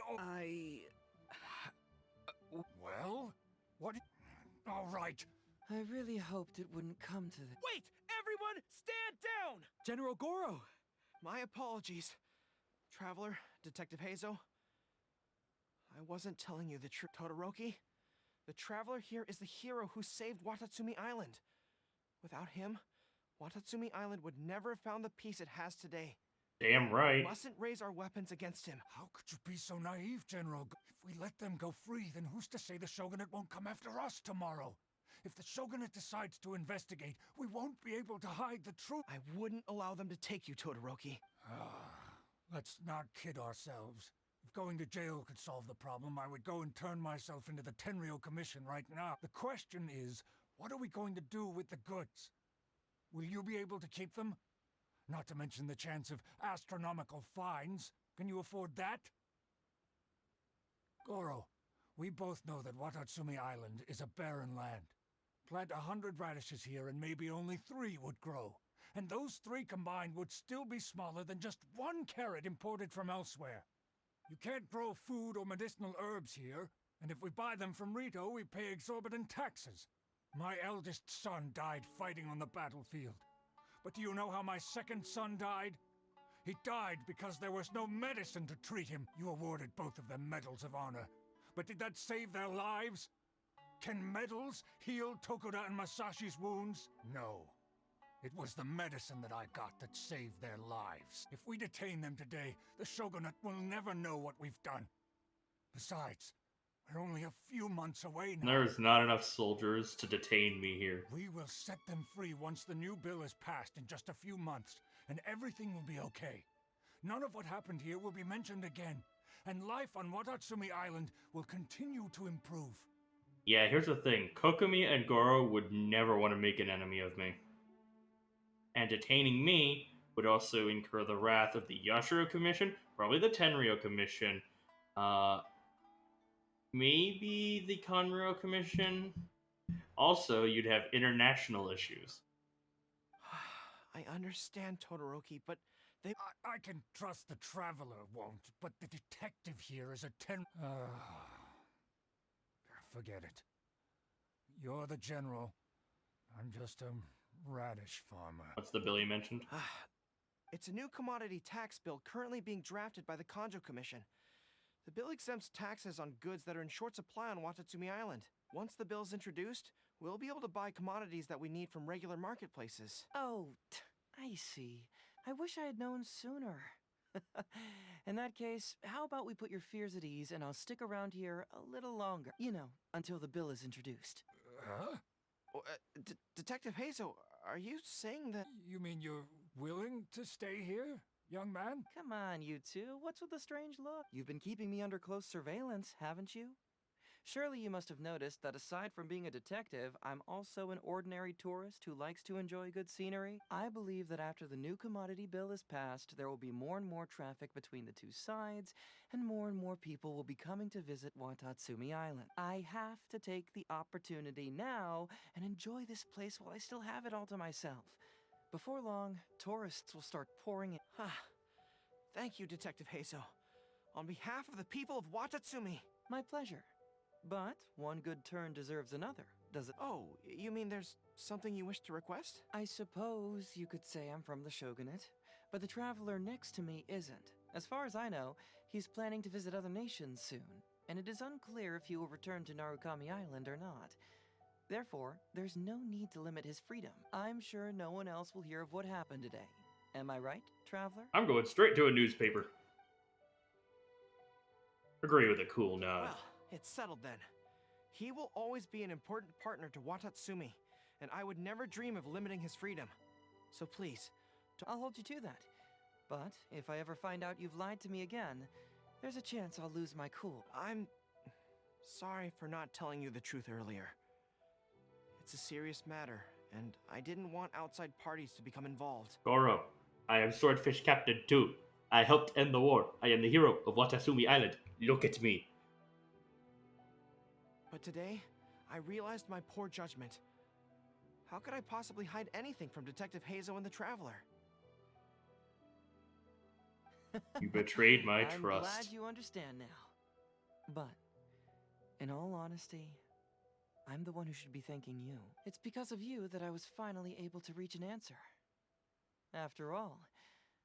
Well? What? All right. I really hoped it wouldn't come to this. Wait! Everyone, stand down! General Goro! My apologies. Traveler, Detective Heizou. I wasn't telling you the truth, Todoroki. The Traveler here is the hero who saved Watatsumi Island. Without him, Watatsumi Island would never have found the peace it has today. Damn right. We mustn't raise our weapons against him. How could you be so naive, General? If we let them go free, then who's to say the Shogunate won't come after us tomorrow? If the Shogunate decides to investigate, we won't be able to hide the truth. I wouldn't allow them to take you, Todoroki. Let's not kid ourselves. If going to jail could solve the problem, I would go and turn myself into the Tenryou Commission right now. The question is, what are we going to do with the goods? Will you be able to keep them? Not to mention the chance of astronomical fines. Can you afford that? Goro, we both know that Watatsumi Island is a barren land. Plant 100 radishes here and maybe only 3 would grow. And those 3 combined would still be smaller than just 1 carrot imported from elsewhere. You can't grow food or medicinal herbs here, and if we buy them from Rito, we pay exorbitant taxes. My eldest son died fighting on the battlefield. But do you know how my second son died? He died because there was no medicine to treat him. You awarded both of them medals of honor. But did that save their lives? Can medals heal Tokuda and Masashi's wounds? No. It was the medicine that I got that saved their lives. If we detain them today, the Shogunate will never know what we've done. Besides, we're only a few months away now. There's not enough soldiers to detain me here. We will set them free once the new bill is passed in just a few months, and everything will be okay. None of what happened here will be mentioned again, and life on Watatsumi Island will continue to improve. Yeah, here's the thing. Kokomi and Goro would never want to make an enemy of me. And detaining me would also incur the wrath of the Yashiro Commission, probably the Tenryou Commission, maybe the Conryou Commission. Also, you'd have international issues. I understand, Todoroki, but they... I can trust the Traveler won't, but the detective here is a Forget it. You're the general. I'm just a radish farmer. What's the bill you mentioned? It's a new commodity tax bill currently being drafted by the Kanjo Commission. The bill exempts taxes on goods that are in short supply on Watatsumi Island. Once the bill's introduced, we'll be able to buy commodities that we need from regular marketplaces. Oh, I see. I wish I had known sooner. In that case, how about we put your fears at ease and I'll stick around here a little longer. You know, until the bill is introduced. Huh? Detective Heizou, are you saying that... You mean you're willing to stay here, young man? Come on, you two. What's with the strange look? You've been keeping me under close surveillance, haven't you? Surely you must have noticed that aside from being a detective, I'm also an ordinary tourist who likes to enjoy good scenery. I believe that after the new commodity bill is passed, there will be more and more traffic between the two sides, and more people will be coming to visit Watatsumi Island. I have to take the opportunity now and enjoy this place while I still have it all to myself. Before long, tourists will start pouring in. Thank you, Detective Heizou. On behalf of the people of Watatsumi. My pleasure. But one good turn deserves another, does it? Oh, you mean there's something you wish to request? I suppose you could say I'm from the Shogunate, but the traveler next to me isn't. As far as I know, he's planning to visit other nations soon, and it is unclear if he will return to Narukami Island or not. Therefore, there's no need to limit his freedom. I'm sure no one else will hear of what happened today. Am I right, traveler? I'm going straight to a newspaper. Agree with a cool nod. Well, it's settled then. He will always be an important partner to Watatsumi, and I would never dream of limiting his freedom. So please, I'll hold you to that. But if I ever find out you've lied to me again, there's a chance I'll lose my cool. I'm sorry for not telling you the truth earlier. It's a serious matter, and I didn't want outside parties to become involved. Goro, I am Swordfish Captain too. I helped end the war. I am the hero of Watatsumi Island. Look at me. But today, I realized my poor judgment. How could I possibly hide anything from Detective Heizou and the Traveler? You betrayed my I'm trust. glad you understand now. But, in all honesty, I'm the one who should be thanking you. It's because of you that I was finally able to reach an answer. After all,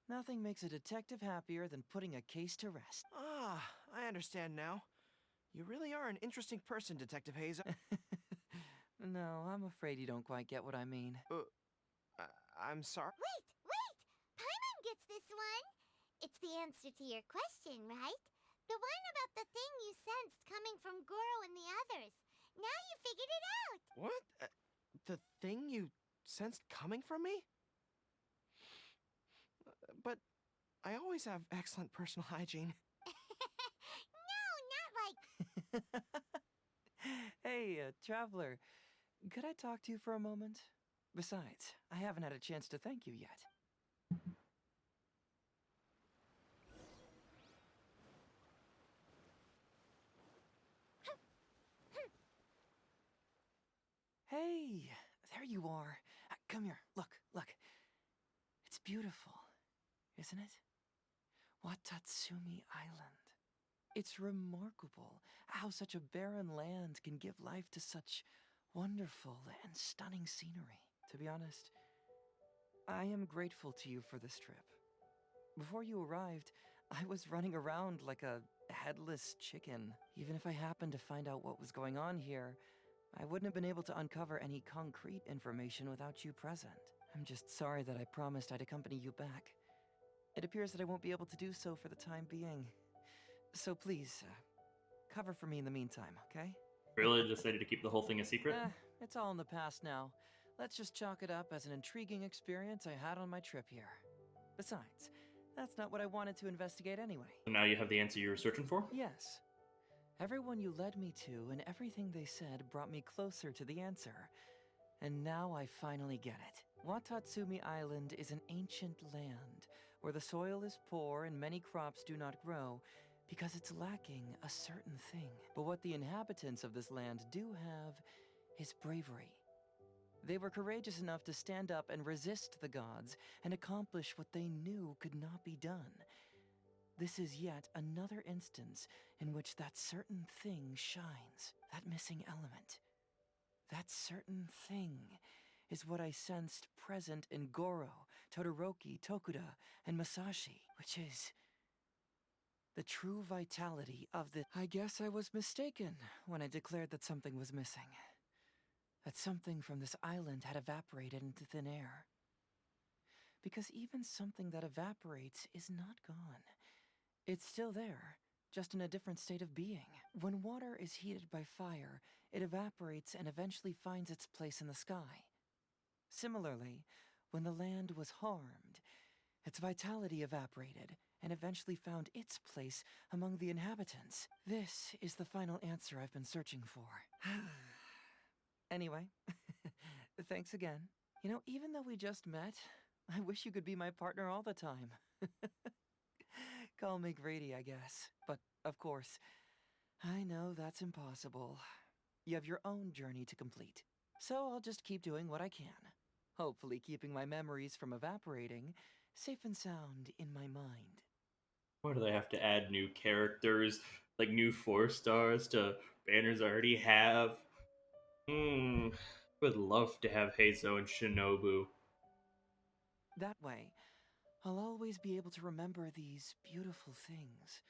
nothing makes a detective happier than putting a case to rest. I understand now. You really are an interesting person, Detective Heizou. No, I'm afraid you don't quite get what I mean. I'm sorry. Wait! Paimon gets this one! It's the answer to your question, right? The one about the thing you sensed coming from Goro and the others. Now you figured it out! What? The thing you sensed coming from me? But I always have excellent personal hygiene. No, not like... Hey, traveler, could I talk to you for a moment? Besides, I haven't had a chance to thank you yet. Hey, there you are. Come here, look. It's beautiful, isn't it? Watatsumi Island. It's remarkable how such a barren land can give life to such wonderful and stunning scenery. To be honest, I am grateful to you for this trip. Before you arrived, I was running around like a headless chicken. Even if I happened to find out what was going on here, I wouldn't have been able to uncover any concrete information without you present. I'm just sorry that I promised I'd accompany you back. It appears that I won't be able to do so for the time being. So please, cover for me in the meantime, okay? Really decided to keep the whole thing a secret? It's all in the past now. Let's just chalk it up as an intriguing experience I had on my trip here. Besides, that's not what I wanted to investigate anyway. So now you have the answer you were searching for? Yes. Everyone you led me to and everything they said brought me closer to the answer. And now I finally get it. Watatsumi Island is an ancient land where the soil is poor and many crops do not grow because it's lacking a certain thing. But what the inhabitants of this land do have is bravery. They were courageous enough to stand up and resist the gods and accomplish what they knew could not be done. This is yet another instance in which that certain thing shines, that missing element. That certain thing is what I sensed present in Goro, Todoroki, Tokuda, and Masashi, which is the true vitality of the... I guess I was mistaken when I declared that something was missing. That something from this island had evaporated into thin air. Because even something that evaporates is not gone. It's still there, just in a different state of being. When water is heated by fire, it evaporates and eventually finds its place in the sky. Similarly, when the land was harmed, its vitality evaporated and eventually found its place among the inhabitants. This is the final answer I've been searching for. Anyway, thanks again. You know, even though we just met, I wish you could be my partner all the time. Call me greedy, I guess. But, of course, I know that's impossible. You have your own journey to complete. So I'll just keep doing what I can. Hopefully keeping my memories from evaporating safe and sound in my mind. Why do they have to add new characters, like new 4-stars to banners I already have? Would love to have Heizou and Shinobu. That way, I'll always be able to remember these beautiful things.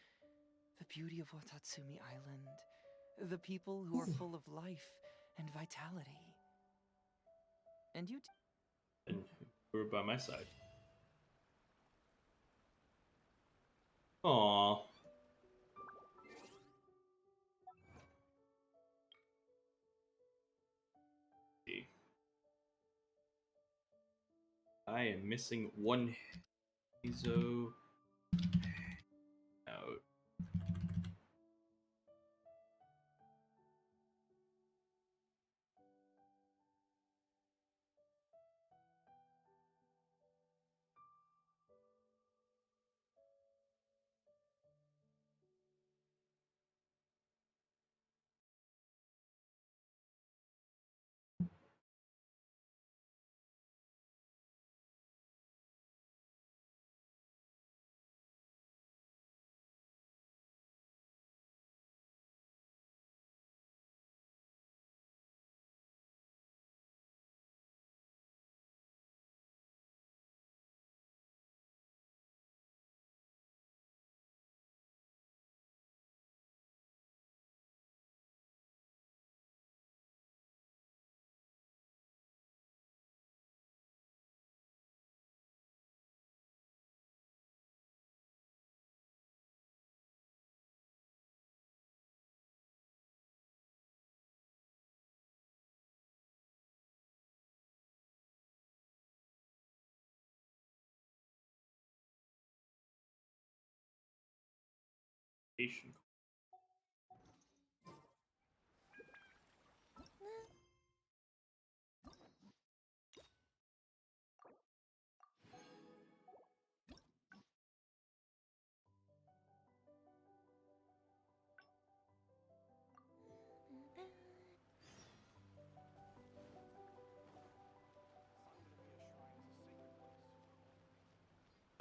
The beauty of Watatsumi Island. The people who are full of life and vitality. And you And who are by my side. Aww. I am missing one Heizou out. Station.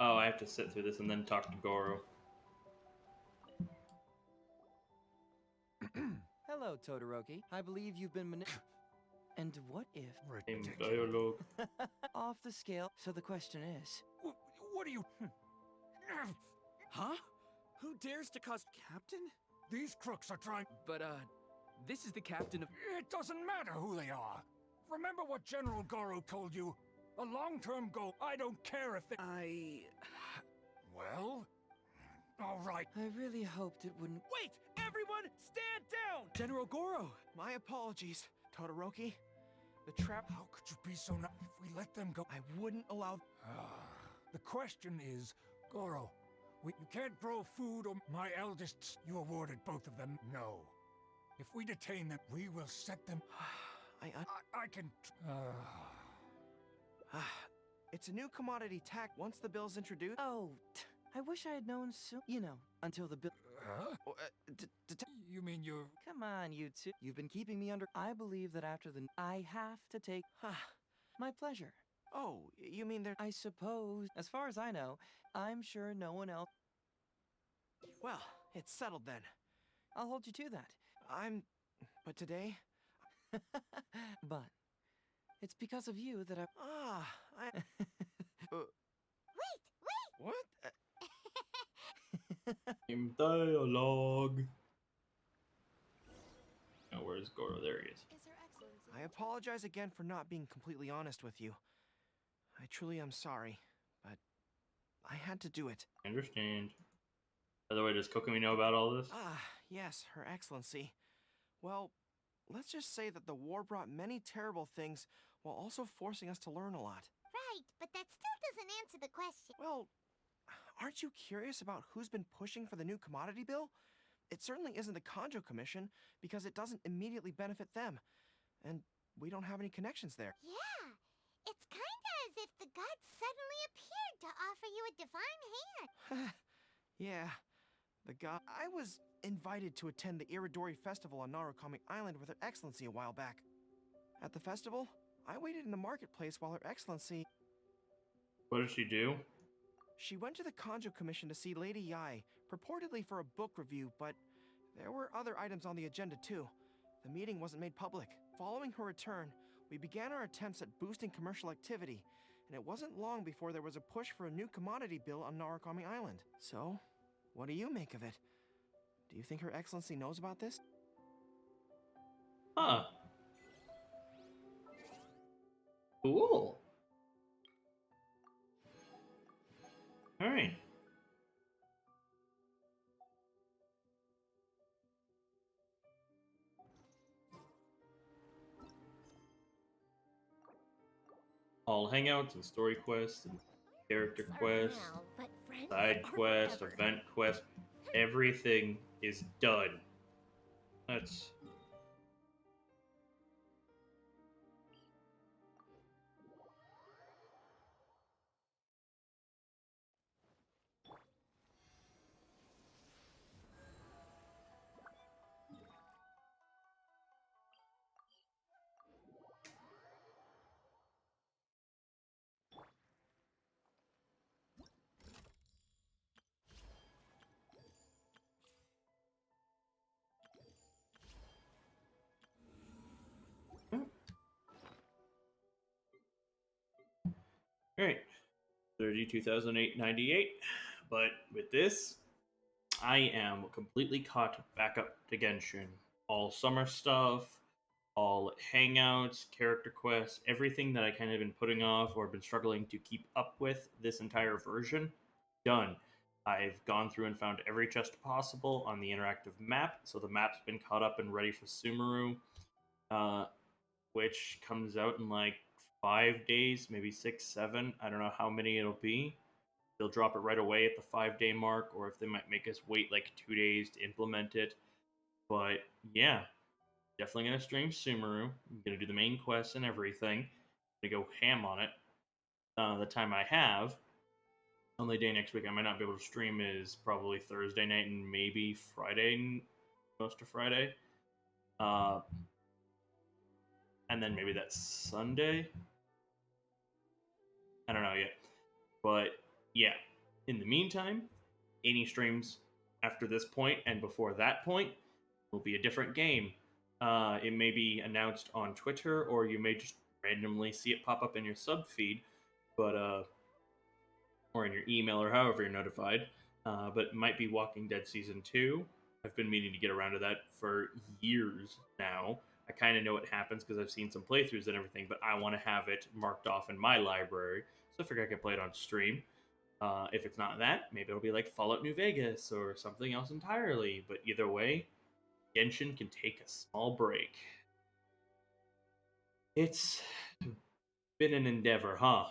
Oh, I have to sit through this and then talk to Goro. Hello, Todoroki. I believe you've been And what if... Same dialogue. Off the scale, so the question is... What are you... Huh? Who dares to cause Captain? These crooks are trying... But, this is the captain of... It doesn't matter who they are. Remember what General Goro told you? A long-term goal. I don't care if they... Well? All right. I really hoped it wouldn't... Wait! Everyone, stand down! General Goro! My apologies, Todoroki. The trap... How could you be so if we let them go? I wouldn't allow... The question is, Goro, you can't grow food or... My eldest, you awarded both of them. No. If we detain them, we will set them... I can... It's a new commodity tax once the bill's introduced. Oh, I wish I had known so... You know, until the bill... You mean you're... Come on, you two. You've been keeping me under... I believe that after the... I have to take... My pleasure. Oh, you mean they're... I suppose. As far as I know, I'm sure no one else... Well, it's settled then. I'll hold you to that. But today... But... It's because of you that Wait! What? Same dialogue. Oh, where's Goro? There he is. I apologize again for not being completely honest with you. I truly am sorry, but I had to do it. I understand. By the way, does Kokomi know about all this? Yes, Her Excellency. Well, let's just say that the war brought many terrible things while also forcing us to learn a lot. Right, but that still doesn't answer the question. Well, aren't you curious about who's been pushing for the new commodity bill? It certainly isn't the Kanjo Commission, because it doesn't immediately benefit them. And we don't have any connections there. Yeah, it's kinda as if the gods suddenly appeared to offer you a divine hand. Yeah, the god... I was invited to attend the Iridori Festival on Narukami Island with Her Excellency a while back. At the festival, I waited in the marketplace while Her Excellency... What did she do? She went to the Kanjo Commission to see Lady Yae, purportedly for a book review, but there were other items on the agenda too. The meeting wasn't made public. Following her return, we began our attempts at boosting commercial activity, and it wasn't long before there was a push for a new commodity bill on Narukami Island. So, what do you make of it? Do you think Her Excellency knows about this? Huh. Cool. Alright. All hangouts and story quests and character quests, side quest, event quest, everything is done. That's... Alright. 30/2008/98. But with this, I am completely caught back up to Genshin. All summer stuff, all hangouts, character quests, everything that I kind of been putting off or been struggling to keep up with this entire version, done. I've gone through and found every chest possible on the interactive map, so the map's been caught up and ready for Sumeru, which comes out in like 5 days, maybe 6, 7. I don't know how many it'll be. they'll drop it right away at the 5-day mark, or if they might make us wait like 2 days to implement it. But yeah, definitely gonna stream Sumeru. I'm gonna do the main quests and everything. Gonna go ham on it. The time I have. Only day next week I might not be able to stream is probably Thursday night and maybe Friday, most of Friday. And then maybe that Sunday. I don't know yet. But yeah, in the meantime, any streams after this point and before that point will be a different game. It may be announced on Twitter, or you may just randomly see it pop up in your sub feed, but or in your email or however you're notified. But it might be Walking Dead Season 2. I've been meaning to get around to that for years now. I kind of know what happens because I've seen some playthroughs and everything, but I want to have it marked off in my library, so I figure I could play it on stream. If it's not that, maybe it'll be like Fallout New Vegas or something else entirely. But either way, Genshin can take a small break. It's been an endeavor, huh?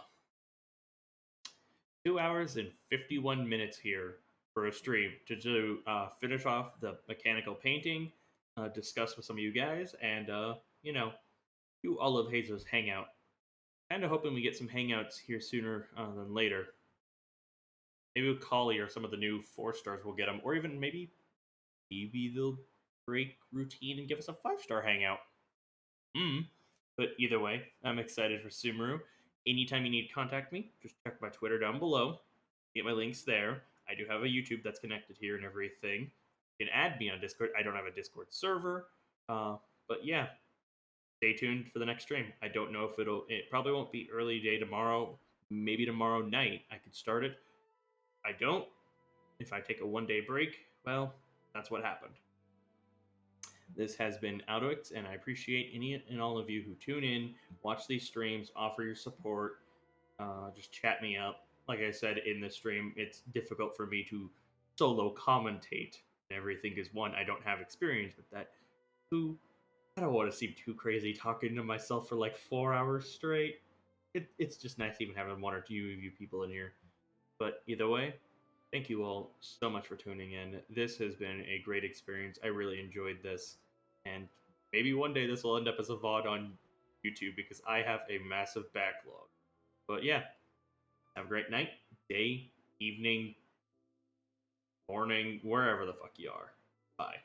2 hours and 51 minutes here for a stream to do finish off the mechanical painting, discuss with some of you guys, and do all of Heizou's Hangout. Kind of hoping we get some Hangouts here sooner than later. Maybe with Kali or some of the new 4-stars will get them, or even maybe they'll break routine and give us a 5-star Hangout. But either way, I'm excited for Sumeru. Anytime you need to contact me, just check my Twitter down below. Get my links there. I do have a YouTube that's connected here and everything. You can add me on Discord. I don't have a Discord server. But yeah, stay tuned for the next stream. I don't know if it probably won't be early day tomorrow. Maybe tomorrow night I could start it. I don't. If I take a 1-day break, well, that's what happened. This has been Alduics, and I appreciate any and all of you who tune in, watch these streams, offer your support, just chat me up. Like I said in the stream, it's difficult for me to solo commentate. Everything is one, I don't have experience with that. I don't want to seem too crazy talking to myself for like 4 hours straight. It's just nice even having one or two of you people in here. But either way, thank you all so much for tuning in. This has been a great experience. I really enjoyed this. And maybe one day this will end up as a VOD on YouTube because I have a massive backlog. But yeah, have a great night, day, evening, morning, wherever the fuck you are. Bye.